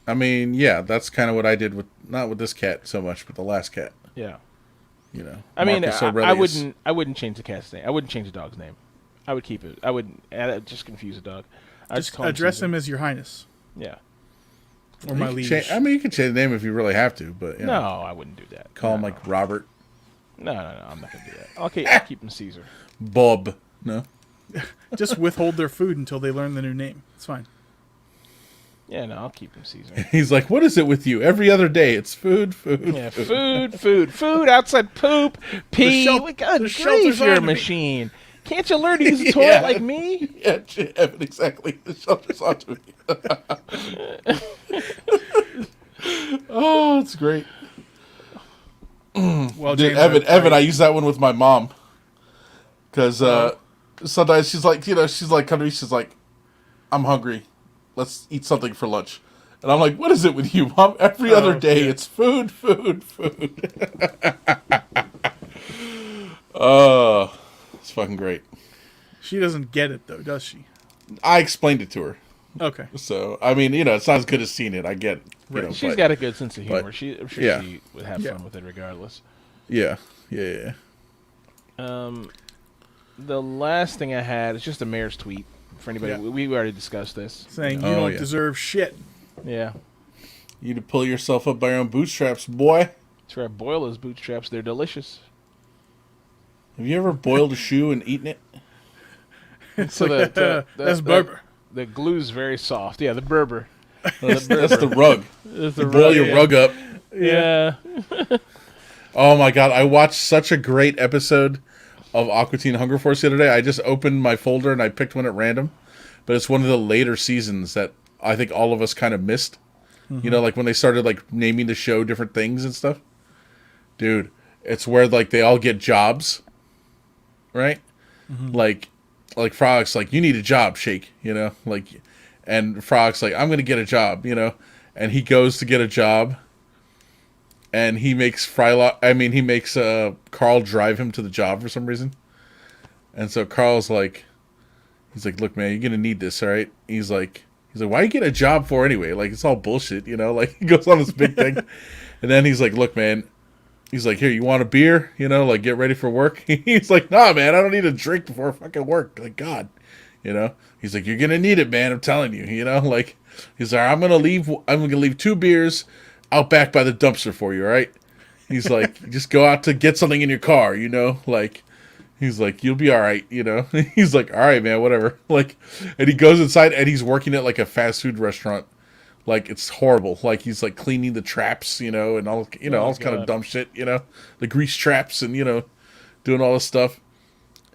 Speaker 3: I mean, yeah, that's kind of what I did not with this cat so much, but the last cat.
Speaker 2: Yeah.
Speaker 3: I mean,
Speaker 2: I wouldn't change the cat's name. I wouldn't change the dog's name. I would keep it. I wouldn't just confuse a dog.
Speaker 1: Just address him as Your Highness.
Speaker 2: Yeah.
Speaker 1: Or my liege.
Speaker 3: I mean, you can change the name if you really have to, but
Speaker 2: no, I wouldn't do that.
Speaker 3: Call him like Robert.
Speaker 2: No, I'm not gonna do that. I'll keep him Caesar.
Speaker 3: Bob. No.
Speaker 1: Just withhold their food until they learn the new name. It's fine.
Speaker 2: Yeah, no, I'll keep him Caesar.
Speaker 3: He's like, what is it with you? Every other day, it's food.
Speaker 2: Yeah, food outside poop, pee. Good grief, you're a machine. Can't you learn to use a toilet like me?
Speaker 3: Yeah, Evan, exactly. The shelter's onto me. Oh, it's great.
Speaker 1: Well,
Speaker 3: Dude,
Speaker 1: James,
Speaker 3: Evan, I use that one with my mom. Because sometimes she's like, come to me, she's like, I'm hungry. Let's eat something for lunch. And I'm like, what is it with you, Mom? Every other day, it's food. Oh, it's fucking great.
Speaker 1: she doesn't get it, though, does she?
Speaker 3: I explained it to her.
Speaker 1: Okay.
Speaker 3: So, I mean, it's not as good as seeing it. I get it.
Speaker 1: Right.
Speaker 2: She's got a good sense of humor. I'm sure
Speaker 3: yeah.
Speaker 2: she would have fun with it regardless.
Speaker 3: Yeah.
Speaker 2: The last thing I had is just a mayor's tweet for anybody.
Speaker 1: Yeah.
Speaker 2: We already discussed this.
Speaker 1: Saying you don't deserve shit.
Speaker 2: Yeah.
Speaker 3: You need to pull yourself up by your own bootstraps, boy.
Speaker 2: That's right. Boil those bootstraps. They're delicious.
Speaker 3: Have you ever boiled a shoe and eaten it?
Speaker 2: So
Speaker 1: that's Berber.
Speaker 2: The glue's very soft. Yeah, the Berber.
Speaker 3: That's the rug.
Speaker 2: That's
Speaker 3: You boil your rug up.
Speaker 2: Yeah.
Speaker 3: Oh my god, I watched such a great episode of Aqua Teen Hunger Force the other day. I just opened my folder and I picked one at random. But it's one of the later seasons that I think all of us kind of missed. Mm-hmm. Like when they started like naming the show different things and stuff. Dude, it's where like they all get jobs. Right? Mm-hmm. Like Frog's like, you need a job, Shake, and Frog's like, I'm gonna get a job, and he goes to get a job, and he makes Carl drive him to the job for some reason, and so Carl's like, he's like, look, man, you're gonna need this, all right? He's like, why you get a job for anyway? Like, it's all bullshit, like he goes on this big thing, and then he's like, look, man. He's like, here, you want a beer? Get ready for work. He's like, nah, man, I don't need a drink before fucking work. Like, God, He's like, you're gonna need it, man. I'm telling you, Like, he's like, I'm gonna leave 2 beers out back by the dumpster for you, all right? He's like, just go out to get something in your car, Like, he's like, you'll be all right, He's like, all right, man, whatever. Like, and he goes inside and he's working at like a fast food restaurant. Like, it's horrible. Like, he's, like, cleaning the traps, and all, all this kind of dumb shit, the grease traps and, doing all this stuff.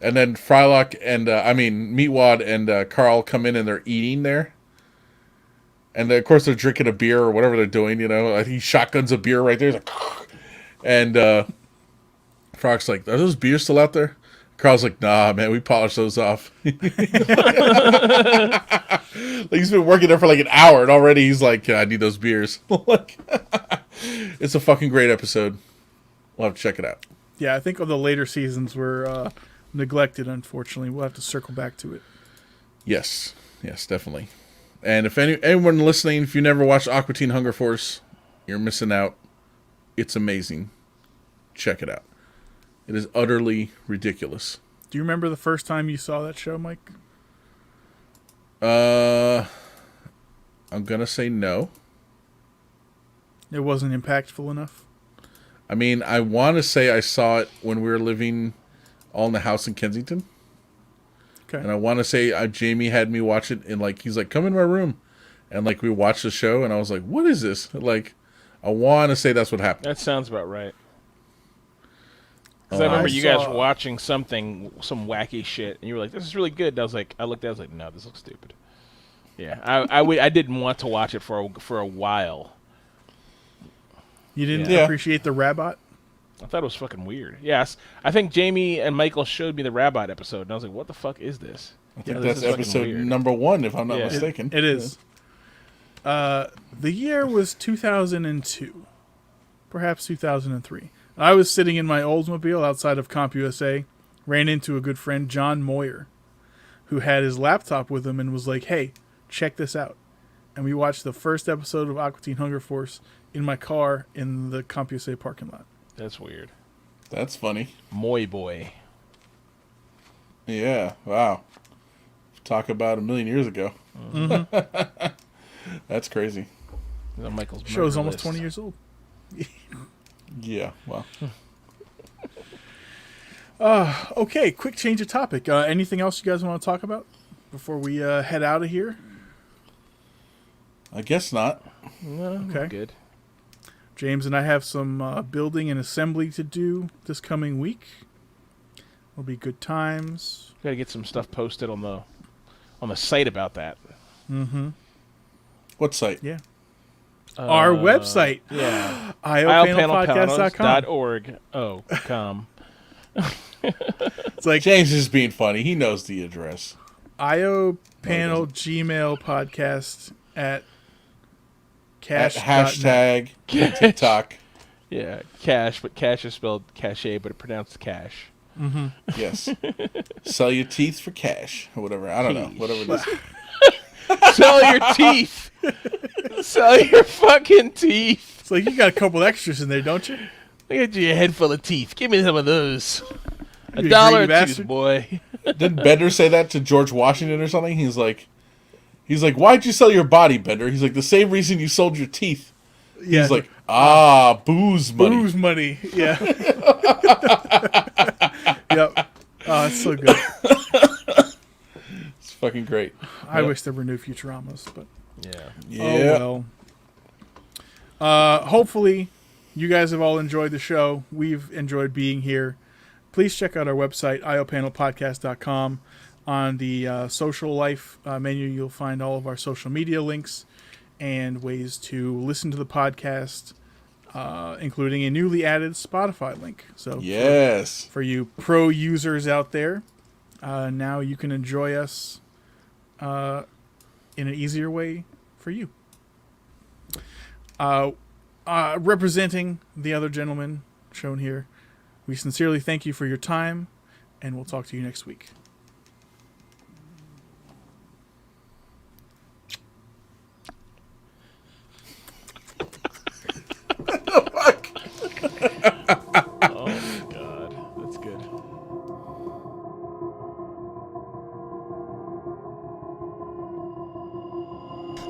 Speaker 3: And then Frylock and, Meatwad and Carl come in and they're eating there. And, of course, they're drinking a beer or whatever they're doing, He shotguns a beer right there. He's like, and Frog's like, are those beers still out there? Carl's like, nah, man, we polished those off. Like, he's been working there for like an hour, and already he's like, I need those beers. Like, it's a fucking great episode. We'll have to check it out.
Speaker 1: Yeah, I think of the later seasons were neglected, unfortunately. We'll have to circle back to it.
Speaker 3: Yes, definitely. And if anyone listening, if you never watched Aqua Teen Hunger Force, you're missing out. It's amazing. Check it out. It is utterly ridiculous.
Speaker 1: Do you remember the first time you saw that show, Mike?
Speaker 3: I'm gonna say no.
Speaker 1: It wasn't impactful enough?
Speaker 3: I mean, I want to say I saw it when we were living all in the house in Kensington.
Speaker 1: Okay.
Speaker 3: And I want to say Jamie had me watch it, and like he's like, come in my room. And like we watched the show, and I was like, what is this? Like, I want to say that's what happened.
Speaker 2: That sounds about right. Because I remember you guys watching some wacky shit, and you were like, this is really good. And I looked at it, I was like, no, this looks stupid. Yeah, I didn't want to watch it for a while.
Speaker 1: You didn't appreciate the Rabbit?
Speaker 2: I thought it was fucking weird. Yes, I think Jamie and Michael showed me the Rabbit episode, and I was like, what the fuck is this?
Speaker 3: I think that's episode number 1, if I'm not mistaken.
Speaker 1: It is. The year was 2002. Perhaps 2003. I was sitting in my Oldsmobile outside of CompUSA, ran into a good friend, John Moyer, who had his laptop with him and was like, hey, check this out. And we watched the first episode of Aqua Teen Hunger Force in my car in the CompUSA parking lot.
Speaker 2: That's weird.
Speaker 3: That's funny.
Speaker 2: Moy boy.
Speaker 3: Yeah, wow. Talk about 1 million years ago.
Speaker 1: Mm-hmm.
Speaker 3: That's crazy.
Speaker 2: Michael's
Speaker 1: show's almost 20 years old.
Speaker 3: Yeah, well.
Speaker 1: Okay, quick change of topic. Anything else you guys want to talk about before we head out of here?
Speaker 3: I guess not.
Speaker 2: No,
Speaker 1: okay.
Speaker 2: Good.
Speaker 1: James and I have some building and assembly to do this coming week. It'll be good times.
Speaker 2: Got to get some stuff posted on the site about that.
Speaker 1: Mm-hmm.
Speaker 3: What site?
Speaker 1: Yeah. Our website.
Speaker 2: Yeah.
Speaker 1: IOPanelPodcast.com.
Speaker 2: Oh, com.
Speaker 1: It's like
Speaker 3: James is being funny. He knows the address.
Speaker 1: IOPanel Gmail podcast at cash.
Speaker 3: At hashtag TikTok.
Speaker 2: Yeah, cash, but cash is spelled cachet, but it pronounced cash.
Speaker 1: Mm-hmm.
Speaker 3: Yes. Sell your teeth for cash or whatever. I don't know. Whatever it is.
Speaker 2: Sell your teeth. Sell your fucking teeth.
Speaker 1: It's like you got a couple extras in there, don't you?
Speaker 2: Look at you, a head full of teeth. Give me some of those.
Speaker 1: You
Speaker 2: $1
Speaker 1: greedy
Speaker 2: a
Speaker 1: bastard.
Speaker 2: tooth, boy.
Speaker 3: Didn't Bender say that to George Washington or something? He's like, why'd you sell your body, Bender? He's like, the same reason you sold your teeth.
Speaker 1: Yeah.
Speaker 3: He's like, booze money.
Speaker 1: Booze money. Yeah. Yep. Oh, it's so good.
Speaker 3: It's fucking great.
Speaker 1: I wish there were new Futuramas, but
Speaker 3: Yeah.
Speaker 1: oh well. Hopefully, you guys have all enjoyed the show. We've enjoyed being here. Please check out our website, iopanelpodcast.com. On the social life menu, you'll find all of our social media links and ways to listen to the podcast, including a newly added Spotify link. So
Speaker 3: Yes.
Speaker 1: for you pro users out there, now you can enjoy us in an easier way for you. Representing the other gentleman shown here, we sincerely thank you for your time, and we'll talk to you next week.
Speaker 2: Oh my god, that's good.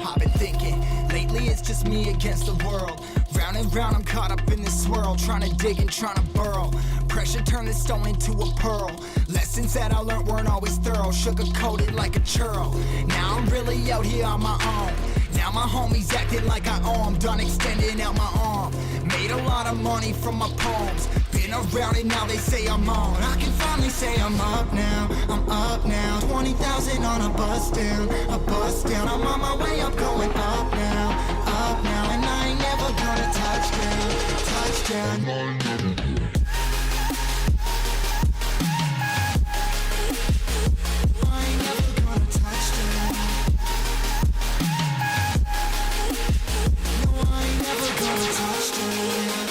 Speaker 7: I've been thinking, lately it's just me against the world. Round and round I'm caught up in this swirl, trying to dig and trying to burrow. Pressure turned this stone into a pearl. Lessons that I learned weren't always thorough, sugar-coated like a churl. Now I'm really out here on my own. Now my homies acting like I owe 'em, done extending out my arm. Made a lot of money from my poems. Been around it, now they say I'm on. I can finally say I'm up now, I'm up now. 20,000 on a bus down, a bus down. I'm on my way up, going up now, and I ain't never gonna touchdown, touchdown. I ain't never gonna touchdown. No, I ain't never gonna touchdown.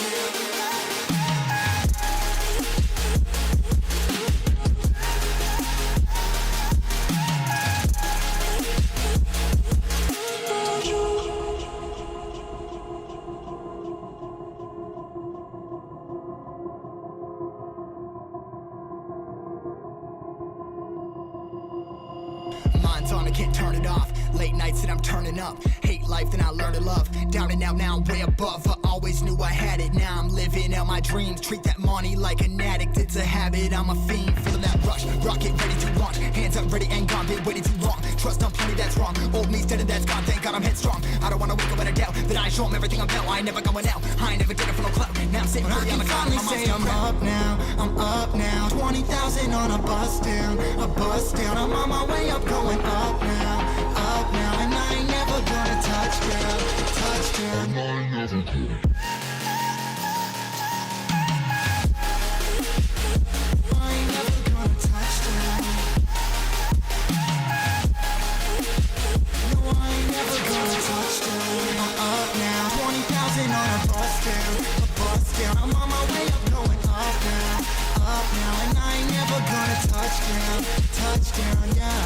Speaker 7: Mind's on, I can't turn it off. Late nights and I'm turning up. Hate life, then I learn to love. Down and out, now I'm way above. I always knew I had it, now I'm living out my dreams. Treat that money like an addict, it's a habit. I'm a fiend, feeling that rush. Rocket ready to launch. Hands up, ready and gone. Been waiting too long. Trust on plenty, that's wrong. Old me's dead and that's gone. Thank God I'm headstrong. I don't wanna wake up with a doubt that I show 'em everything I'm about. I ain't never going out. I ain't never getting for no clout. Now I'm sitting pretty on the ground. I can finally say I'm up now. I'm up now. 20,000 on a bus down, a bus down. I'm on my way up, going up now, and I ain't never gonna touchdown, touchdown. I ain't never gonna touchdown. No, I ain't never gonna touchdown. I'm up now, 20,000 on a bus down, a bus down. I'm on my way up, going up now, and I ain't never gonna touchdown, touchdown, yeah.